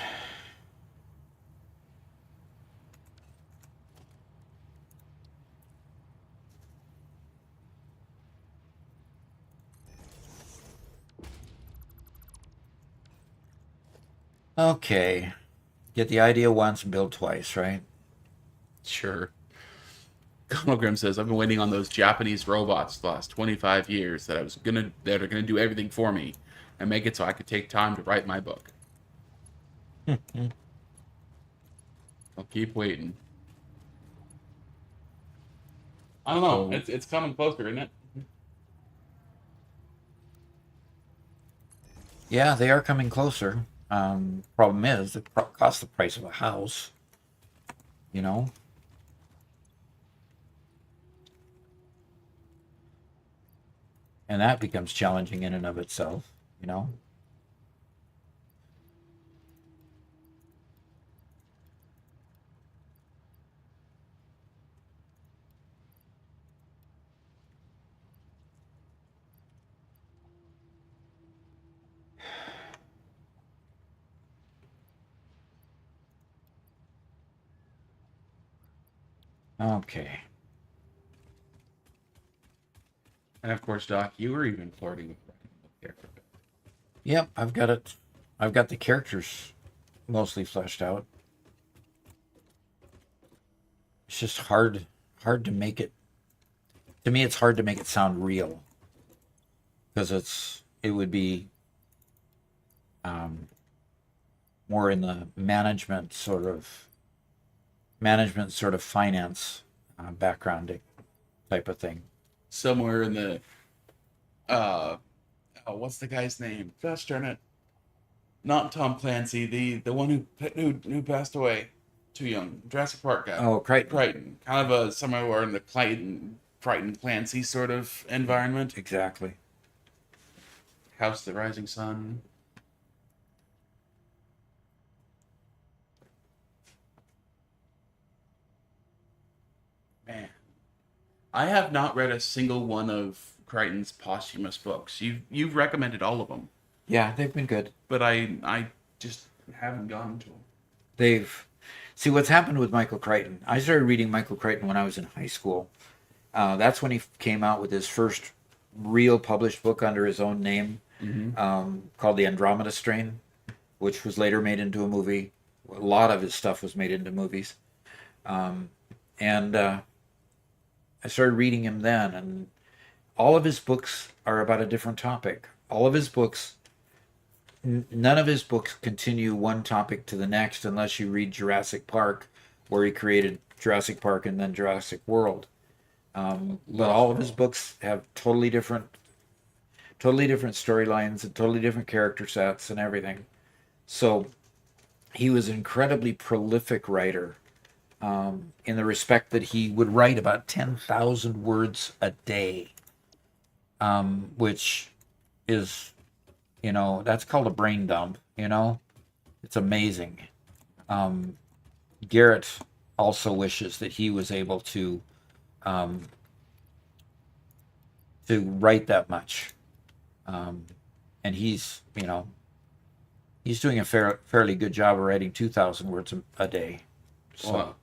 Okay, get the idea once and build twice, right?
Sure. Conogrim says, I've been waiting on those Japanese robots the last 25 years that are gonna do everything for me and make it so I could take time to write my book. I'll keep waiting. I don't know.
So
It's coming closer, isn't it?
yeah, they are coming closer. Problem is, it costs the price of a house. You know, and that becomes challenging in and of itself. You know. Okay.
And of course, Doc, you were even flirting with writing a book character.
Yep, I've got it. I've got the characters mostly fleshed out. It's just hard to make it. To me, it's hard to make it sound real because it would be um, more in the management sort of finance background type of thing.
Somewhere in the uh oh, what's the guy's name? Gosh darn it. Not Tom Clancy, the one who passed away too young. Jurassic Park guy.
Oh, Crichton.
Crichton. Kind of a somewhere in the Crichton Clancy sort of environment.
Exactly.
House of the Rising Sun. Man. I have not read a single one of Crichton's posthumous books. You've recommended all of them,
Yeah, they've been good.
but I just haven't gotten to them.
They've see what's happened with Michael Crichton. I started reading Michael Crichton when I was in high school. That's when he came out with his first real published book under his own name,
Mm-hmm.
called The Andromeda Strain, which was later made into a movie. A lot of his stuff was made into movies. And I started reading him then, and all of his books are about a different topic. All of his books, none of his books continue one topic to the next unless you read Jurassic Park, where he created Jurassic Park and then Jurassic World. But all of his books have totally different storylines and totally different character sets and everything. So he was an incredibly prolific writer, in the respect that he would write about 10,000 words a day, which is, that's called a brain dump. It's amazing. Um, Garrett also wishes that he was able to um, to write that much. And he's, he's doing a fairly good job of writing 2,000 words a day. So,
Well,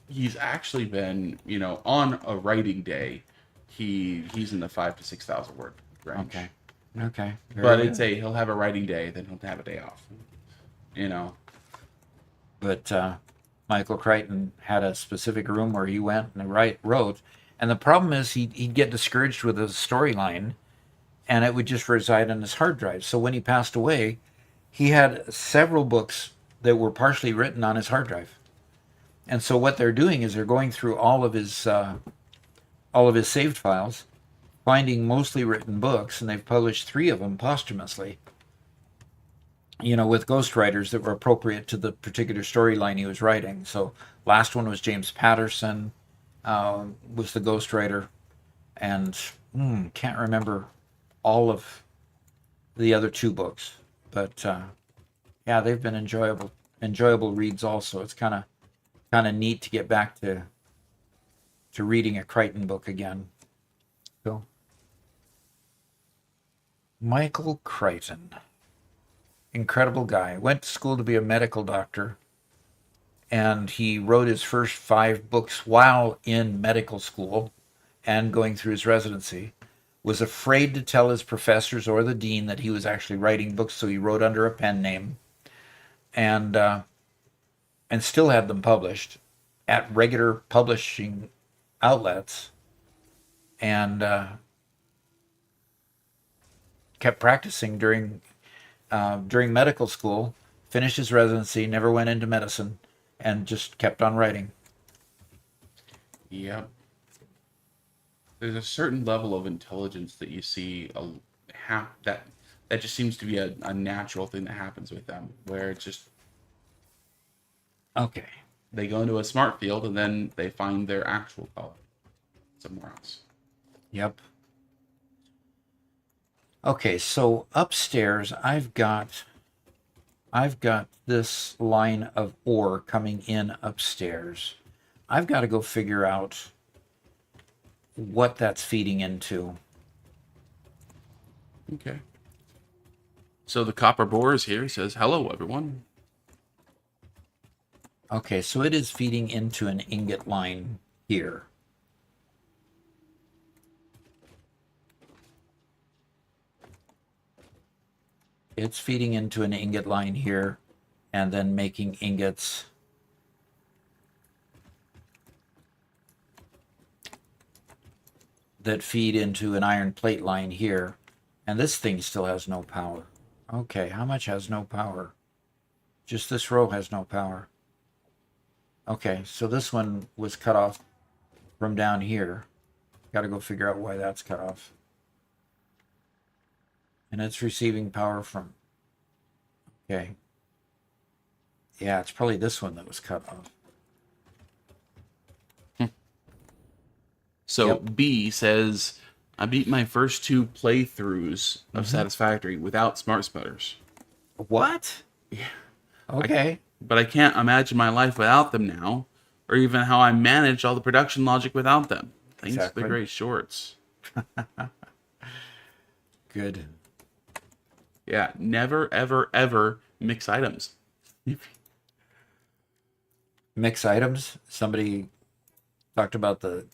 he's actually been, on a writing day, he's in the 5 to 6,000 word range.
okay. Okay.
But
Very
it's
good.
he'll have a writing day, then he'll have a day off. You know.
But Michael Crichton had a specific room where he went and wrote. And the problem is he'd get discouraged with a storyline and it would just reside on his hard drive. So when he passed away, he had several books that were partially written on his hard drive. And so what they're doing is they're going through all of his saved files, finding mostly written books, and they've published 3 of them posthumously. With ghostwriters that were appropriate to the particular storyline he was writing. So last one was James Patterson, was the ghostwriter, and can't remember all of the other 2 books. But yeah, they've been enjoyable reads. Also, it's kind of neat to get back to reading a Crichton book again. So, Michael Crichton, incredible guy. Went to school to be a medical doctor, and he wrote his first 5 books while in medical school and going through his residency. Was afraid to tell his professors or the dean that he was actually writing books, so he wrote under a pen name, and still had them published at regular publishing outlets, and kept practicing during medical school. Finished his residency, never went into medicine, and just kept on writing.
Yep. There's a certain level of intelligence that you see that just seems to be a natural thing that happens with them, where it's just
Okay.
they go into a smart field and then they find their actual calling somewhere else.
Yep. Okay, so upstairs I've got this line of ore coming in upstairs. I've got to go figure out what that's feeding into.
Okay. So the copper bore is here. He says, "Hello, everyone."
Okay, so it is feeding into an ingot line here. It's feeding into an ingot line here and then making ingots that feed into an iron plate line here. And this thing still has no power. Okay, how much has no power? Just this row has no power. Okay, so this one was cut off from down here. Got to go figure out why that's cut off. And it's receiving power from... Okay. Yeah, it's probably this one that was cut off.
So
Yep.
B says, "I beat my first 2 playthroughs of Satisfactory without smart splitters.
What?
Yeah.
Okay.
But I can't imagine my life without them now, or even how I manage all the production logic without them. Thanks
Exactly.
for the great shorts."
Good.
Yeah, never, ever, ever mix items.
Mix items. Somebody talked about the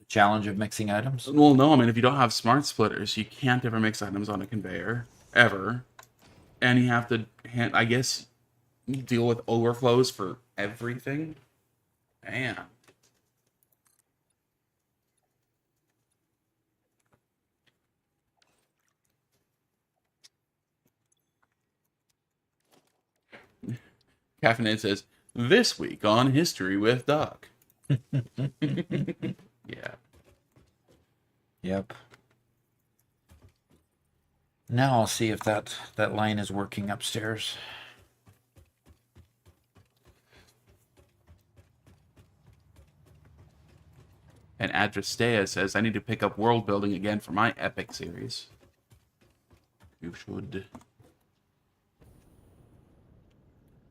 challenge of mixing items.
Well, no, I mean, if you don't have smart splitters, you can't ever mix items on a conveyor, ever. And you have to, I guess, you deal with overflows for everything. Man. Caffeinated says, "This week on History with Doc." Yeah.
Yep. Now I'll see if that line is working upstairs.
And Adrestea says, "I need to pick up world building again for my epic series." You should.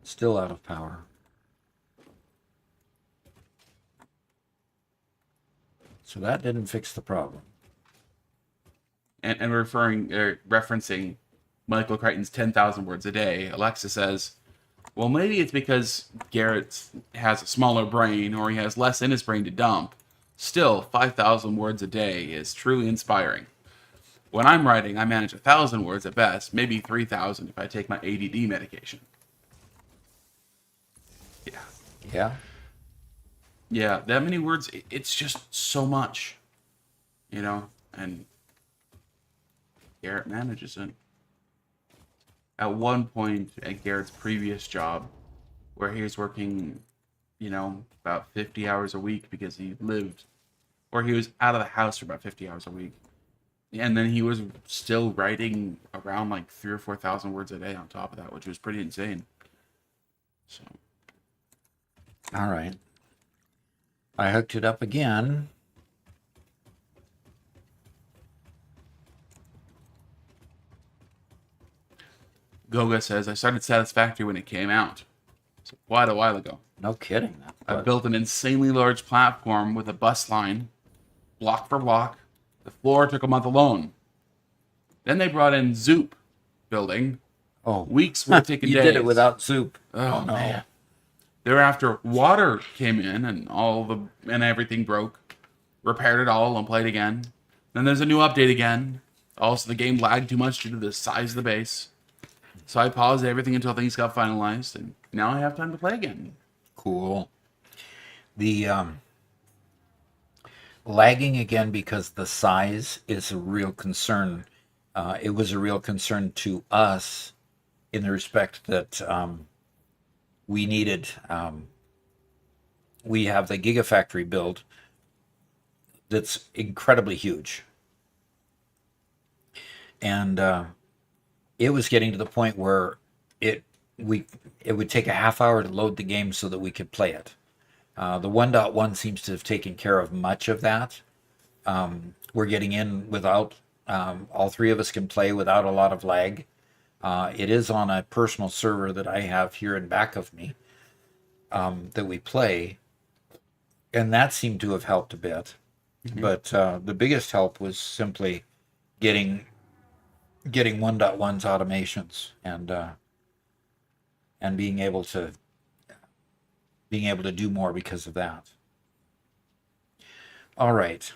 Still out of power. So that didn't fix the problem.
and referencing Michael Crichton's 10,000 words a day, Alexa says, well, maybe it's because Garrett has a smaller brain or he has less in his brain to dump. Still, 5,000 words a day is truly inspiring. When I'm writing, I manage 1,000 words at best, maybe 3,000 if I take my ADD medication. Yeah.
Yeah.
Yeah, that many words, it's just so much, and Garrett manages it. At one point at Garrett's previous job, where he was working, about 50 hours a week because he was out of the house for about 50 hours a week. And then he was still writing around like 3,000 or 4,000 words a day on top of that, which was pretty insane. So.
All right. I hooked it up again.
Goga says, I started Satisfactory when it came out. So quite a while ago.
No kidding.
I built an insanely large platform with a bus line, block for block. The floor took a month alone. Then they brought in Zoop building.
Oh,
weeks were taking
you
days.
did it without soup.
Oh no. Man. Thereafter, water came in and everything broke. Repaired it all and played again. Then there's a new update again. Also, the game lagged too much due to the size of the base. So I paused everything until things got finalized, and now I have time to play again.
Cool. The lagging again because the size is a real concern. It was a real concern to us in the respect that we needed. We have the Gigafactory build that's incredibly huge, and it was getting to the point where it would take a half hour to load the game so that we could play it. The 1.1 seems to have taken care of much of that. We're getting in without, all three of us can play without a lot of lag. It is on a personal server that I have here in back of me that we play, and that seemed to have helped a bit. Mm-hmm. But the biggest help was simply getting 1.1's automations and being able to do more because of that. All right.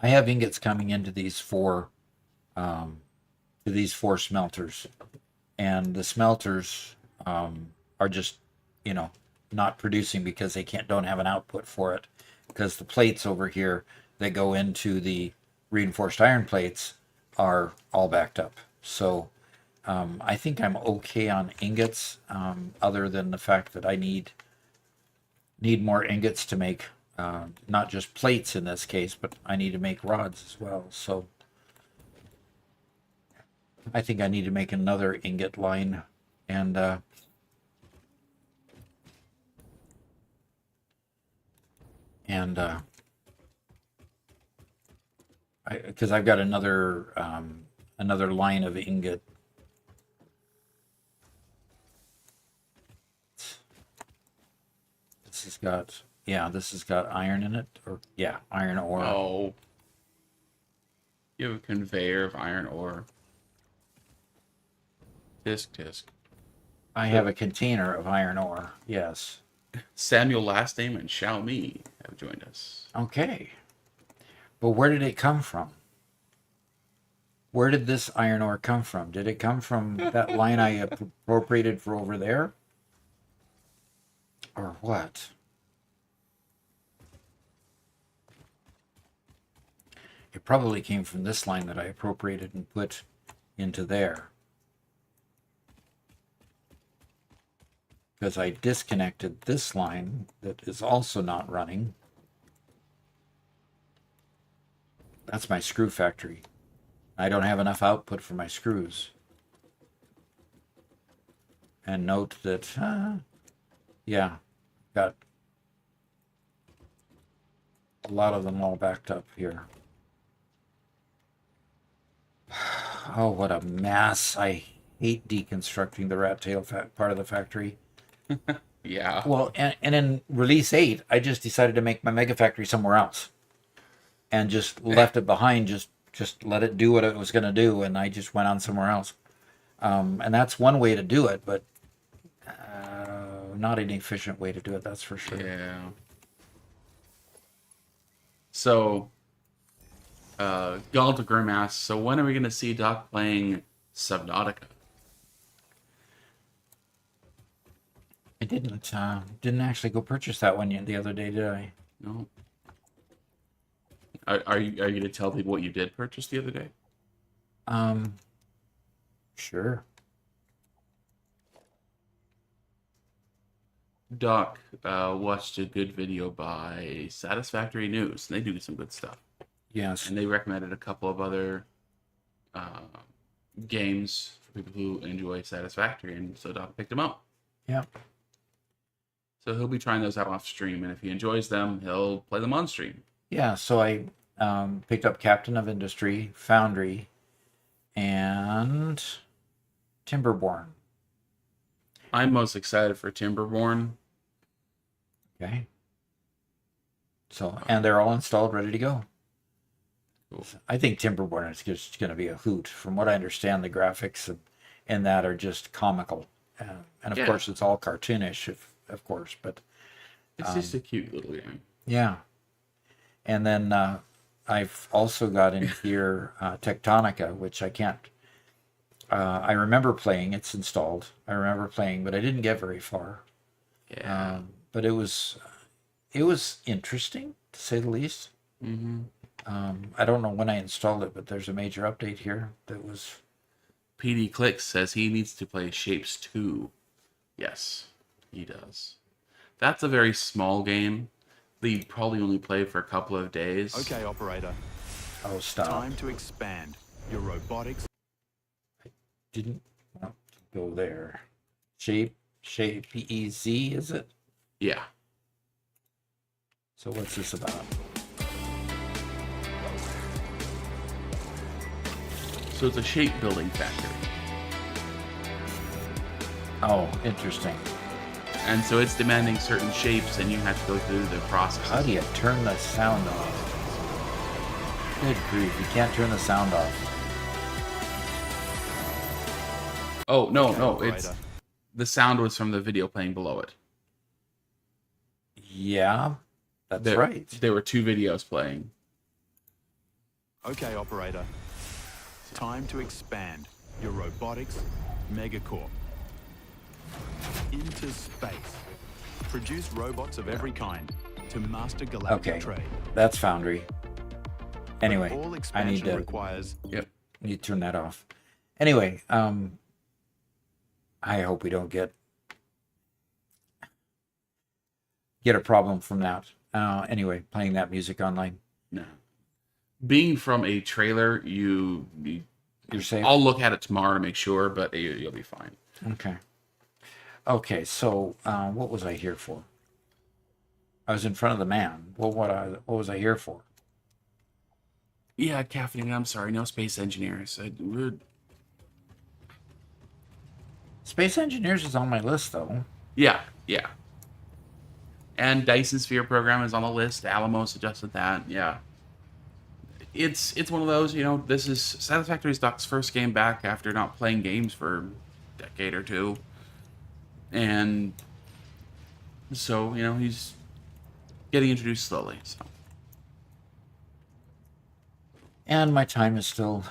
I have ingots coming into these four smelters, and the smelters are just not producing because they don't have an output for it, because the plates over here that go into the reinforced iron plates are all backed up. So I think I'm okay on ingots, other than the fact that I need more ingots to make not just plates in this case, but I need to make rods as well. So I think I need to make another ingot line, and because I've got another line of ingot. This has got iron in it, iron ore.
Oh, you have a conveyor of iron ore. Tisk.
I have a container of iron ore. Yes.
Samuel Last Name and Xiaomi have joined us.
Okay. But where did it come from? Where did this iron ore come from? Did it come from that line I appropriated for over there? Or what? It probably came from this line that I appropriated and put into there. Because I disconnected this line that is also not running. That's my screw factory. I don't have enough output for my screws. And note that, got a lot of them all backed up here. Oh, what a mess. I hate deconstructing the rat tail part of the factory.
Yeah.
Well, and in release 8, I just decided to make my mega factory somewhere else. And just left it behind, just just let it do what it was going to do, and I just went on somewhere else. And that's one way to do it, but not an efficient way to do it. That's for sure.
Yeah. So, Galta Grim asks, so when are we going to see Doc playing Subnautica?
I didn't actually go purchase that one the other day, did I?
No. Are you going to tell people what you did purchase the other day?
Sure.
Doc watched a good video by Satisfactory News, and they do some good stuff.
Yes.
And they recommended a couple of other games for people who enjoy Satisfactory, and so Doc picked them up.
Yeah.
So he'll be trying those out off stream, and if he enjoys them, he'll play them on stream.
Yeah. So I picked up Captain of Industry, Foundry, and Timberborn.
I'm most excited for Timberborn.
Okay. So, and they're all installed, ready to go.
Cool.
I think Timberborn is just going to be a hoot. From what I understand, the graphics in that are just comical, and of
Yeah.
course, it's all cartoonish, of course. But
It's just a cute little game.
yeah. And then I've also got in here Tectonica, which I can't. I remember playing. It's installed. I remember playing, but I didn't get very far.
Yeah.
But it was interesting to say the least.
Mm-hmm.
I don't know when I installed it, but there's a major update here that was.
PD Clicks says he needs to play Shapes 2. Yes, he does. That's a very small game that you'd probably only play for a couple of days.
Okay, operator.
Oh, stop!
Time to expand your robotics.
Didn't want to go there. Shape PEZ, is it?
Yeah.
So what's this about?
So it's a shape building factory.
Oh, interesting.
And so it's demanding certain shapes, and you have to go through the process.
How do you turn the sound off? Good grief, you can't turn the sound off.
Oh, no,
Okay,
no.
operator.
It's the sound was from the video playing below it.
Yeah, that's
There,
right.
There were two videos playing.
Okay, operator. Time to expand your robotics megacorp into space. Produce robots of every kind to master galactic
Okay,
trade.
that's Foundry. Anyway,
All
I need
expansion
to
requires
Yep.
turn that off. Anyway, I hope we don't get a problem from that. Anyway, playing that music online.
No. Being from a trailer,
You're safe.
I'll look at it tomorrow to make sure, but you'll be fine.
Okay. Okay. So, what was I here for? I was in front of the man. What was I here for?
Yeah, caffeine. I'm sorry, no space engineers.
Space Engineers is on my list, though.
Yeah. And Dyson Sphere program is on the list. Alamo suggested that. Yeah. It's one of those, this is Satisfactory's Doc's first game back after not playing games for a decade or two. And so, he's getting introduced slowly. So.
And my time is still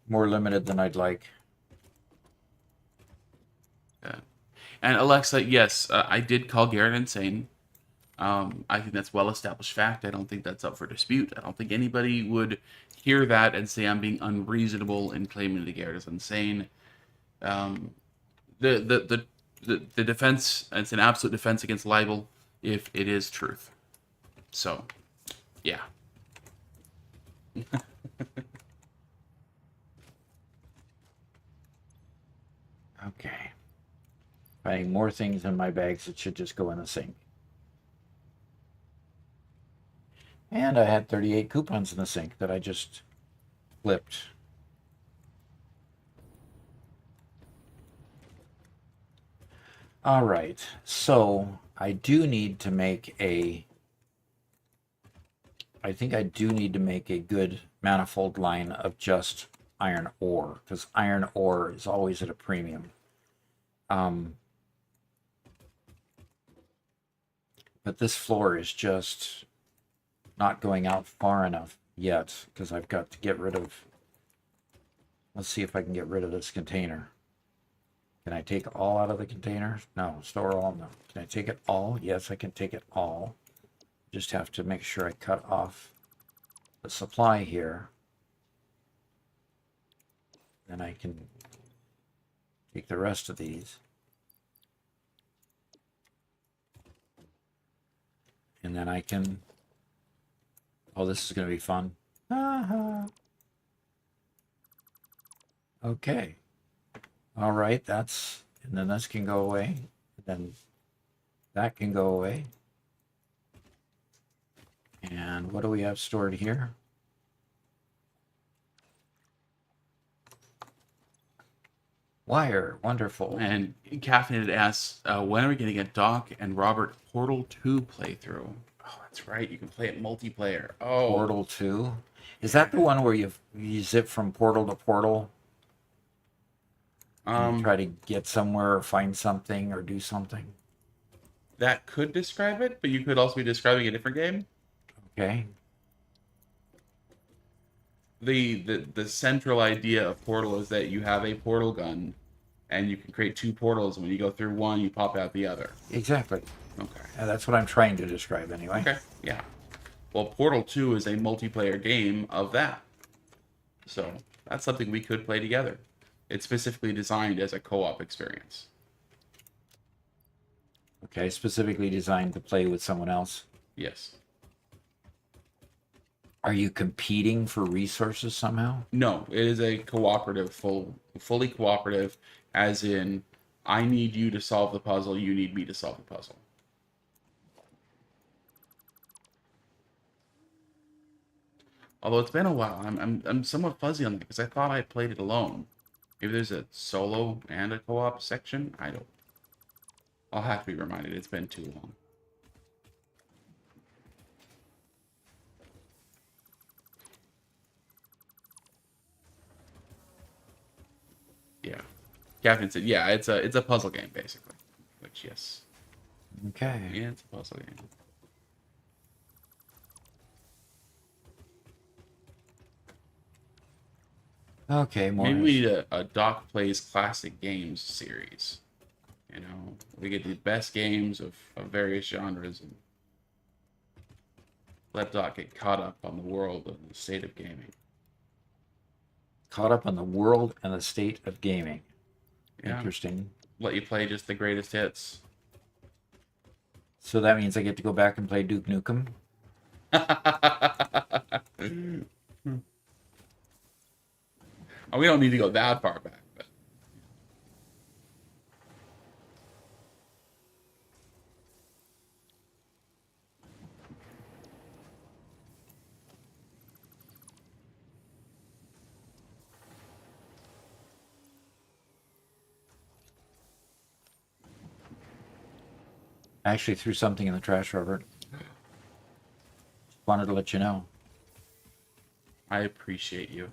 more limited than I'd like.
Yeah. And Alexa, yes, I did call Garrett insane. I think that's well-established fact. I don't think that's up for dispute. I don't think anybody would hear that and say I'm being unreasonable in claiming that Garrett is insane. The defense, it's an absolute defense against libel if it is truth. So, yeah.
Okay. Finding more things in my bags that should just go in the sink. And I had 38 coupons in the sink that I just flipped. All right. So I do need to make a I think I do need to make a good manifold line of just iron ore, because iron ore is always at a premium. But this floor is just not going out far enough yet, because I've got to get rid of... Let's see if I can get rid of this container. Can I take all out of the container? No. Store all? No. Can I take it all? Yes, I can take it all. Just have to make sure I cut off the supply here. Then I can take the rest of these. And then I can... Oh, this is going to be fun. Okay. All right, that's... And then this can go away. Then that can go away. And what do we have stored here? Wire. Wonderful.
And Caffeinated asks, when are we going to get Doc and Robert Portal 2 playthrough? Oh, that's right. You can play it multiplayer. Oh,
Portal 2. Is that the one where you zip from portal to portal? And you try to get somewhere or find something or do something?
that could describe it, but you could also be describing a different game.
Okay.
The central idea of Portal is that you have a portal gun, and you can create two portals. And when you go through one, you pop out the other.
Exactly.
Okay.
That's what I'm trying to describe anyway.
Okay. Yeah. Well, Portal 2 is a multiplayer game of that. So that's something we could play together. It's specifically designed as a co-op experience.
Okay, specifically designed to play with someone else.
Yes.
Are you competing for resources somehow?
No, it is a cooperative, fully cooperative, as in, I need you to solve the puzzle, you need me to solve the puzzle. Although it's been a while, I'm somewhat fuzzy on it because I thought I played it alone. Maybe there's a solo and a co-op section. I don't. I'll have to be reminded. It's been too long. Yeah, Captain said, yeah, it's a puzzle game basically. Which yes,
Okay.
yeah, it's a puzzle game.
Okay, more.
Maybe we need a Doc Plays Classic Games series. You know, we get the best games of various genres and let Doc get caught up on the world and the state of gaming.
Caught up on the world and the state of gaming.
Yeah.
Interesting.
Let you play just the greatest hits.
So that means I get to go back and play Duke Nukem?
Oh, we don't need to go that far back, but
I actually threw something in the trash, Robert. Just wanted to let you know.
I appreciate you.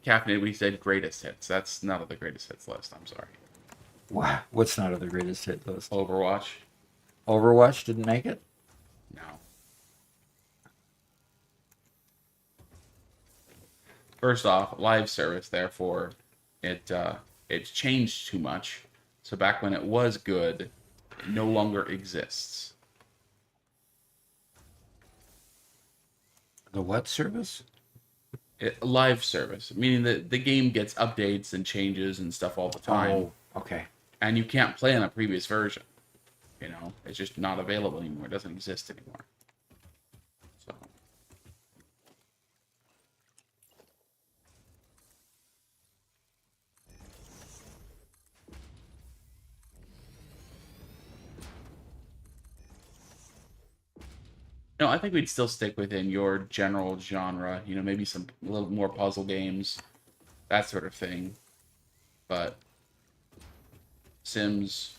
Caffeinated, we said greatest hits. That's not on the greatest hits list. I'm sorry.
Wow. What's not on the greatest hit list?
Overwatch?
Overwatch didn't make it?
No. First off, live service, therefore, it's changed too much. So back when it was good, it no longer exists.
The what service?
Live service, meaning that the game gets updates and changes and stuff all the time.
Oh, okay.
And you can't play on a previous version. You know, it's just not available anymore. It doesn't exist anymore. So. No, I think we'd still stick within your general genre. You know, maybe some a little more puzzle games, that sort of thing. But Sims,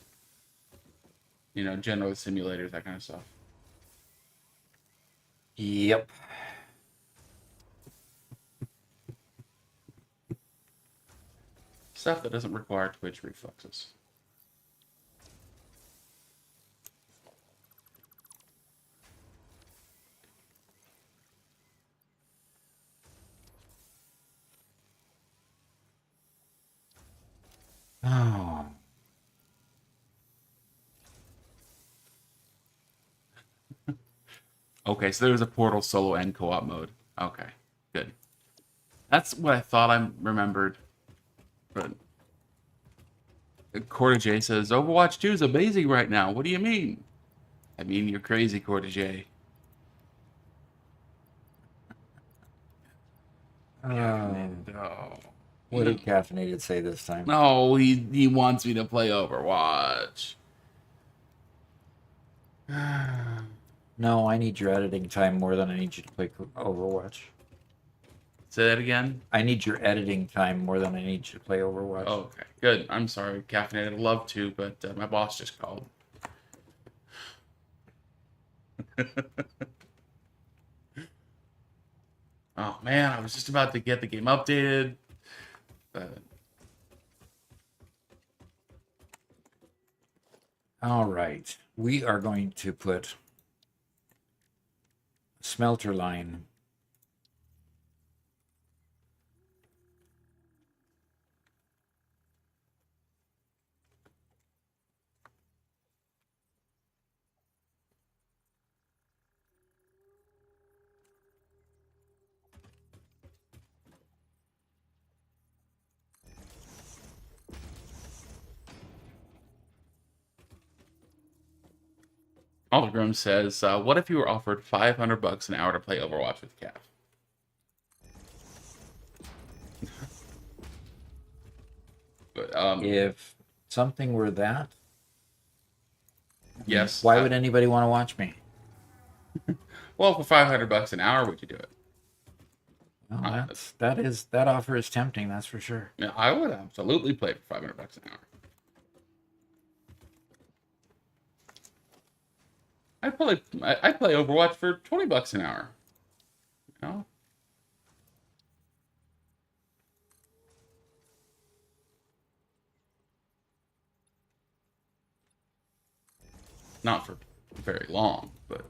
general simulators, that kind of stuff.
Yep.
Stuff that doesn't require Twitch reflexes.
Oh.
Okay, so there's a Portal solo and co-op mode. Okay, good. That's what I thought I remembered. But Corda J says Overwatch 2 is amazing right now. What do you mean? I mean you're crazy, Corda J.
Oh. What
No.
did Caffeinated say this time?
No, he wants me to play Overwatch.
No, I need your editing time more than I need you to play Overwatch.
Say that again?
I need your editing time more than I need you to play Overwatch.
Oh, okay, good. I'm sorry, Caffeinated. I'd love to, but my boss just called. Oh man, I was just about to get the game updated, but
All right. We are going to put a smelter line
Algrim says, "What if you were offered $500 an hour to play Overwatch with Cav?" But
if something were that.
yes.
Why would anybody want to watch me?
Well, for $500 an hour, would you do it?
Well, that offer is tempting, that's for sure.
Yeah, I would absolutely play for $500 an hour. I play Overwatch for $20 an hour. You know? Not for very long, but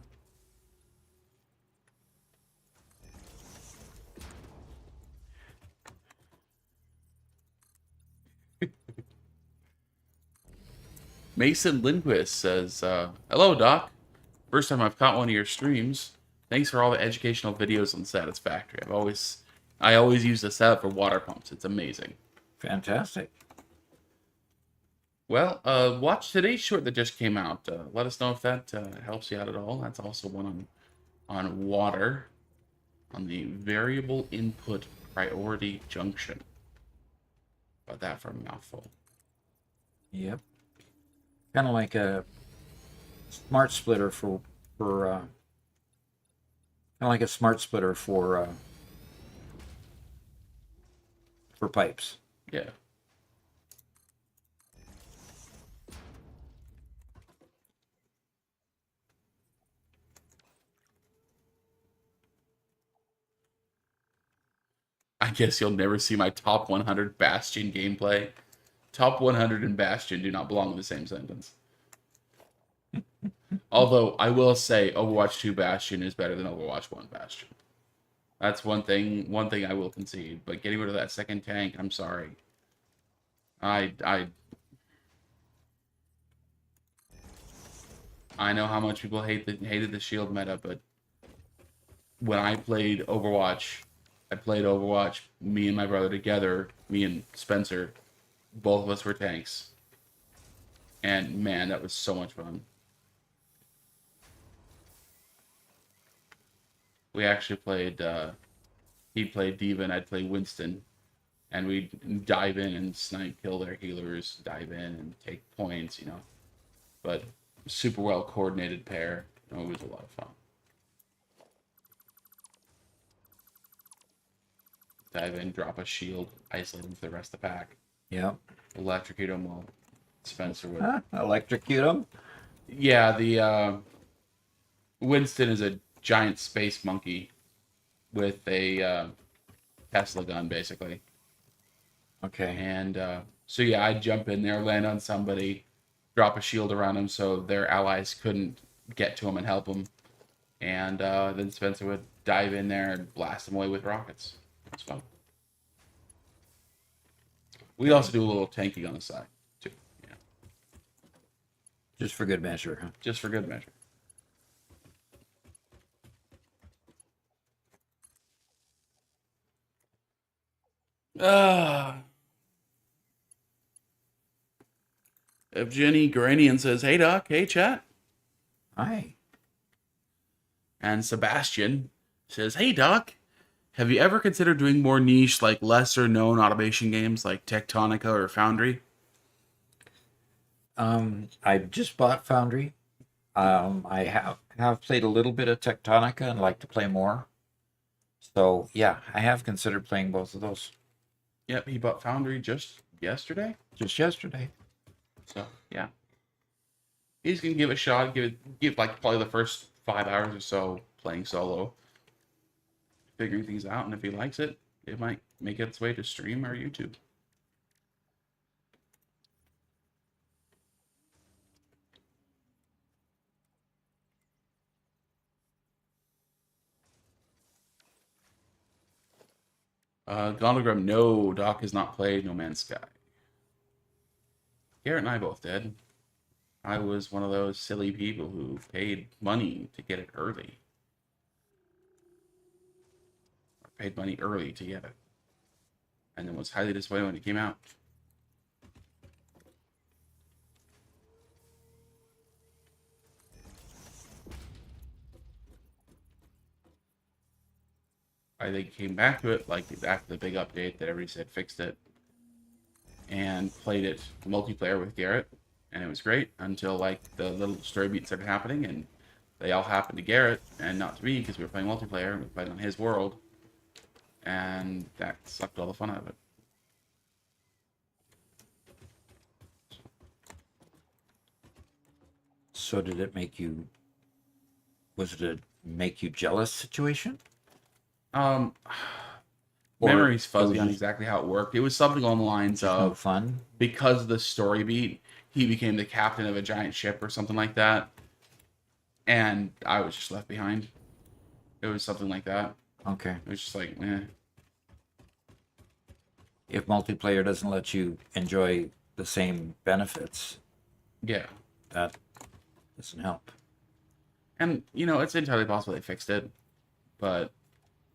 Mason Lindquist says, "Hello, Doc. First time I've caught one of your streams. Thanks for all the educational videos on Satisfactory. I always use the setup for water pumps. It's amazing."
Fantastic.
Well, watch today's short that just came out. Let us know if that helps you out at all. That's also one on water, on the variable input priority junction. About that for a mouthful.
Yep. Kind of like a smart splitter for kind of like a smart splitter for pipes.
Yeah. I guess you'll never see my top 100 Bastion gameplay. Top 100 and Bastion do not belong in the same sentence. Although I will say Overwatch 2 Bastion is better than Overwatch 1 Bastion. That's one thing I will concede. But getting rid of that second tank, I'm sorry. I know how much people hated the shield meta, but when I played Overwatch, me and my brother together, me and Spencer, both of us were tanks. And man, that was so much fun. We actually played, he'd play D.Va and I'd play Winston. And we'd dive in and snipe, kill their healers, dive in and take points, But super well coordinated pair. It was a lot of fun. dive in, drop a shield, isolate him for the rest of the pack,
Yep.
electrocute him while Spencer would.
Electrocute them.
Yeah, the Winston is a giant space monkey with a Tesla gun, basically.
Okay.
And so yeah, I'd jump in there, land on somebody, drop a shield around him so their allies couldn't get to him and help him. And then Spencer would dive in there and blast them away with rockets. It's fun. We also do a little tanking on the side, too. Yeah.
Just for good measure, huh?
Just for good measure. Evgeny Garanian says, "Hey Doc, hey chat."
Hi.
And Sebastian says, "Hey Doc, have you ever considered doing more niche, like lesser known automation games like Tectonica or Foundry?"
I just bought Foundry. I have played a little bit of Tectonica and like to play more. So yeah, I have considered playing both of those.
Yep, he bought Foundry just yesterday.
Just yesterday.
So yeah, he's gonna give it a shot. Give like probably the first 5 hours or so playing solo, figuring things out, and if he likes it, it might make its way to stream or YouTube. Gondogram, no, Doc has not played No Man's Sky. Garrett and I both did. I was one of those silly people who paid money to get it early. Or paid money early to get it. And then was highly disappointed when it came out. I think came back to it like after the big update that everybody said fixed it. And played it multiplayer with Garrett. And it was great until like the little story beats started happening and they all happened to Garrett and not to me because we were playing multiplayer and we were playing on his world. And that sucked all the fun out of it.
So did it make you? Was it a make you jealous situation?
Um,
Or
memory's
it was
fuzzy on
just
exactly how it worked. It was something along the lines
no
of
fun?
because of the story beat, he became the captain of a giant ship or something like that, and I was just left behind. It was something like that.
Okay.
It was just like, eh.
If multiplayer doesn't let you enjoy the same benefits,
Yeah.
that doesn't help.
And, you know, it's entirely possible they fixed it, but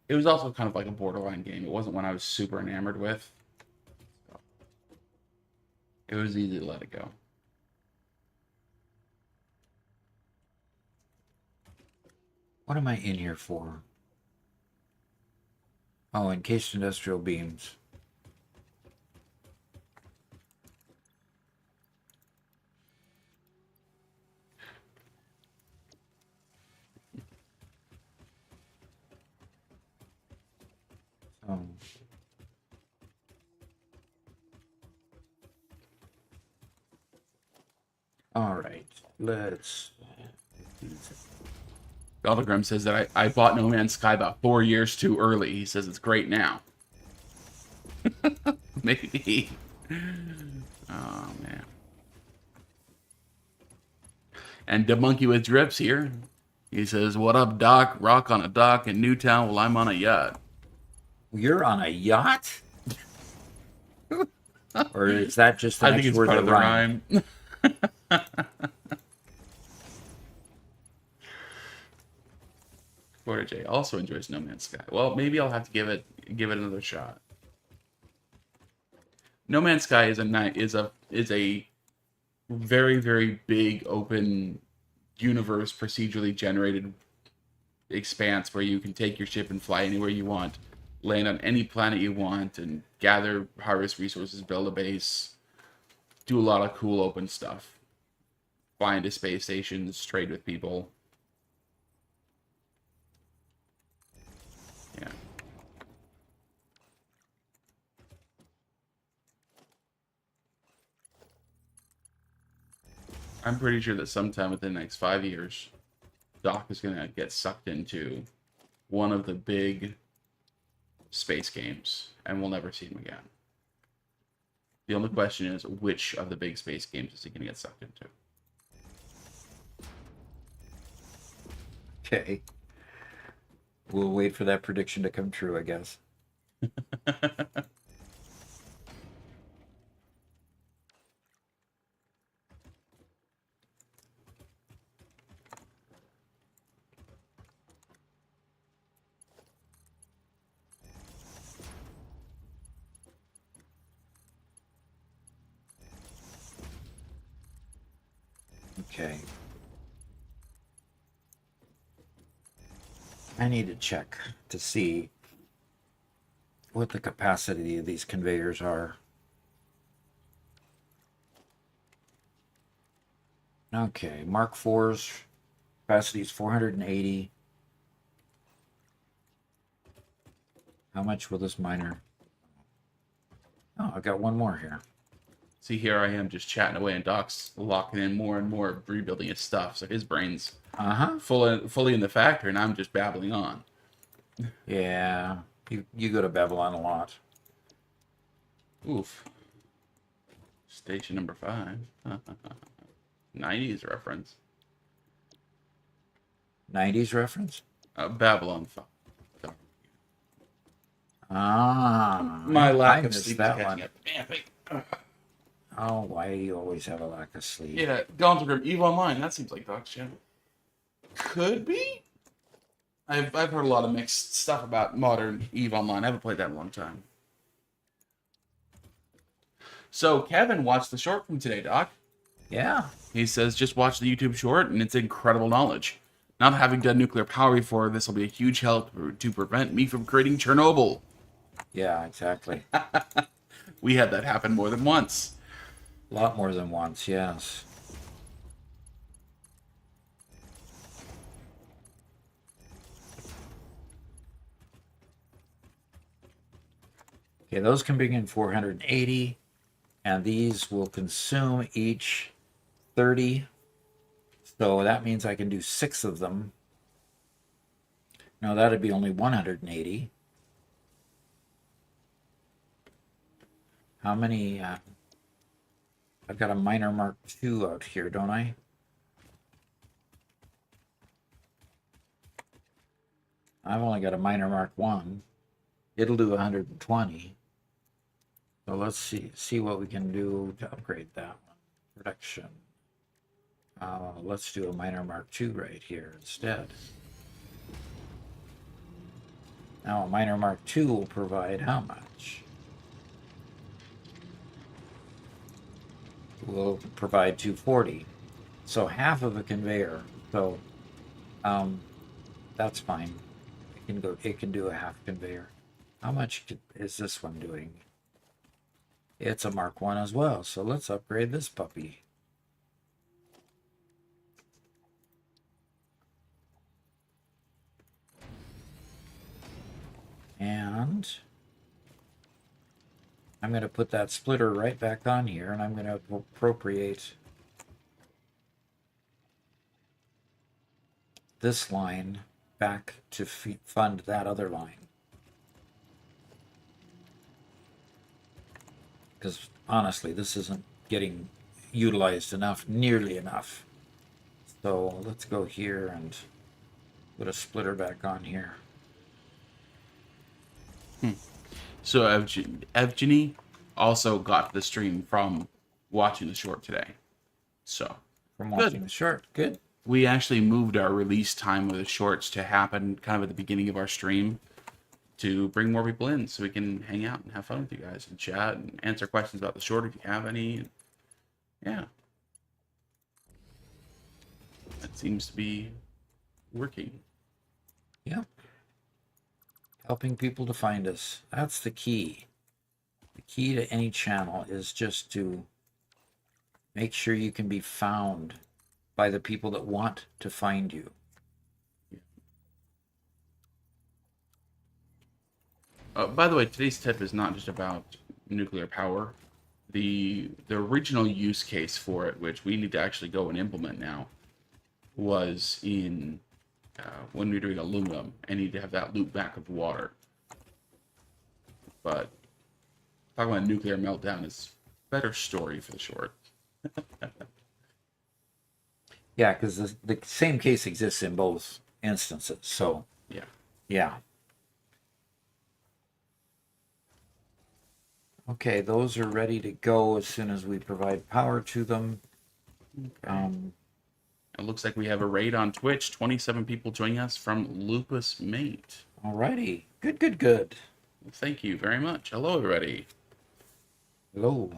it was also kind of like a borderline game. It wasn't one I was super enamored with. So it was easy to let it go.
What am I in here for? Oh, encased industrial beams. Oh. All right, let's.
Beldagram says that I bought No Man's Sky about 4 years too early. He says it's great now. Maybe. Oh, man. And the monkey with drips here. He says, "What up, Doc? Rock on a dock in Newtown while I'm on a yacht."
You're on a yacht? Or is that just the
I
next
think it's
word
part
of
of
the
the
rhyme?
rhyme. Porter J also enjoys No Man's Sky. Well, maybe I'll have to give it another shot. No Man's Sky is a very, very big open universe procedurally generated expanse where you can take your ship and fly anywhere you want, land on any planet you want, and gather, harvest resources, build a base, do a lot of cool open stuff. Fly into space stations, trade with people. Yeah. I'm pretty sure that sometime within the next 5 years, Doc is gonna get sucked into one of the big space games, and we'll never see him again. The only question is, which of the big space games is he gonna get sucked into?
Okay. We'll wait for that prediction to come true, I guess. Okay. I need to check to see what the capacity of these conveyors are. Okay, Mark IV's capacity is 480. How much will this miner? Oh, I got one more here.
See, here I am just chatting away, and Doc's locking in more and more, rebuilding his stuff. So his brain's fully in the factory, and I'm just babbling on.
Yeah, you go to Babylon a lot.
Oof. Station number 5. 90s reference.
90s reference?
Babylon 5.
Ah,
My lack
I
of
missed
sleep is
that
catching
one.
up. Man, I think,
Oh, why do you always have a lack of sleep?
yeah, Gauntlet Grim EVE Online. That seems like Doc's channel. Could be. I've heard a lot of mixed stuff about modern EVE Online. I haven't played that in a long time. So Kevin watched the short from today, Doc.
Yeah.
He says just watch the YouTube short, and it's incredible knowledge. Not having done nuclear power before, this will be a huge help to prevent me from creating Chernobyl.
Yeah, exactly.
We had that happen more than once.
A lot more than once, yes. Okay, those can bring in 480, and these will consume each 30. So that means I can do 6 of them. No, that'd be only 180. How many? I've got a minor Mark II out here, don't I? I've only got a minor Mark I. It'll do 120. So let's see what we can do to upgrade that one. Production. Let's do a minor Mark II right here instead. Now a minor Mark II will provide how much? Will provide 240. So half of a conveyor. So that's fine. It can do a half conveyor. How much is this one doing? It's a Mark I as well. So let's upgrade this puppy. And I'm going to put that splitter right back on here, and I'm going to appropriate this line back to fund that other line. Because honestly, this isn't getting utilized nearly enough. So let's go here and put a splitter back on here.
So Evgeny also got the stream from watching the short today. So
From watching the short. Good.
we actually moved our release time of the shorts to happen kind of at the beginning of our stream to bring more people in so we can hang out and have fun with you guys and chat and answer questions about the short if you have any. Yeah. That seems to be working.
Yeah. Helping people to find us. That's the key. The key to any channel is just to make sure you can be found by the people that want to find you.
By the way, today's tip is not just about nuclear power. the original use case for it, which we need to actually go and implement now, was in when we were doing aluminum. I need to have that loop back of water. But talking about nuclear meltdown is a better story for the short.
Yeah, because the same case exists in both instances. So,
Yeah.
yeah. Okay, those are ready to go as soon as we provide power to them.
It looks like we have a raid on Twitch. 27 people joining us from Lupus Mate.
Alrighty. Good, good, good.
Well, thank you very much. Hello, everybody.
Hello.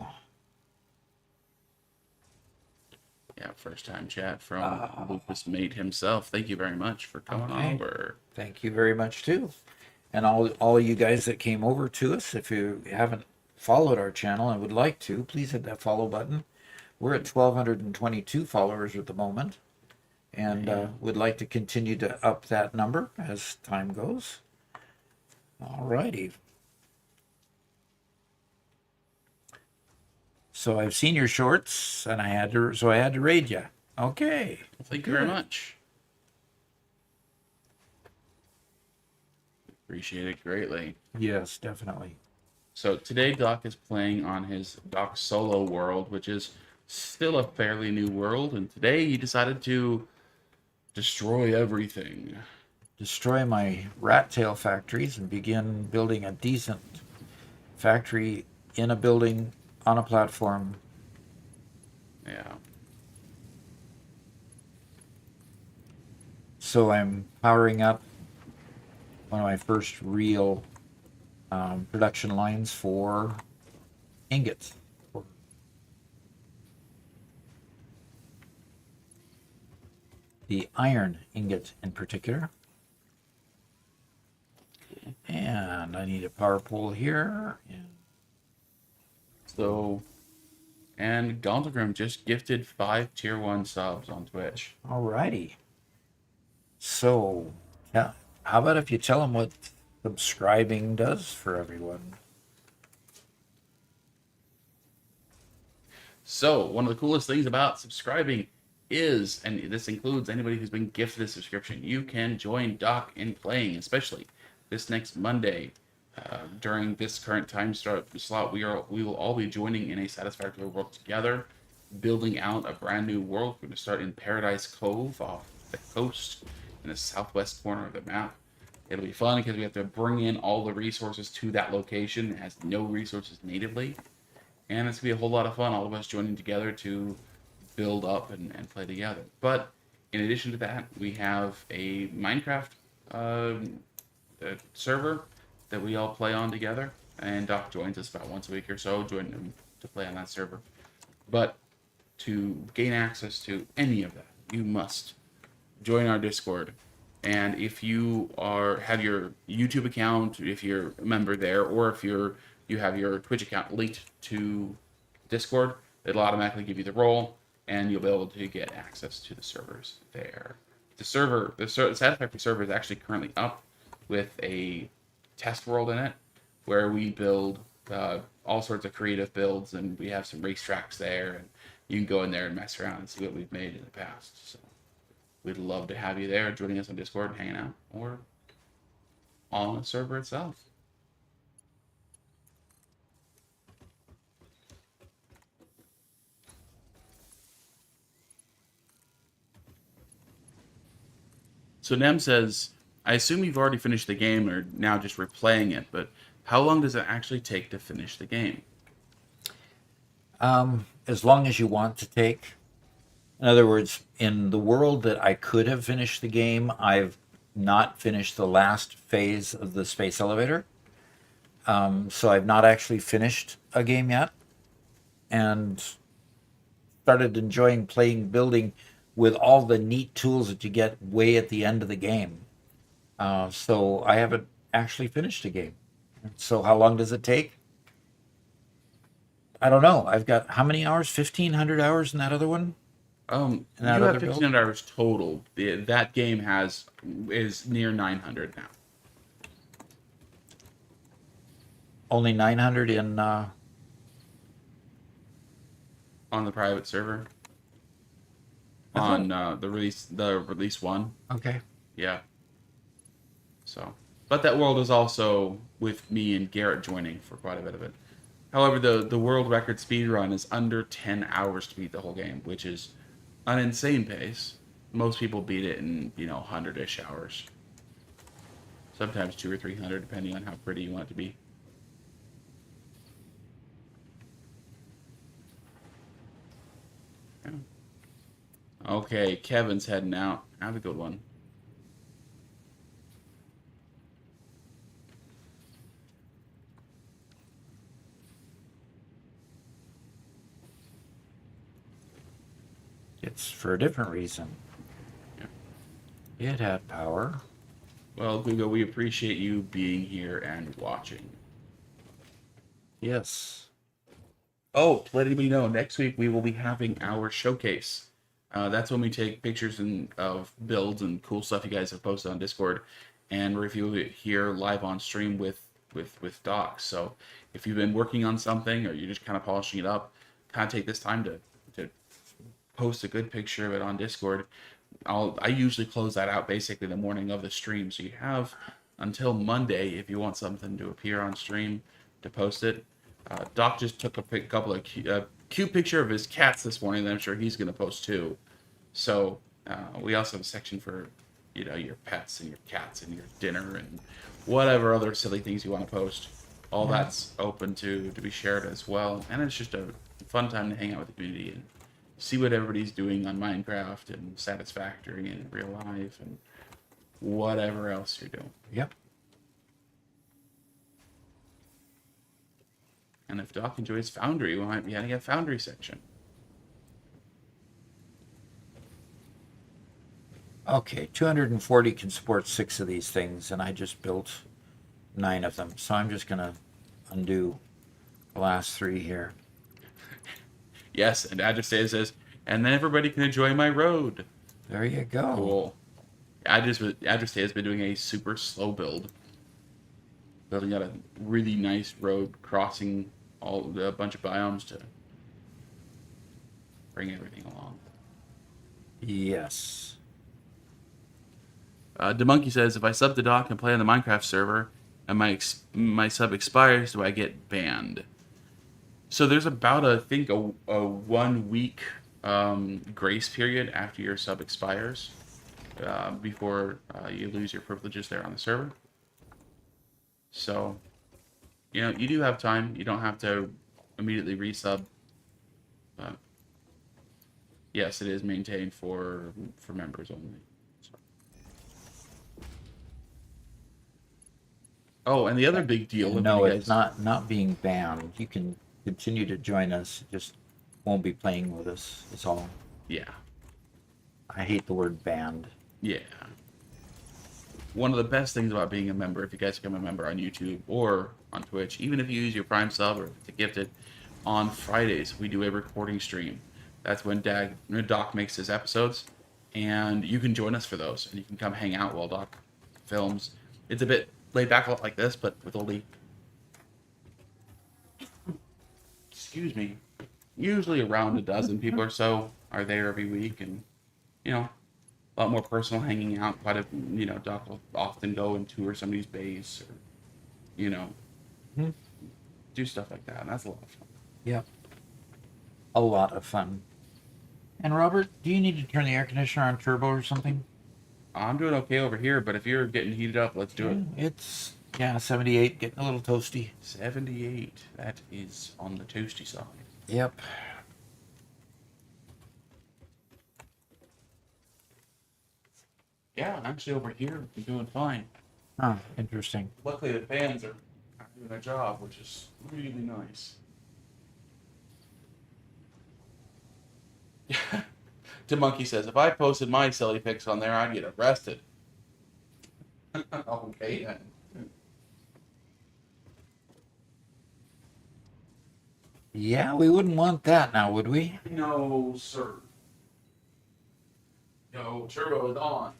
Yeah, first time chat from Lupus Mate himself. Thank you very much for coming over.
Thank you very much too. And all you guys that came over to us, if you haven't followed our channel and would like to, please hit that follow button. We're at 1,222 followers at the moment, and would like to continue to up that number as time goes. Alrighty. So I've seen your shorts, and I had to raid you. Okay.
Well, thank you very much. Appreciate it greatly.
Yes, definitely.
So today Doc is playing on his Doc Solo world, which is still a fairly new world, and today he decided to destroy everything.
Destroy my rat tail factories and begin building a decent factory in a building on a platform.
Yeah.
So I'm powering up one of my first real production lines for ingots. The iron ingot in particular. And I need a power pole here.
So, and Gauntlegrim just gifted 5 tier 1 subs on Twitch.
Alrighty. So, yeah, how about if you tell them what subscribing does for everyone?
So, one of the coolest things about subscribing is, and this includes anybody who's been gifted a subscription, you can join Doc in playing, especially this next Monday. During this current time slot, we will all be joining in a Satisfactory world together, building out a brand new world. We're going to start in Paradise Cove off the coast in the southwest corner of the map. It'll be fun because we have to bring in all the resources to that location. It has no resources natively. And it's going to be a whole lot of fun, all of us joining together to build up and play together. But in addition to that, we have a Minecraft server that we all play on together. And Doc joins us about once a week or so, join him to play on that server. But to gain access to any of that, you must join our Discord. And if you have your YouTube account, if you're a member there, or if you have your Twitch account linked to Discord, it'll automatically give you the role, and you'll be able to get access to the servers there. The Satisfactory server is actually currently up with a test world in it, where we build all sorts of creative builds, and we have some racetracks there, and you can go in there and mess around and see what we've made in the past. So we'd love to have you there, joining us on Discord, hanging out, or on the server itself. So Nem says, I assume you've already finished the game or now just replaying it, but how long does it actually take to finish the game?
As long as you want to take. In other words, in the world that I could have finished the game, I've not finished the last phase of the space elevator. So I've not actually finished a game yet, and started enjoying building with all the neat tools that you get way at the end of the game. So I haven't actually finished a game. So how long does it take? I don't know. I've got how many hours? 1,500 hours in that other one?
You have 1,500 hours total. That game is near 900 now.
Only 900 in
on the private server.
I
On
thought-
the release one.
Okay.
Yeah. So, but that world is also with me and Garrett joining for quite a bit of it. However, the world record speed run is under 10 hours to beat the whole game, which is an insane pace. Most people beat it in 100-ish hours. Sometimes 200 or 300, depending on how pretty you want it to be. Yeah. Okay, Kevin's heading out. Have a good one.
It's for a different reason.
Yeah.
It had power.
Well, Gugo, we appreciate you being here and watching.
Yes.
Oh, to let anybody know, next week we will be having our showcase. That's when we take pictures of builds and cool stuff you guys have posted on Discord and review it here live on stream with Doc. So if you've been working on something or you're just kind of polishing it up, kind of take this time to post a good picture of it on Discord. I usually close that out basically the morning of the stream, so you have until Monday if you want something to appear on stream to post it. Doc just took a couple of cute picture of his cats this morning that I'm sure he's going to post too. So we also have a section for your pets and your cats and your dinner and whatever other silly things you want to post. All that's open to be shared as well, and it's just a fun time to hang out with the community and see what everybody's doing on Minecraft and Satisfactory and real life and whatever else you're doing.
Yep.
And if Doc enjoys Foundry, we might be adding a Foundry section.
Okay, 240 can support 6 of these things, and I just built 9 of them. So I'm just going to undo the last 3 here.
Yes, and Adjustay says, and then everybody can enjoy my road.
There you go.
Cool. Adjustay has been doing a super slow build. Building out a really nice road crossing a bunch of biomes to bring everything along.
Yes.
DeMonkey says, if I sub to Doc and play on the Minecraft server and my sub expires, do I get banned? So there's about, I think, a 1 week grace period after your sub expires before you lose your privileges there on the server. So, you do have time. You don't have to immediately resub. But yes, it is maintained for members only. So. Oh, and the other big deal.
No, it's not being banned. You can continue to join us. Just won't be playing with us. It's all.
Yeah.
I hate the word banned.
Yeah. One of the best things about being a member, if you guys become a member on YouTube or on Twitch, even if you use your Prime sub or if it's a gifted, on Fridays we do a recording stream. That's when Doc makes his episodes, and you can join us for those, and you can come hang out while Doc films. It's a bit laid back, a lot like this, but with only, excuse me, usually around a dozen people or so are there every week, and a lot more personal hanging out. Doc will often go and tour somebody's base, or do stuff like that, and that's a lot of fun.
Yep. A lot of fun. And Robert, do you need to turn the air conditioner on turbo or something?
I'm doing okay over here, but if you're getting heated up, let's do it.
It's 78, getting a little toasty.
78. That is on the toasty side.
Yep.
Yeah, actually over here, we're doing fine.
Huh, interesting.
Luckily, the fans are doing their job, which is really nice. Monkey says, if I posted my silly pics on there, I'd get arrested. Okay, then.
Yeah, we wouldn't want that now, would we?
No, sir. No, turbo is on.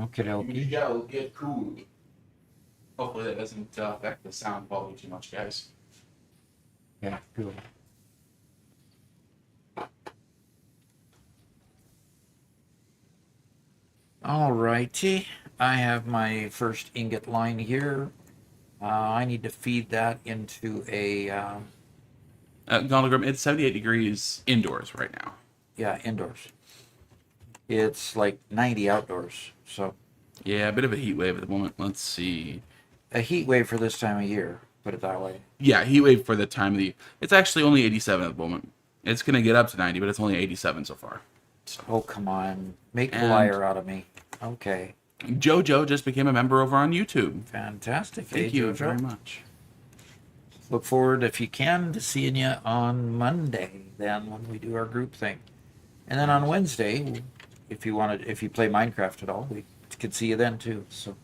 Okay,
You
okay.
shall get cooled. Hopefully that doesn't affect the sound quality too much, guys.
Yeah, good. All righty. I have my first ingot line here. I need to feed that into a
Gondogrim, it's 78 degrees indoors right now.
yeah, indoors. It's like 90 outdoors. So
Yeah, a bit of a heat wave at the moment. Let's see.
a heat wave for this time of year, put it that way.
Yeah, heat wave for the time of the. It's actually only 87 at the moment. It's gonna get up to 90, but it's only 87 so far. So,
Oh, come on. Make a
and
liar out of me. Okay.
JoJo just became a member over on YouTube.
Fantastic.
Thank
Hey,
you
Jojo.
very much.
Look forward, if you can, to seeing you on Monday, then when we do our group thing. And then on Wednesday, if you play Minecraft at all, we could see you then too. So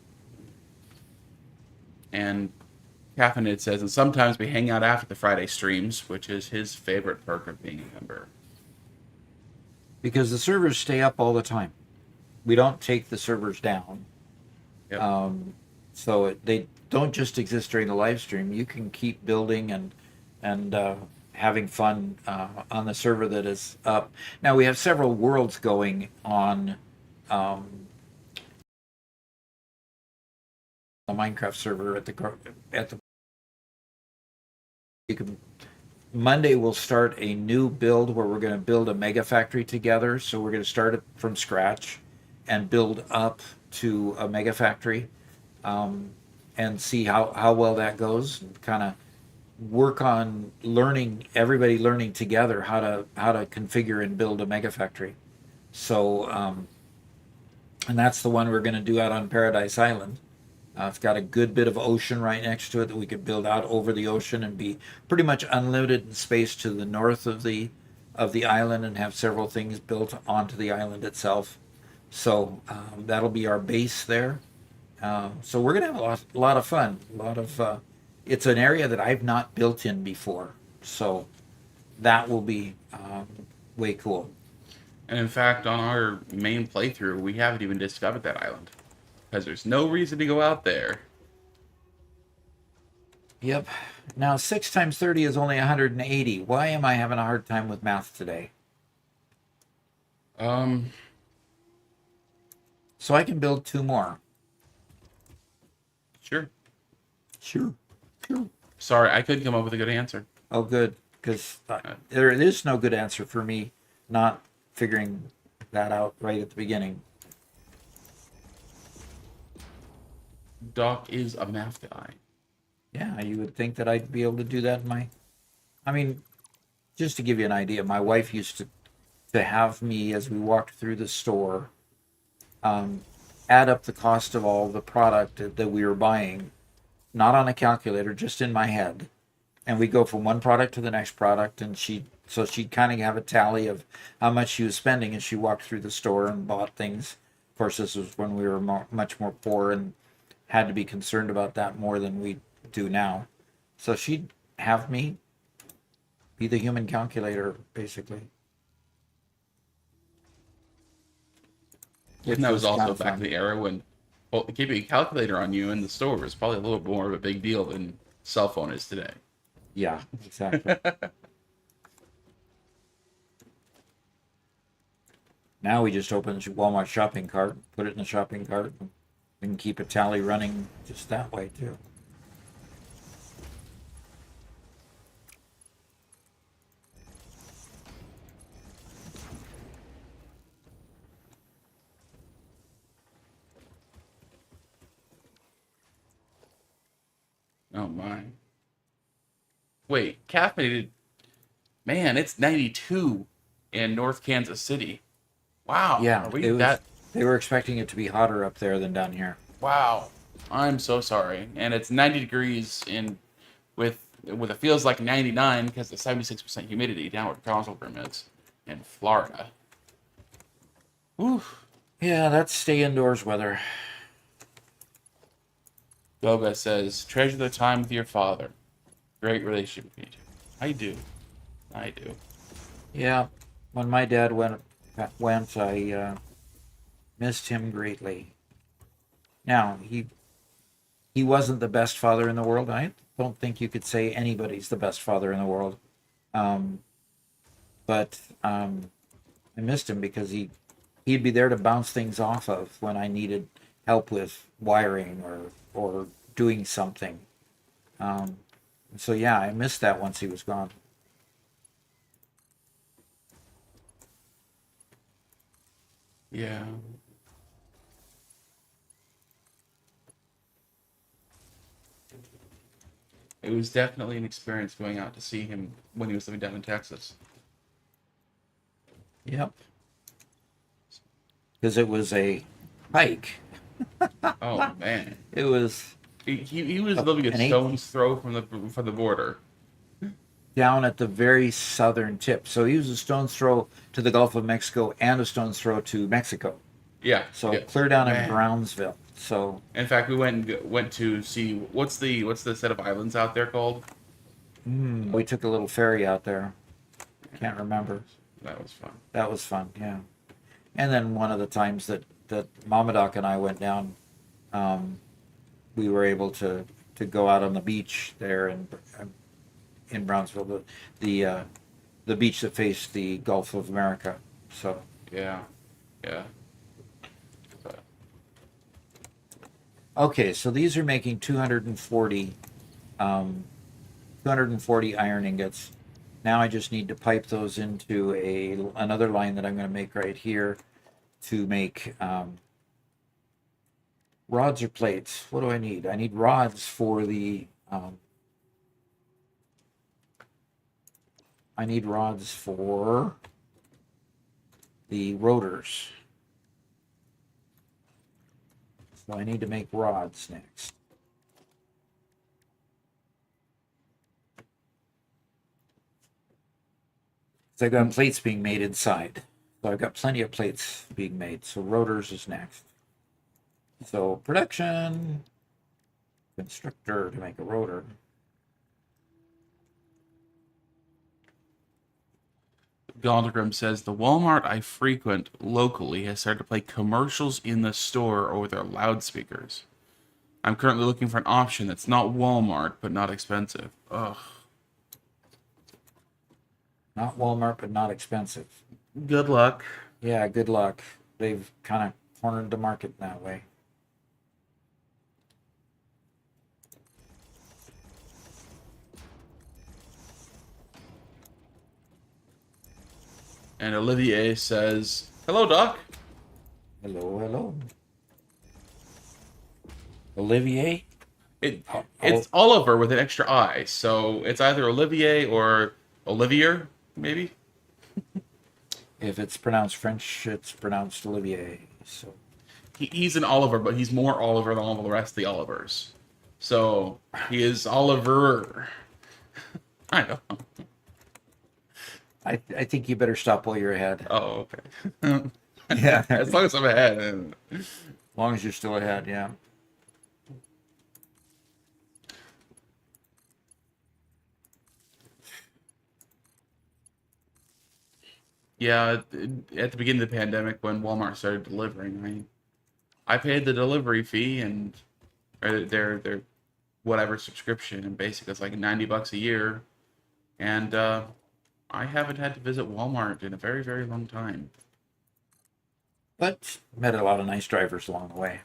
And Caffeinated says, and sometimes we hang out after the Friday streams, which is his favorite perk of being a member.
because the servers stay up all the time, we don't take the servers down.
Yep.
So they don't just exist during the live stream. You can keep building and having fun on the server that is up. Now we have several worlds going on the Minecraft server at the you can Monday we'll start a new build where we're going to build a mega factory together. So we're going to start it from scratch and build up to a mega factory, and see how well that goes. Kind of work on everybody learning together how to configure and build a mega factory. So and that's the one we're going to do out on Paradise Island. It's got a good bit of ocean right next to it that we could build out over the ocean and be pretty much unlimited in space to the north of the island, and have several things built onto the island itself. So that'll be our base there. So we're gonna have a lot of fun. A lot of it's an area that I've not built in before, so that will be way cool.
And in fact, on our main playthrough, we haven't even discovered that island. Because there's no reason to go out there.
Yep. Now 6 times 30 is only 180. Why am I having a hard time with math today? So I can build 2 more.
Sure.
Sure.
Sorry, I couldn't come up with a good answer.
Oh, good, because there is no good answer for me not figuring that out right at the beginning.
Doc is a math guy.
Yeah, you would think that I'd be able to do that I mean, just to give you an idea, my wife used to have me, as we walked through the store, add up the cost of all the product that we were buying, not on a calculator, just in my head. And we go from one product to the next product, and she'd kind of have a tally of how much she was spending as she walked through the store and bought things. Of course, this was when we were much more poor and had to be concerned about that more than we do now. So she'd have me be the human calculator, basically.
And that was
kind
also
of
back
fun.
in the era when keeping a calculator on you in the store was probably a little more of a big deal than cell phone is today.
Yeah, exactly. Now we just open the Walmart shopping cart, put it in the shopping cart, and we can keep a tally running just that way too.
Oh my. Wait, caffeinated. Man, it's 92 in North Kansas City. Wow.
Yeah,
Are we that?
they were expecting it to be hotter up there than down here.
Wow. I'm so sorry. And it's 90 degrees in with it feels like 99 because the 76% humidity down where Console Room is in Florida. Oof.
Yeah, that's stay indoors weather.
Goga says, treasure the time with your father. Great relationship with you two. I do. I do.
Yeah, when my dad went, I missed him greatly. Now he wasn't the best father in the world. I don't think you could say anybody's the best father in the world. But I missed him because he he'd be there to bounce things off of when I needed help with wiring or doing something. Um, so yeah, I missed that once he was gone.
Yeah. It was definitely an experience going out to see him when he was living down in Texas.
Yep. Because it was a hike.
Oh man,
It was
he was living a
an eight
stone's throw from the border.
down at the very southern tip. So he was a stone's throw to the Gulf of Mexico and a stone's throw to Mexico.
Yeah,
So
yeah,
clear down in
man.
Brownsville. So
In fact, we went to see what's the set of islands out there called?
we took a little ferry out there. Can't remember.
That was fun.
That was fun. Yeah. And then one of the times that Mamadoc and I went down, um, we were able to go out on the beach there in Brownsville, the beach that faced the Gulf of America. So
Yeah, yeah. But
okay, so these are making 240 iron ingots. Now I just need to pipe those into another line that I'm going to make right here to make rods or plates. What do I need? I need rods for I need rods for the rotors. So I need to make rods next. So I've got plates being made inside. So I've got plenty of plates being made. So rotors is next. So production, constructor to make a rotor.
Gondegrim says the Walmart I frequent locally has started to play commercials in the store over their loudspeakers. I'm currently looking for an option that's not Walmart but not expensive. Ugh.
Not Walmart, but not expensive.
Good luck.
Yeah, good luck. They've kind of cornered the market in that way.
And Olivier says, "Hello, Doc."
Hello, hello. Olivier?
It's Oliver with an extra I, so it's either Olivier or Olivier, maybe.
If it's pronounced French, it's pronounced Olivier. So
He's an Oliver, but he's more Oliver than all the rest of the Olivers. So he is Oliver. I know.
I think you better stop while you're ahead.
Oh, okay.
Yeah.
As long as I'm ahead.
As long as you're still ahead, yeah.
Yeah, at the beginning of the pandemic, when Walmart started delivering, I paid the delivery fee and or their whatever subscription, and basically it's like $90 a year, and I haven't had to visit Walmart in a very very long time.
But met a lot of nice drivers along the way.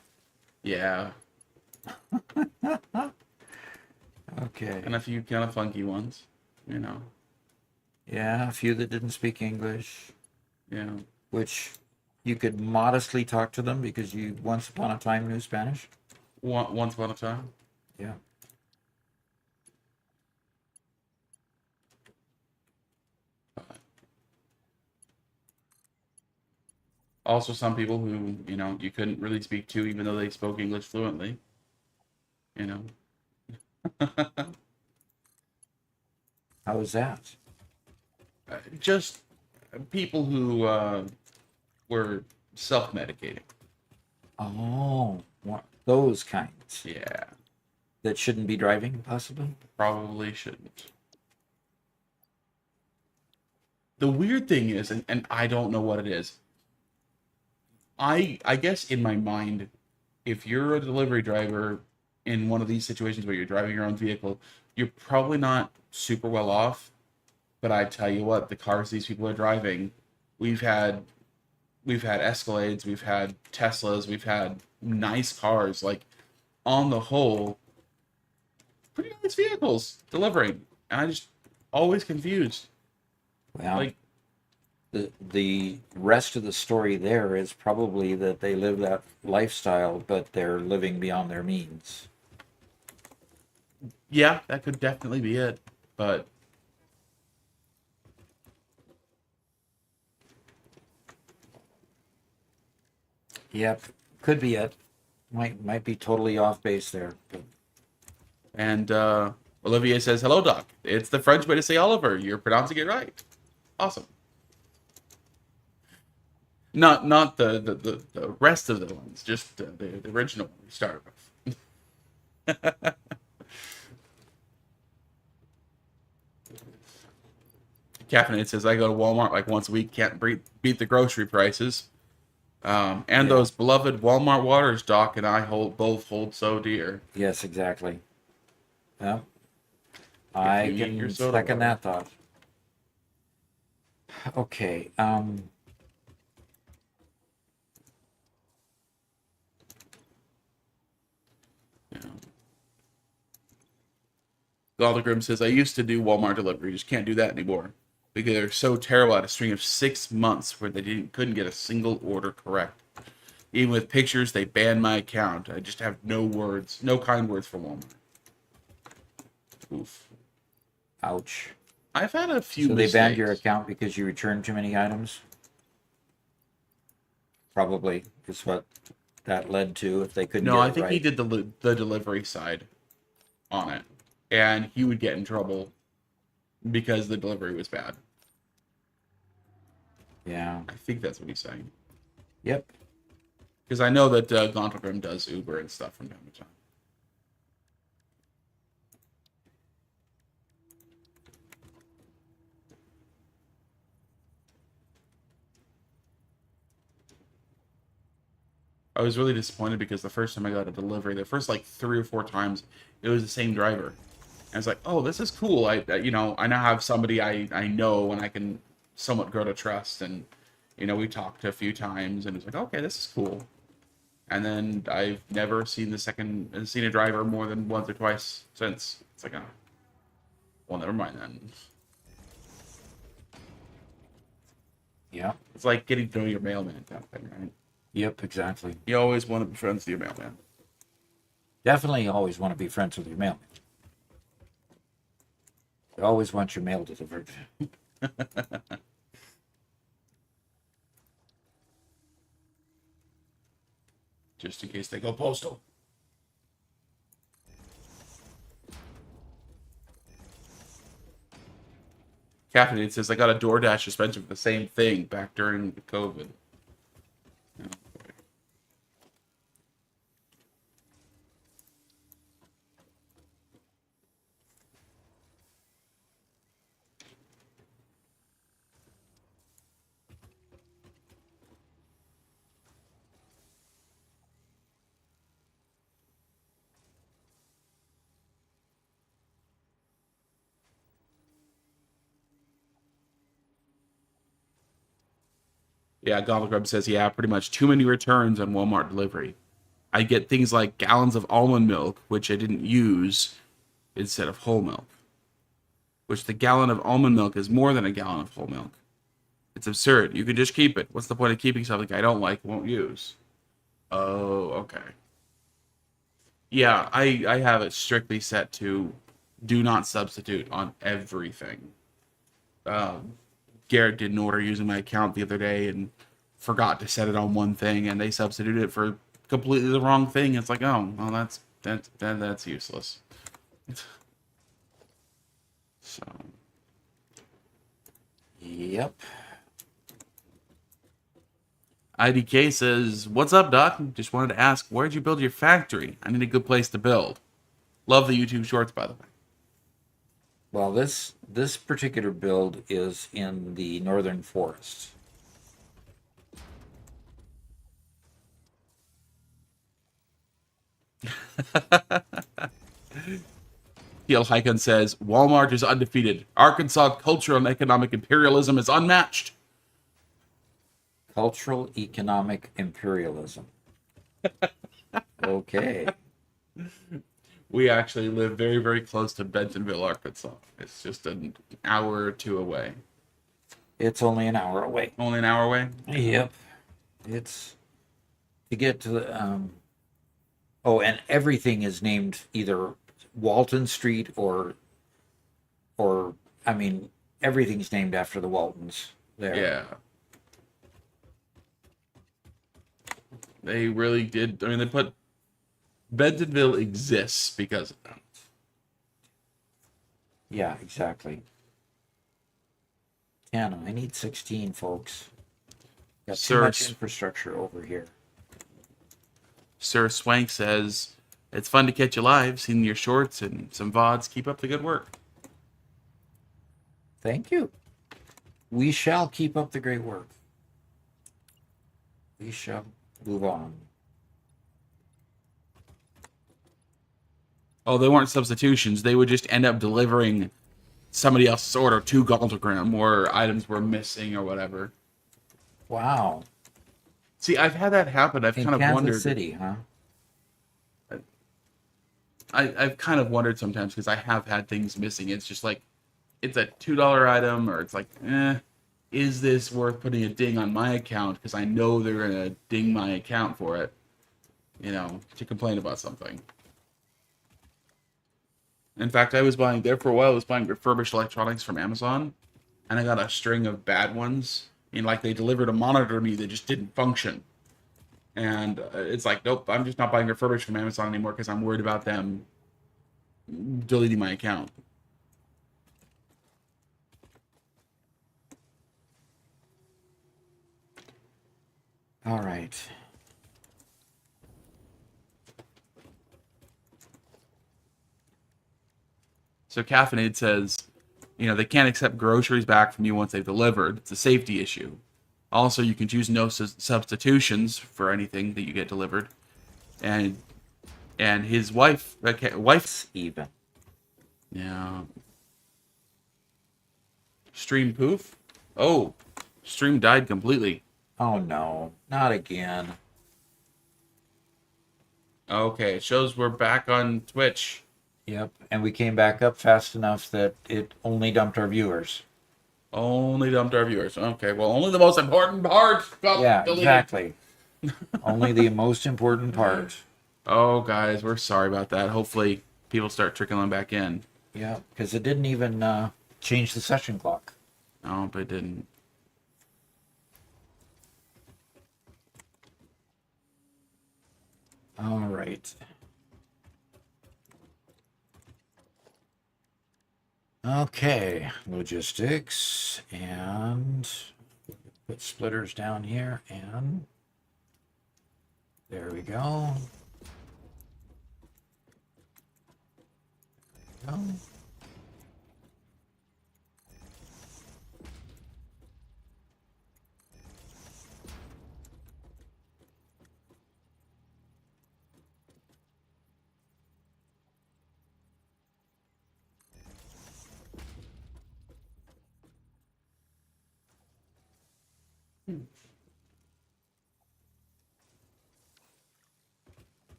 Yeah,
Okay.
and a few kind of funky ones, you know.
Yeah, a few that didn't speak English,
Yeah,
which you could modestly talk to them because you once upon a time knew Spanish.
once upon a time.
Yeah.
Also, some people who you couldn't really speak to, even though they spoke English fluently. You know,
How was that?
just people who were self-medicating.
Oh, those kinds
Yeah,
that shouldn't be driving, possibly.
probably shouldn't. The weird thing is, and I don't know what it is. I guess in my mind, if you're a delivery driver in one of these situations where you're driving your own vehicle, you're probably not super well off. But I tell you what, the cars these people are driving, we've had we've had Escalades, we've had Teslas, we've had nice cars. Like, on the whole, pretty nice vehicles delivering. And I just always confused.
Well,
Like,
the rest of the story there is probably that they live that lifestyle, but they're living beyond their means.
yeah, that could definitely be it. But
Yep, could be it. Might be totally off base there. But
and Olivier says, "Hello, Doc. It's the French way to say Oliver. You're pronouncing it right. Awesome. Not the rest of the ones, just the original one we started with." Caffeinated says, "I go to Walmart like once a week. Can't beat the grocery prices. And
Yeah.
those beloved Walmart waters, Doc and I both hold so dear."
yes, exactly. Yeah, I
you need your
can
soda
second
water.
that thought. Okay.
Yeah. Galdegrim says, "I used to do Walmart delivery. Just can't do that anymore because they're so terrible at a string of 6 months where they couldn't get a single order correct. Even with pictures, they banned my account. I just have no words, no kind words for Walmart." Oof.
Ouch.
I've had a few
So they
mistakes.
banned your account because you returned too many items? Probably is what that led to if they couldn't
No,
get
I
it
think he
right.
did the delivery side on it, and he would get in trouble because the delivery was bad.
Yeah.
I think that's what he's saying.
Yep.
Because I know that Gauntlegrim does Uber and stuff from time to time. I was really disappointed because the first time I got a delivery, the first like 3 or 4 times, it was the same driver. And I was like, "Oh, this is cool. I now have somebody I know and I can somewhat grow to trust." And we talked a few times, and it was like, "Okay, this is cool." And then I've never seen seen a driver more than once or twice since. It's like, oh, well, never mind then.
Yeah.
It's like getting to know your mailman kind of thing, right?
Yep, exactly.
You always want to be friends with your mailman.
Definitely always want to be friends with your mailman. You always want your mail delivered.
Just in case they go postal. Caffeinated says, "I got a DoorDash suspension for the same thing back during the COVID." Oh, boy. Yeah, Gobblegrub says, "Yeah, pretty much too many returns on Walmart delivery. I get things like gallons of almond milk, which I didn't use, instead of whole milk. Which the gallon of almond milk is more than a gallon of whole milk. It's absurd. You can just keep it. What's the point of keeping something I don't like, won't use?" Oh, okay. Yeah, I have it strictly set to do not substitute on everything. Um, Garrett did an order using my account the other day and forgot to set it on one thing, and they substituted it for completely the wrong thing. It's like, oh, well, that's useless. So,
Yep.
IDK says, "What's up, Doc? Just wanted to ask, where'd you build your factory? I need a good place to build. Love the YouTube shorts, by the way."
Well, this particular build is in the northern forest.
TL Hyken says, "Walmart is undefeated. Arkansas cultural and economic imperialism is unmatched."
Cultural economic imperialism. Okay.
We actually live very, very close to Bentonville, Arkansas. It's just an hour or two away.
It's only an hour away.
Only an hour away?
Yep. It's to get to the oh, and everything is named either Walton Street or I mean everything's named after the Waltons there.
Yeah. They really did. I mean, they put Bentonville exists because of that.
Yeah, exactly. 10. I need 16, folks. Got too
Sir,
much infrastructure over here.
Sir Swank says, it's fun to catch you live, seeing your shorts and some VODs. Keep up the good work.
Thank you. We shall keep up the great work. We shall move on.
Oh, they weren't substitutions. They would just end up delivering somebody else's order to Galdagram where items were missing or whatever.
Wow.
See, I've had that happen. I've
In
kind of
Kansas
wondered.
City, huh?
I've kind of wondered sometimes because I have had things missing. It's just like, it's a $2 item, or it's like, is this worth putting a ding on my account? Because I know they're going to ding my account for it, to complain about something. In fact, there for a while, I was buying refurbished electronics from Amazon, and I got a string of bad ones. Like they delivered a monitor to me that just didn't function. And it's like, nope, I'm just not buying refurbished from Amazon anymore because I'm worried about them deleting my account.
All right.
So Caffeinated says, they can't accept groceries back from you once they've delivered. It's a safety issue. Also, you can choose no substitutions for anything that you get delivered. And his wife's
Even.
yeah. Stream poof? Oh, stream died completely.
Oh no, not again.
Okay, it shows we're back on Twitch.
Yep, and we came back up fast enough that it only dumped our viewers.
Only dumped our viewers. Okay, well, only the most important part got
Yeah,
deleted.
exactly. Only the most important part.
Oh, guys, we're sorry about that. Hopefully, people start trickling back in.
Yeah, because it didn't even change the session clock.
No, but it didn't.
All right. Okay, logistics, and put splitters down here, and there we go. There we go.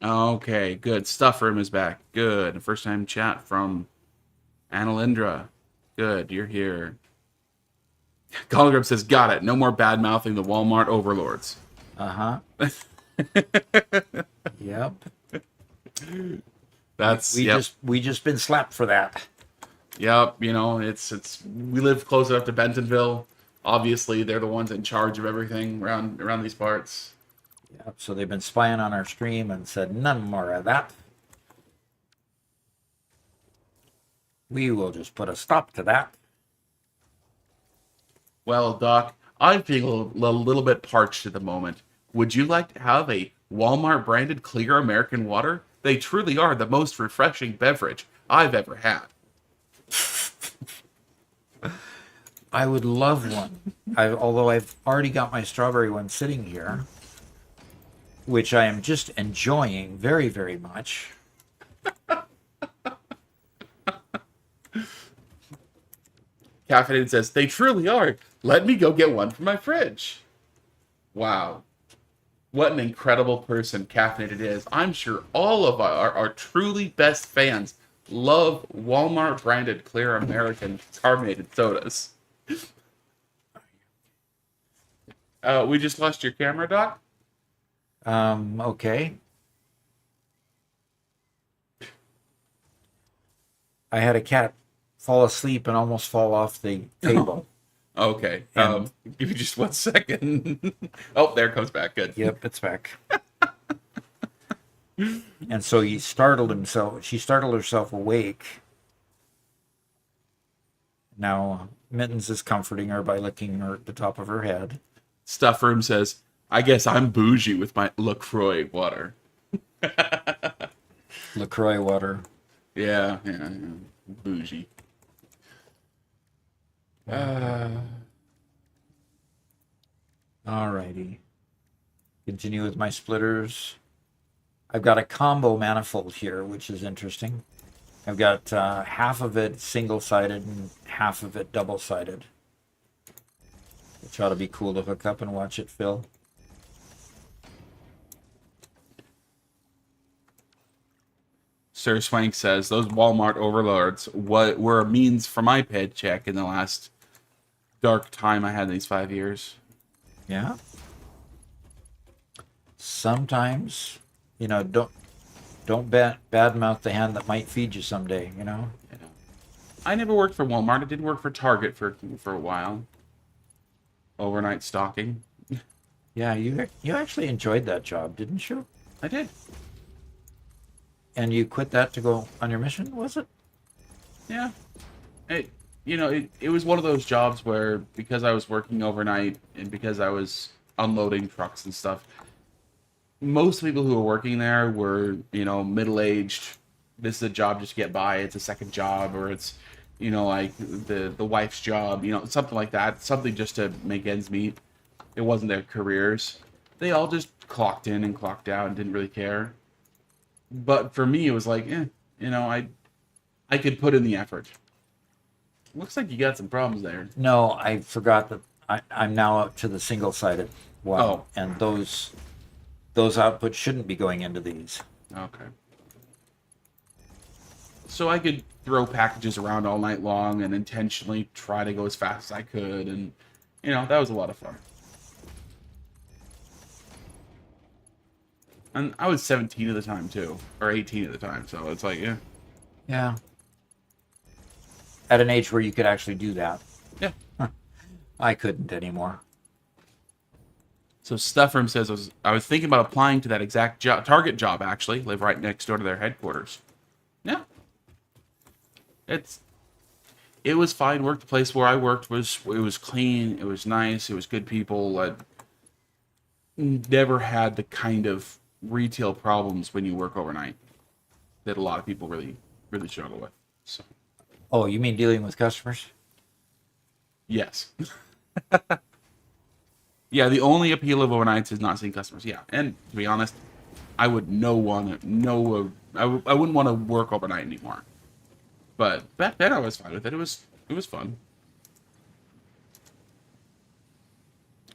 Okay, good. Stuff room is back. Good. First time chat from Annalindra. Good, you're here. Gallagher says, got it. No more bad mouthing the Walmart overlords.
Uh-huh. Yep.
That's
We just been slapped for that.
Yep, it's we live close enough to Bentonville. Obviously, they're the ones in charge of everything around these parts.
Yep. So they've been spying on our stream and said none more of that. We will just put a stop to that.
Well, Doc, I feel a little bit parched at the moment. Would you like to have a Walmart branded clear American water? They truly are the most refreshing beverage I've ever had.
I would love one. Although I've already got my strawberry one sitting here, which I am just enjoying very, very much.
Caffeinated says, they truly are. Let me go get one for my fridge. Wow. What an incredible person Caffeinated is. I'm sure all of our truly best fans love Walmart branded clear American carbonated sodas. We just lost your camera, Doc?
Okay. I had a cat fall asleep and almost fall off the table.
Okay.
And-
Give me just 1 second. Oh, there it comes back. Good.
Yep, it's back. And so he startled himself. She startled herself awake. Now Mittens is comforting her by licking her at the top of her head.
Stuff Room says, I guess I'm bougie with my LaCroix water.
LaCroix water.
Yeah. Bougie.
Alrighty. Continue with my splitters. I've got a combo manifold here, which is interesting. I've got half of it single-sided and half of it double-sided. Which ought to be cool to hook up and watch it fill.
Sir Swank says, those Walmart overlords were a means for my paycheck in the last dark time I had these 5 years.
Yeah. Sometimes, don't badmouth the hand that might feed you someday,
I never worked for Walmart. I did work for Target for a while. Overnight stocking.
Yeah, you actually enjoyed that job, didn't you?
I did.
And you quit that to go on your mission, was it?
Yeah. It was one of those jobs where, because I was working overnight and because I was unloading trucks and stuff, most people who were working there were, middle-aged. This is a job just to get by. It's a second job, or it's, like the wife's job, something like that. Something just to make ends meet. It wasn't their careers. They all just clocked in and clocked out and didn't really care. But for me, it was like, I could put in the effort. Looks like you got some problems there.
No, I forgot that I'm now up to the single-sided one.
Oh.
And those outputs shouldn't be going into these.
Okay. So I could throw packages around all night long and intentionally try to go as fast as I could, and that was a lot of fun. And I was 17 at the time too, or 18 at the time, so it's like, yeah.
Yeah. At an age where you could actually do that.
Yeah.
I couldn't anymore.
So Stuffroom says, I was thinking about applying to that exact Target job, actually. Live right next door to their headquarters. Yeah. It was fine work. The place where I worked was clean. It was nice. It was good people. I never had the kind of retail problems when you work overnight that a lot of people really, really struggle with. So,
Oh, you mean dealing with customers?
yes. Yeah, the only appeal of overnights is not seeing customers. Yeah, and to be honest, I wouldn't want to work overnight anymore. But back then I was fine with it. It was fun.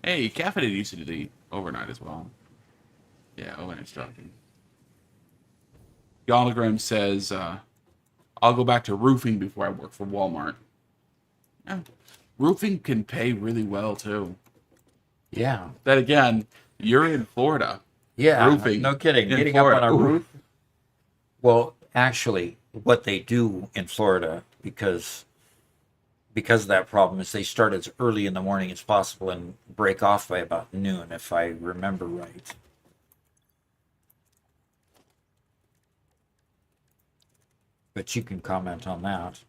Hey, Caffeinated used to do the overnight as well. Yeah, overnight stocking. Yologram says, I'll go back to roofing before I work for Walmart. Yeah. Roofing can pay really well too.
Yeah.
Then again, you're in Florida.
Yeah.
Roofing.
No kidding.
in
Getting
Florida.
up on a
Ooh.
roof. Well, actually, what they do in Florida, because of that problem, is they start as early in the morning as possible and break off by about noon, if I remember right. But you can comment on that.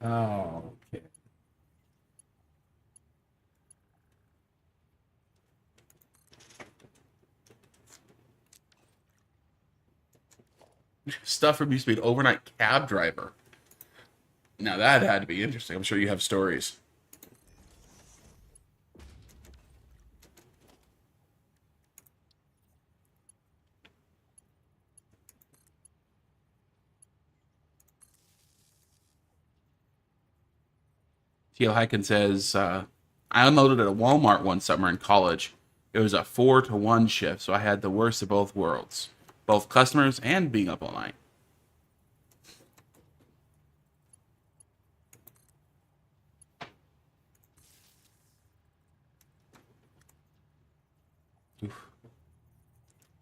Oh, okay.
Stuffroom used to be an overnight cab driver. Now that had to be interesting. I'm sure you have stories. TL Hyken says, I unloaded at a Walmart one summer in college. It was a 4-to-1 shift, so I had the worst of both worlds, both customers and being up all night.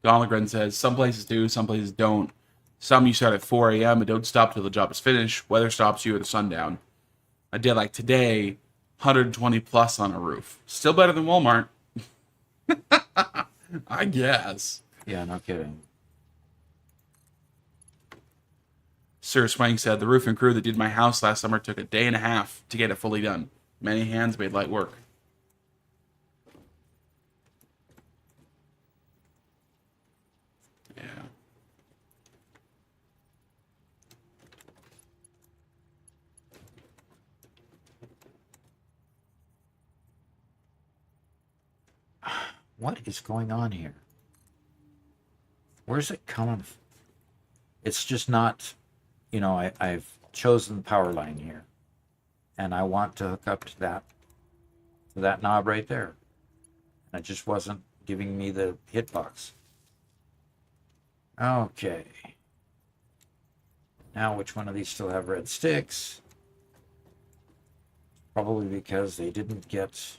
Donlagren says, some places do, some places don't. Some you start at 4 a.m. and don't stop till the job is finished. Weather stops you at the sundown. I did like today, 120 plus on a roof. Still better than Walmart. I guess.
Yeah, no kidding.
Sir Swank said, the roofing crew that did my house last summer took a day and a half to get it fully done. Many hands made light work. Yeah.
What is going on here? Where's it coming from? It's just not, I've chosen the power line here. And I want to hook up to that knob right there. And it just wasn't giving me the hitbox. Okay. Now which one of these still have red sticks? Probably because they didn't get...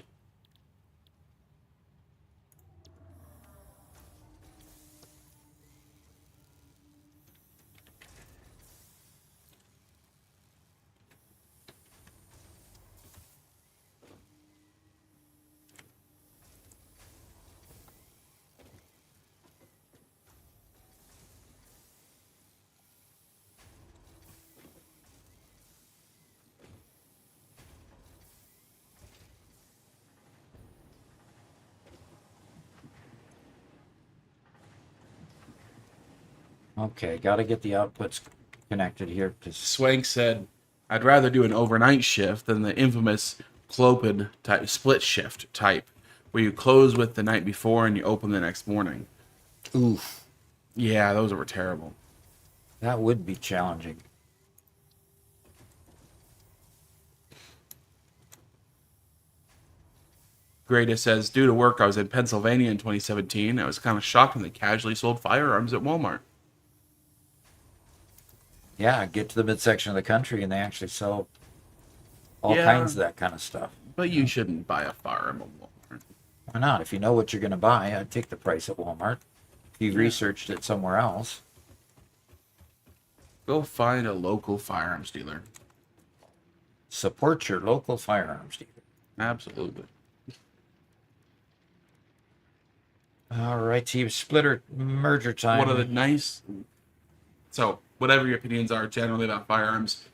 Okay, got to get the outputs connected here.
Swank said, I'd rather do an overnight shift than the infamous Clopid type split shift type, where you close with the night before and you open the next morning.
Oof.
Yeah, those were terrible.
That would be challenging.
Greta says, due to work, I was in Pennsylvania in 2017. I was kind of shocked when they casually sold firearms at Walmart.
Yeah, get to the midsection of the country and they actually sell all kinds of that kind of stuff.
But you shouldn't buy a firearm at Walmart.
Why not? If you know what you're going to buy, I'd take the price at Walmart. If you've researched it somewhere else.
Go find a local firearms dealer.
Support your local firearms dealer.
Absolutely.
All right, team splitter merger time.
One of the nice... So, whatever your opinions are generally about firearms,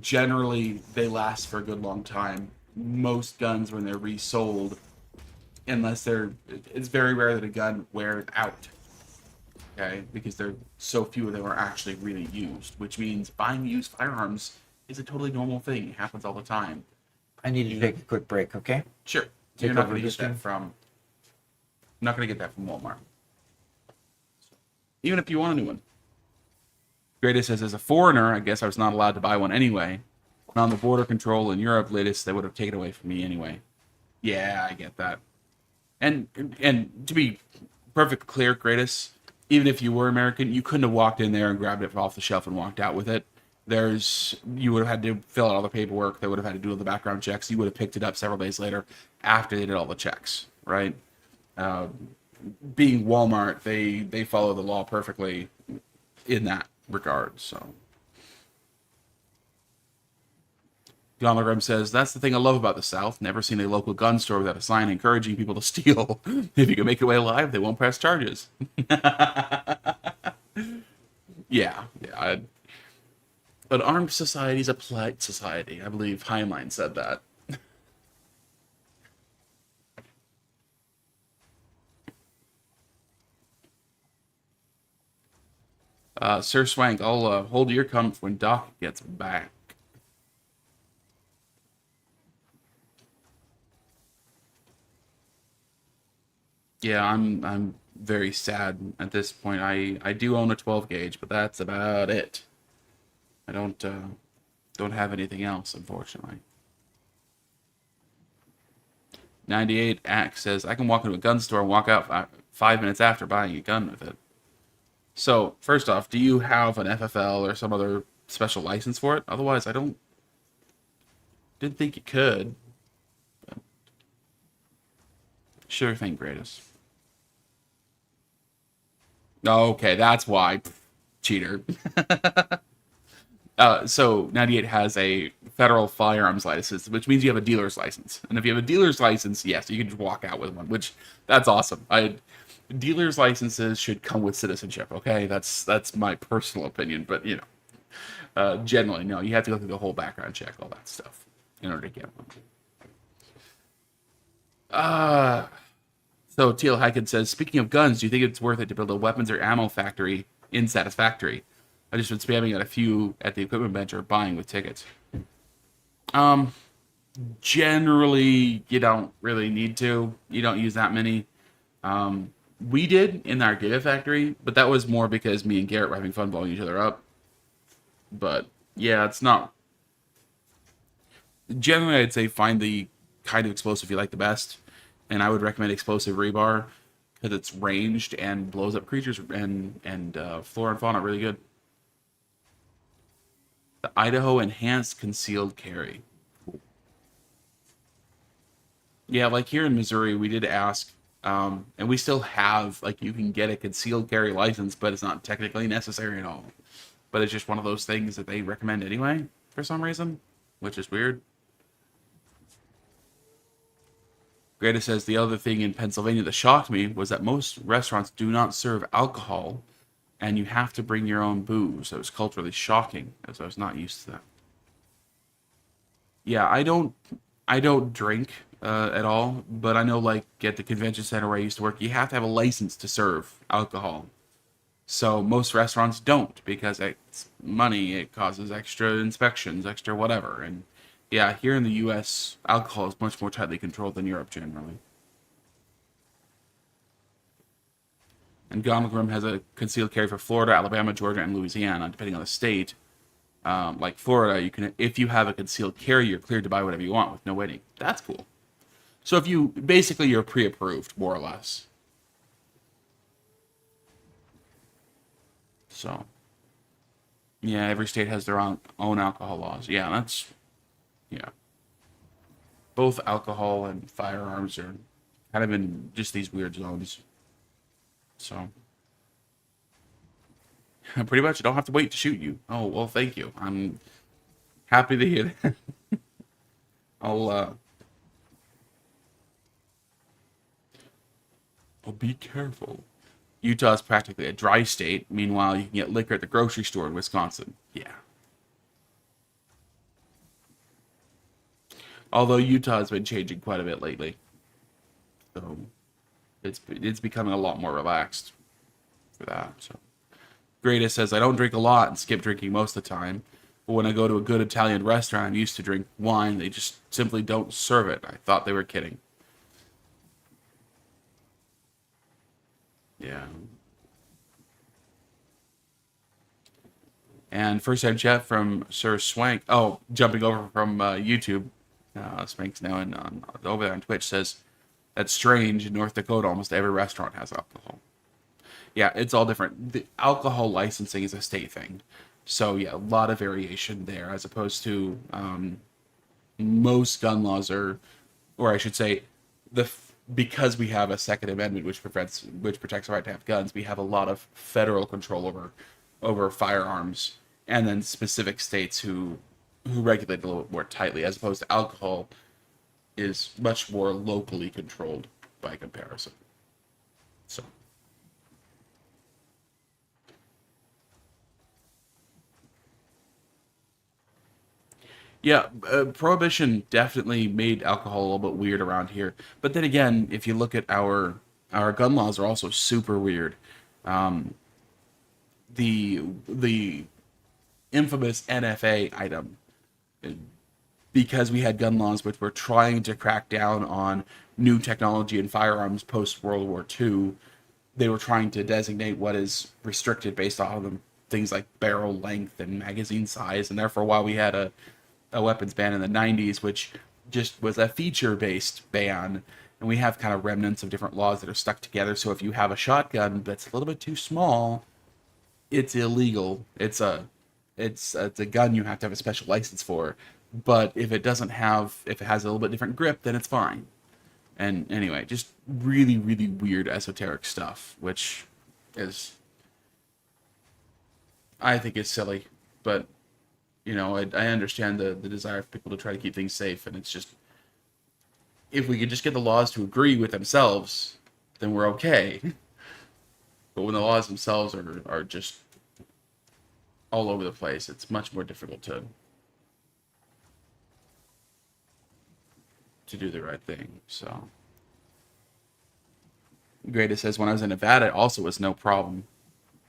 generally they last for a good long time. Most guns, when they're resold, unless it's very rare that a gun wears out. Okay? Because there are so few of them are actually really used, which means buying used firearms is a totally normal thing. It happens all the time.
I need to take a quick break, okay?
Sure.
Take
You're not
over
going to
this
get that
thing?
from... Not going to get that from Walmart. Even if you want a new one. Greta says, as a foreigner, I guess I was not allowed to buy one anyway. When on the border control in Europe latest, they would have taken it away from me anyway. Yeah, I get that. And to be perfectly clear, Greatest, even if you were American, you couldn't have walked in there and grabbed it off the shelf and walked out with it. You would have had to fill out all the paperwork. They would have had to do all the background checks. You would have picked it up several days later after they did all the checks, right? Being Walmart, they follow the law perfectly in that regard. So Gonogram says, that's the thing I love about the South. Never seen a local gun store without a sign encouraging people to steal. If you can make your way alive, they won't press charges. Yeah. An armed society is a polite society. I believe Heinlein said that. Sir Swank, I'll hold your comp when Doc gets back. Yeah, I'm very sad at this point. I do own a 12 gauge, but that's about it. I don't have anything else, unfortunately. 98 Act says, I can walk into a gun store and walk out 5 minutes after buying a gun with it. So, first off, do you have an FFL or some other special license for it? Otherwise, didn't think you could. But sure thing, greatest. Okay, that's why. Cheater. So 98 has a federal firearms license, which means you have a dealer's license. And if you have a dealer's license, yes, you can just walk out with one, which that's awesome. Dealer's licenses should come with citizenship. Okay, that's my personal opinion, but generally no, you have to go through the whole background check, all that stuff, in order to get one. So Teal Hyken says, speaking of guns, do you think it's worth it to build a weapons or ammo factory in Satisfactory? I just been spamming at a few at the equipment bench or buying with tickets. Generally, you don't really need to. You don't use that many. We did in our Gigafactory, but that was more because me and Garrett were having fun blowing each other up. But yeah, it's not. Generally, I'd say find the kind of explosive you like the best, and I would recommend explosive rebar because it's ranged and blows up creatures and flora and fauna really good. The Idaho Enhanced Concealed Carry. Yeah, like here in Missouri, we did ask, and we still have, like, you can get a concealed carry license, but it's not technically necessary at all. But it's just one of those things that they recommend anyway, for some reason, which is weird. Greta says, the other thing in Pennsylvania that shocked me was that most restaurants do not serve alcohol, and you have to bring your own booze. It was culturally shocking, as I was not used to that. Yeah, I don't drink at all, but I know, like, at the convention center where I used to work, you have to have a license to serve alcohol. So most restaurants don't, because it's money, it causes extra inspections, extra whatever. And yeah, here in the US, alcohol is much more tightly controlled than Europe generally. And Grim has a concealed carry for Florida, Alabama, Georgia, and Louisiana, depending on the state. Like Florida, you can, if you have a concealed carry, you're cleared to buy whatever you want with no waiting. That's cool. So if you basically you're pre-approved, more or less. So yeah, every state has their own alcohol laws. Yeah. Both alcohol and firearms are kind of in just these weird zones. So pretty much, I don't have to wait to shoot you. Oh, well, thank you. I'm happy to hear that. I'll be careful. Utah's practically a dry state. Meanwhile, you can get liquor at the grocery store in Wisconsin. Yeah. Although Utah's been changing quite a bit lately. So it's becoming a lot more relaxed for that. So Greta says, I don't drink a lot and skip drinking most of the time. But when I go to a good Italian restaurant, I'm used to drink wine. They just simply don't serve it. I thought they were kidding. Yeah. And first time chat from Sir Swank. Oh, jumping over from YouTube. Swank's now over there on Twitch says, that's strange. In North Dakota, almost every restaurant has alcohol. Yeah, it's all different. The alcohol licensing is a state thing. So yeah, a lot of variation there as opposed to most gun laws are, or I should say, because we have a Second Amendment which protects the right to have guns, we have a lot of federal control over firearms, and then specific states who regulate a little bit more tightly, as opposed to alcohol is much more locally controlled by comparison. So. Yeah, prohibition definitely made alcohol a little bit weird around here. But then again, if you look at our gun laws are also super weird. The infamous NFA item, because we had gun laws which were trying to crack down on new technology and firearms post World War II, they were trying to designate what is restricted based off of them, things like barrel length and magazine size, and therefore while we had a weapons ban in the 90s, which just was a feature-based ban, and we have kind of remnants of different laws that are stuck together. So if you have a shotgun that's a little bit too small, it's illegal. It's a gun you have to have a special license for. But if it has a little bit different grip, then it's fine. And anyway, just really, really weird esoteric stuff, which is, I think is silly. But, you know, I understand the desire for people to try to keep things safe. And it's just, if we could just get the laws to agree with themselves, then we're okay. But when the laws themselves are just all over the place, it's much more difficult to do the right thing. So Greta says, when I was in Nevada, it also was no problem,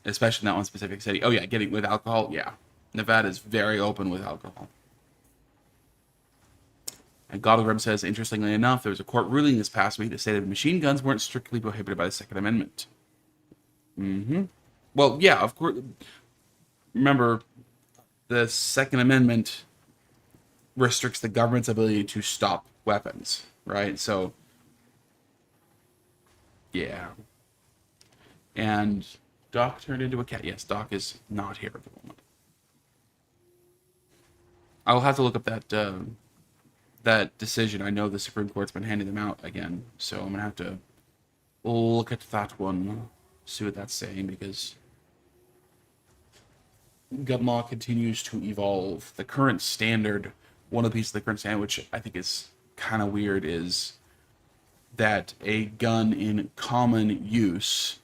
especially in that one specific city. Oh yeah, getting with alcohol. Yeah, Nevada is very open with alcohol. And Godogrim says, interestingly enough, there was a court ruling this past week that stated machine guns weren't strictly prohibited by the Second Amendment. Well, yeah, of course. Remember, the Second Amendment restricts the government's ability to stop weapons, right? So, yeah. And Doc turned into a cat. Yes, Doc is not here at the moment. I'll have to look up that decision. I know the Supreme Court's been handing them out again, so I'm gonna have to look at that one, see what that's saying, because gun law continues to evolve. The current standard, one of the pieces of the current standard, which I think is kind of weird, is that a gun in common use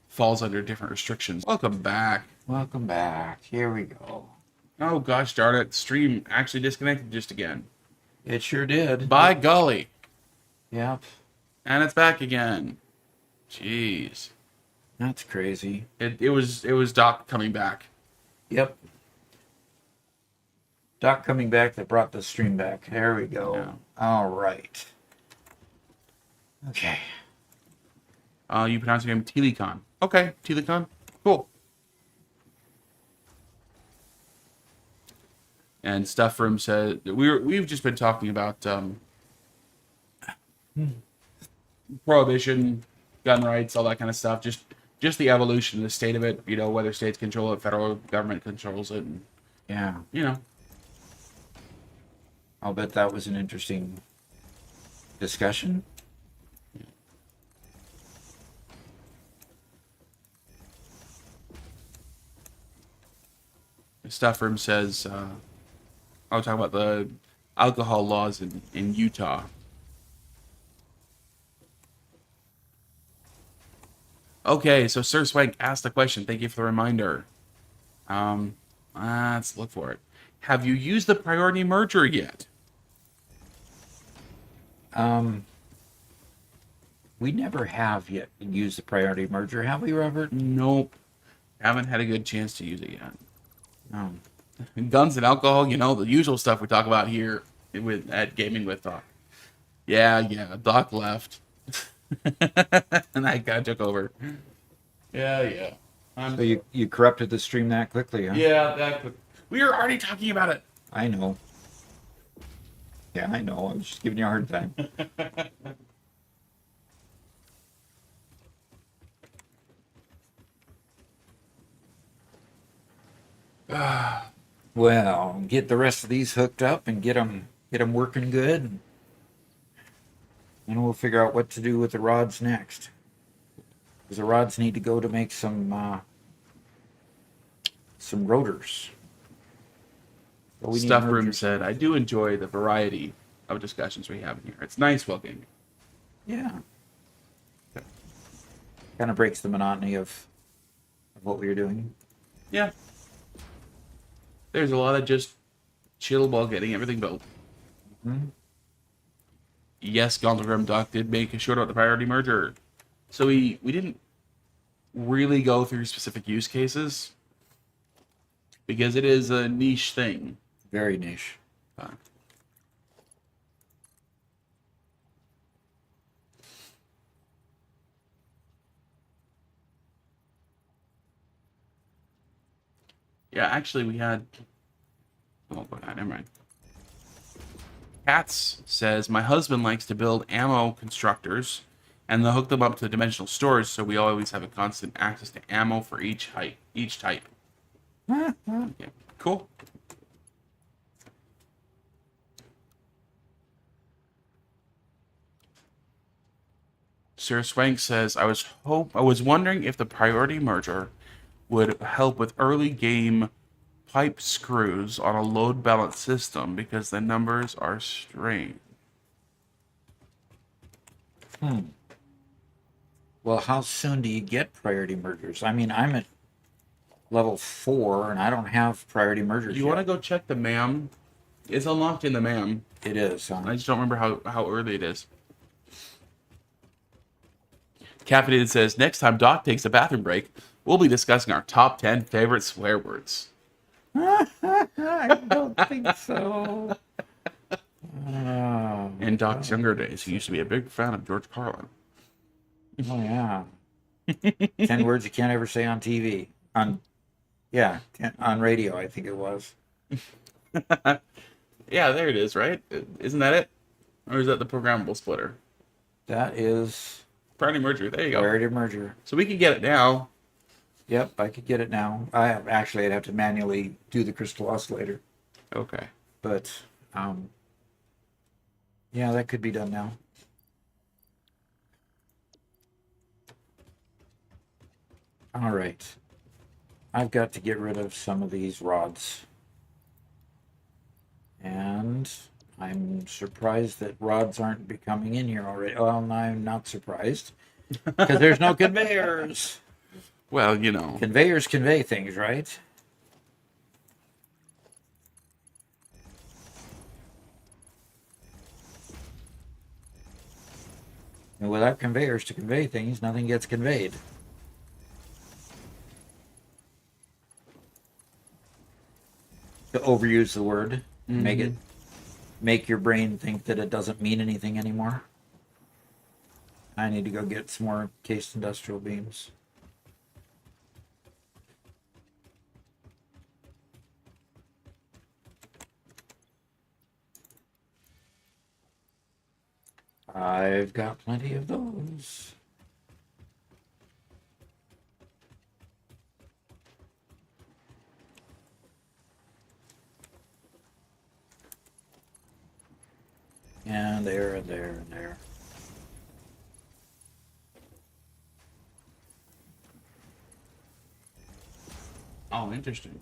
falls under different restrictions. Welcome back.
Welcome back. Here we go.
Oh gosh darn it, stream actually disconnected just again.
It sure did.
By golly.
Yep.
And it's back again. Jeez.
That's crazy.
It was Doc coming back.
Yep. Doc coming back that brought the stream back. There we go.
Yeah.
All right. Okay.
You pronounce your name Telecon. Okay, Telecon. Cool. And Stuff Room said we've just been talking about prohibition, gun rights, all that kind of stuff. Just the evolution, the state of it. You know, whether states control it, federal government controls it, and
Yeah.
you know.
I'll bet that was an interesting discussion.
Stuff Room says, I'll talk about the alcohol laws in Utah. Okay, so Sir Swank asked a question. Thank you for the reminder. Let's look for it. Have you used the priority merger yet?
We never have yet used the priority merger, have we, Robert?
Nope. Haven't had a good chance to use it yet.
No.
Guns and alcohol, you know, the usual stuff we talk about here at Gaming with Doc. Yeah, Doc left. And I kind of took over. Yeah.
So you corrupted the stream that quickly, huh?
Yeah, that quick. We were already talking about it.
I know. Yeah, I know. I was just giving you a hard time. Well, get the rest of these hooked up and get them working good. And we'll figure out what to do with the rods next. Because the rods need to go to make some rotors. So we need
Stuff Room
mergers.
said, I do enjoy the variety of discussions we have in here. It's nice while gaming.
Yeah. Kind of breaks the monotony of what we were doing.
Yeah. There's a lot of just chill while getting everything built.
Mm-hmm.
Yes, Gauntlet Doc did make a short about the priority merger. So we didn't really go through specific use cases because it is a niche thing.
Very niche.
Yeah, actually we had... Oh, never mind. Katz says, my husband likes to build ammo constructors and they'll hook them up to dimensional storage so we always have a constant access to ammo for each type. Yeah, cool. Sir Swank says, I was wondering if the priority merger would help with early game pipe screws on a load balance system because the numbers are strange.
Well, how soon do you get priority mergers? I mean, I'm at level 4 and I don't have priority mergers
You
yet.
want to go check the MAM? It's unlocked in the MAM.
It is.
I just don't remember how early it is. Caffeinated says, next time Doc takes a bathroom break, we'll be discussing our top 10 favorite swear words.
I don't think so.
In Doc's younger days, he used to be a big fan of George Carlin.
Oh yeah. 10 words you can't ever say on TV. On radio, I think it was.
Yeah, there it is, right? Isn't that it? Or is that the programmable splitter?
That is
Priority merger. There you go.
priority merger.
So we can get it now.
Yep, I could get it now. I'd have to manually do the crystal oscillator,
Okay.
but yeah, that could be done now. All right. I've got to get rid of some of these rods. And I'm surprised that rods aren't becoming in here already. Well, I'm not surprised because there's no conveyors.
Well, you know.
Conveyors convey things, right? And without conveyors to convey things, nothing gets conveyed. To overuse the word, make your brain think that it doesn't mean anything anymore. I need to go get some more cased industrial beams. I've got plenty of those. And there, and there, and there.
Oh, interesting.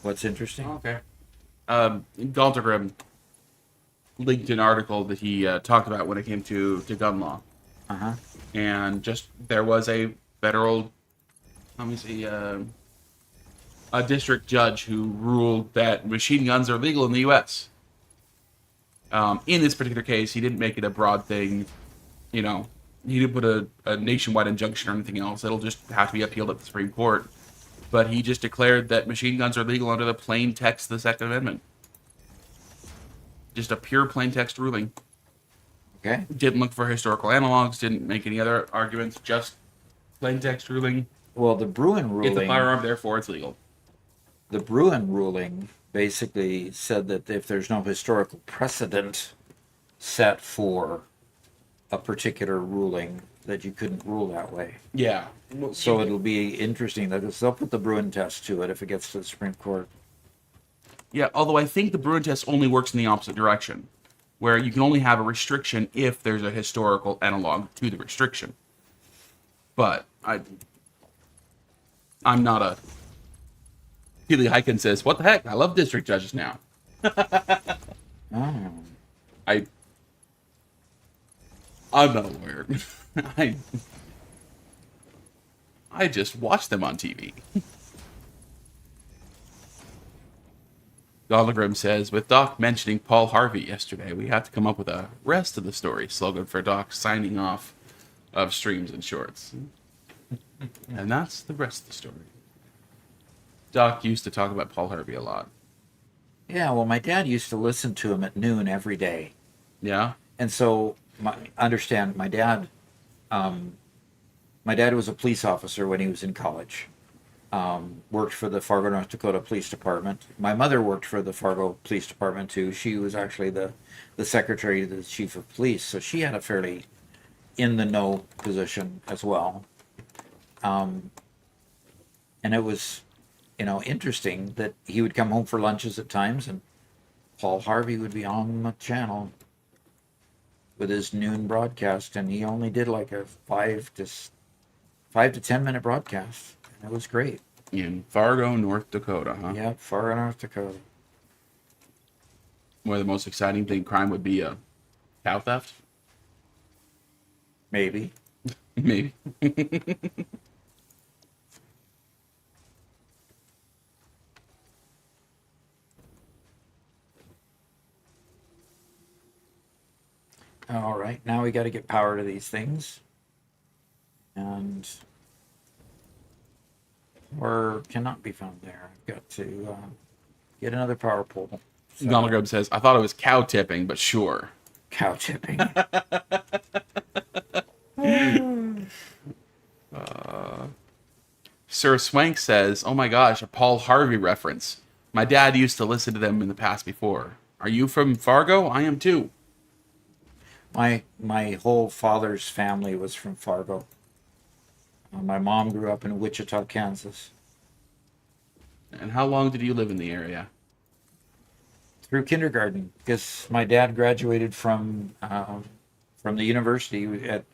What's interesting?
Okay. Galtergrim linked an article that he talked about when it came to gun law.
Uh-huh.
And just there was a federal, let me see, a district judge who ruled that machine guns are legal in the U.S. In this particular case, he didn't make it a broad thing. You know, he didn't put a nationwide injunction or anything else. It'll just have to be appealed at the Supreme Court. But he just declared that machine guns are legal under the plain text of the Second Amendment. Just a pure plain text ruling.
Okay.
Didn't look for historical analogs, didn't make any other arguments, just plain text ruling.
Well, the Bruin ruling.
It's a firearm, therefore it's legal.
The Bruin ruling basically said that if there's no historical precedent set for a particular ruling, that you couldn't rule that way.
Yeah.
So it'll be interesting that they'll put the Bruin test to it if it gets to the Supreme Court.
Yeah, although I think the Bruin test only works in the opposite direction, where you can only have a restriction if there's a historical analog to the restriction. But I'm not a... Keely Hyken says, what the heck? I love district judges now.
Oh.
I'm not a lawyer. I just watch them on TV. Gologram says, with Doc mentioning Paul Harvey yesterday, we have to come up with a rest of the story slogan for Doc signing off of streams and shorts. And that's the rest of the story. Doc used to talk about Paul Harvey a lot.
Yeah, well, my dad used to listen to him at noon every day.
Yeah?
And so, my dad was a police officer when he was in college. worked for the Fargo, North Dakota Police Department. My mother worked for the Fargo Police Department too. She was actually the secretary to the chief of police, so she had a fairly in the know position as well. And it was, interesting that he would come home for lunches at times, and Paul Harvey would be on the channel with his noon broadcast, and he only did like a 5 to 10 minute broadcast. And it was great.
In Fargo, North Dakota, huh?
Yeah, Fargo, North Dakota.
Where the most exciting thing crime would be a cow theft?
Maybe.
Maybe.
All right, now we got to get power to these things. And or cannot be found there. I've got to get another power pole. So,
Donald Grubb says, I thought it was cow tipping, but sure.
cow tipping.
Sir Swank says, oh my gosh, a Paul Harvey reference. My dad used to listen to them in the past before. Are you from Fargo? I am too.
My whole father's family was from Fargo. My mom grew up in Wichita, Kansas.
And how long did you live in the area?
Through kindergarten, because my dad graduated from the university at.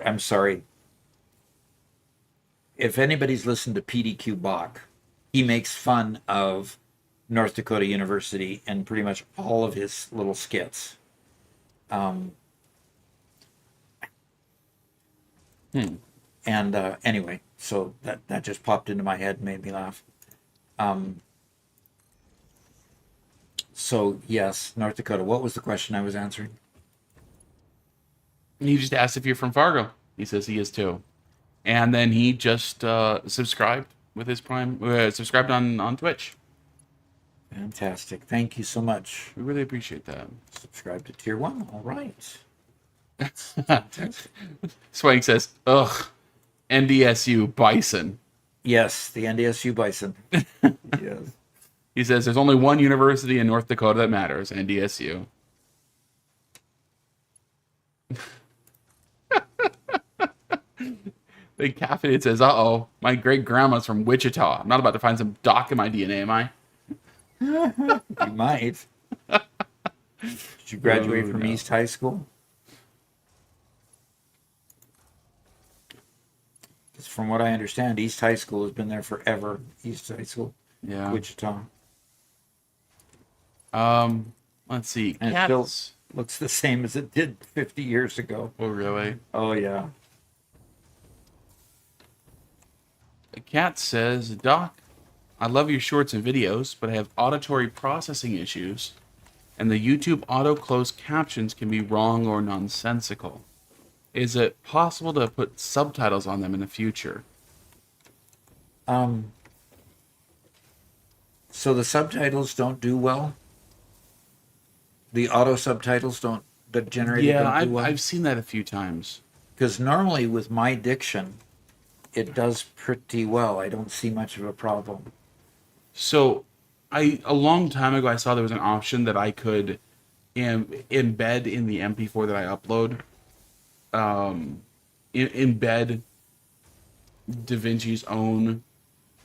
I'm sorry. If anybody's listened to PDQ Bach, he makes fun of North Dakota University and pretty much all of his little skits. And anyway, so that just popped into my head and made me laugh. So yes, North Dakota. What was the question I was answering?
He just asked if you're from Fargo. He says he is too. And then he just subscribed with his Prime, subscribed on Twitch.
Fantastic. Thank you so much.
We really appreciate that.
Subscribe to Tier 1. All right.
Swank says, ugh, NDSU Bison.
Yes, the NDSU Bison. Yes.
He says there's only one university in North Dakota that matters, NDSU. The caffeinated says, uh-oh, my great-grandma's from Wichita. I'm not about to find some doc in my DNA, am I?
You might. Did you graduate from
no.
East High School? Because from what I understand, East High School has been there forever. East High School,
Yeah.
Wichita.
Let's see.
And it still looks the same as it did 50 years ago.
Oh, really?
Oh, yeah.
A cat says, Doc, I love your shorts and videos, but I have auditory processing issues, and the YouTube auto-close captions can be wrong or nonsensical. Is it possible to put subtitles on them in the future?
So the subtitles don't do well? The auto subtitles don't, that generate don't do well?
I've seen that a few times.
Because normally with my diction, it does pretty well. I don't see much of a problem.
So, a long time ago, I saw there was an option that I could embed in the MP4 that I upload. Embed DaVinci's own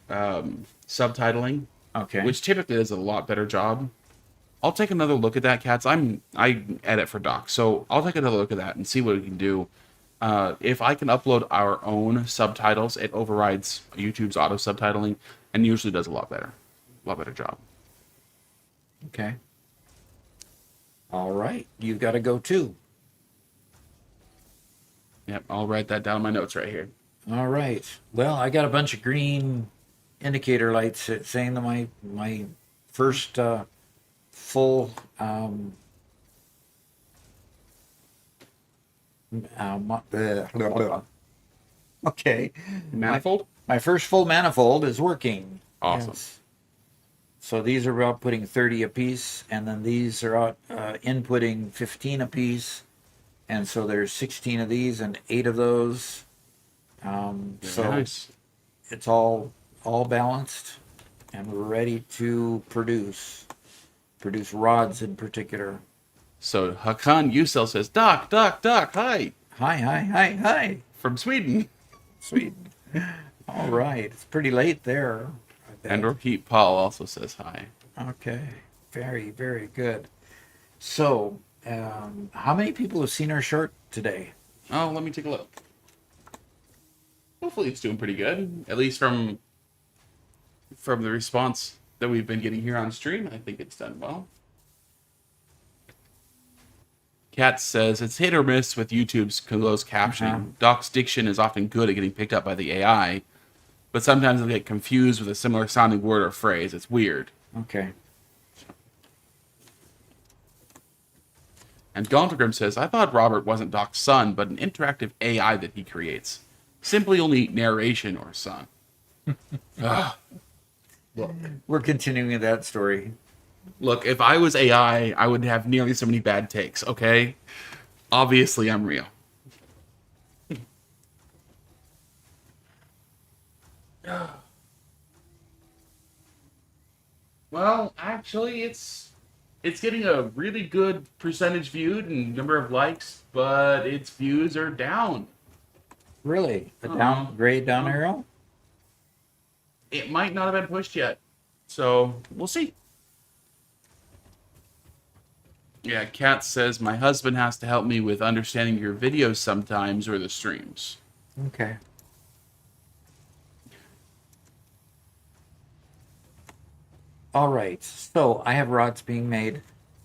subtitling,
Okay.
which typically does a lot better job. I'll take another look at that, Cats. I edit for Doc, so I'll take another look at that and see what we can do. If I can upload our own subtitles, it overrides YouTube's auto subtitling and usually does a lot better job.
Okay. All right. You've got to go too.
Yep, I'll write that down in my notes right here.
All right. Well, I got a bunch of green indicator lights saying that my first full okay.
Manifold?
My first full manifold is working.
Awesome.
Yes. So these are outputting 30 apiece, and then these are out inputting 15 apiece, And so there's 16 of these and 8 of those. So
Nice.
it's all balanced, and we're ready to produce rods in particular.
So Hakan Yusel says, Doc, hi,
Hi.
from Sweden.
Sweet. All right. It's pretty late there, I bet.
And Rohit Paul also says hi.
Okay. Very, very good. So, how many people have seen our short today?
Oh, let me take a look. Hopefully it's doing pretty good. At least from the response that we've been getting here on stream, I think it's done well. Kat says it's hit or miss with YouTube's closed captioning. Doc's diction is often good at getting picked up by the AI, but sometimes they'll get confused with a similar sounding word or phrase. It's weird.
Okay.
And Gontegrim says, I thought Robert wasn't Doc's son, but an interactive AI that he creates. Simply only narration or son. Ugh.
We're continuing that story.
Look, if I was AI, I would have nearly so many bad takes, okay? Obviously, I'm real. Well, actually, it's getting a really good percentage viewed and number of likes, but its views are down.
Really? A gray down arrow?
It might not have been pushed yet, so we'll see. Yeah, Kat says, my husband has to help me with understanding your videos sometimes or the streams.
Okay. All right. So I have rods being made.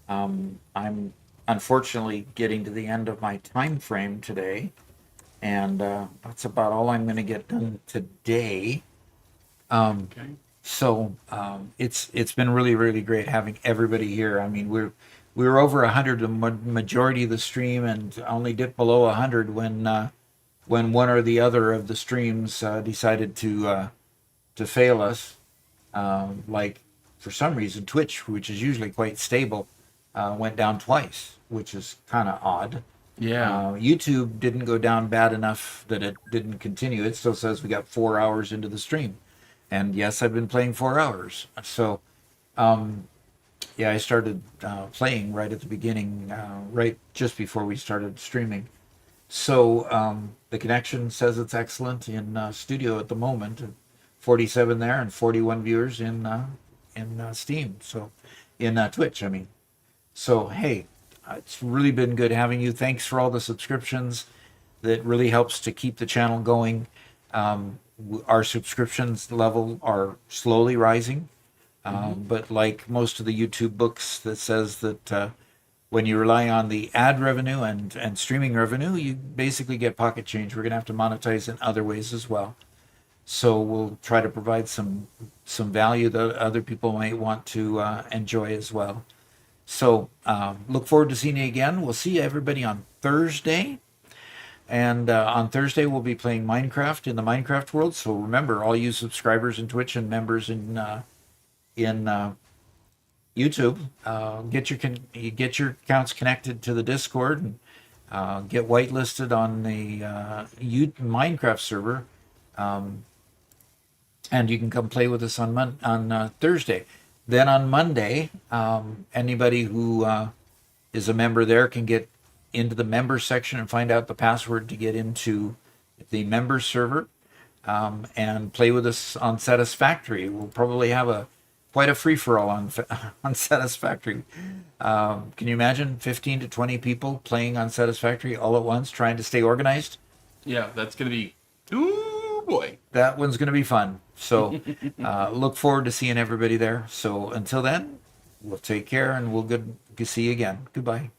I'm unfortunately getting to the end of my time frame today, and that's about all I'm going to get done today.
Okay.
So it's been really, really great having everybody here. I mean, we were over 100 the majority of the stream, and only dipped below 100 when one or the other of the streams decided to fail us. Like for some reason, Twitch, which is usually quite stable, went down twice, which is kind of odd.
Yeah.
YouTube didn't go down bad enough that it didn't continue. It still says we got 4 hours into the stream. And yes, I've been playing 4 hours. So, yeah, I started playing right at the beginning, right just before we started streaming. So the connection says it's excellent in studio at the moment. 47 there and 41 viewers in Steam. So in Twitch, I mean. So hey, it's really been good having you. Thanks for all the subscriptions. That really helps to keep the channel going. Our subscriptions level are slowly rising. But like most of the YouTube books that says that when you rely on the ad revenue and streaming revenue, you basically get pocket change. We're going to have to monetize in other ways as well. So we'll try to provide some value that other people might want to enjoy as well. So look forward to seeing you again. We'll see everybody on Thursday. And on Thursday, we'll be playing Minecraft in the Minecraft world. So remember, all you subscribers in Twitch and members in YouTube, get your accounts connected to the Discord and get whitelisted on the Minecraft server, and you can come play with us on Thursday. Then on Monday, anybody who is a member there can get into the members section and find out the password to get into the members server and play with us on Satisfactory. We'll probably have quite a free-for-all on Satisfactory. Can you imagine 15 to 20 people playing on Satisfactory all at once, trying to stay organized?
Yeah, that's going to be... Ooh, boy.
That one's going to be fun. So look forward to seeing everybody there. So until then, we'll take care and we'll see you again. Goodbye.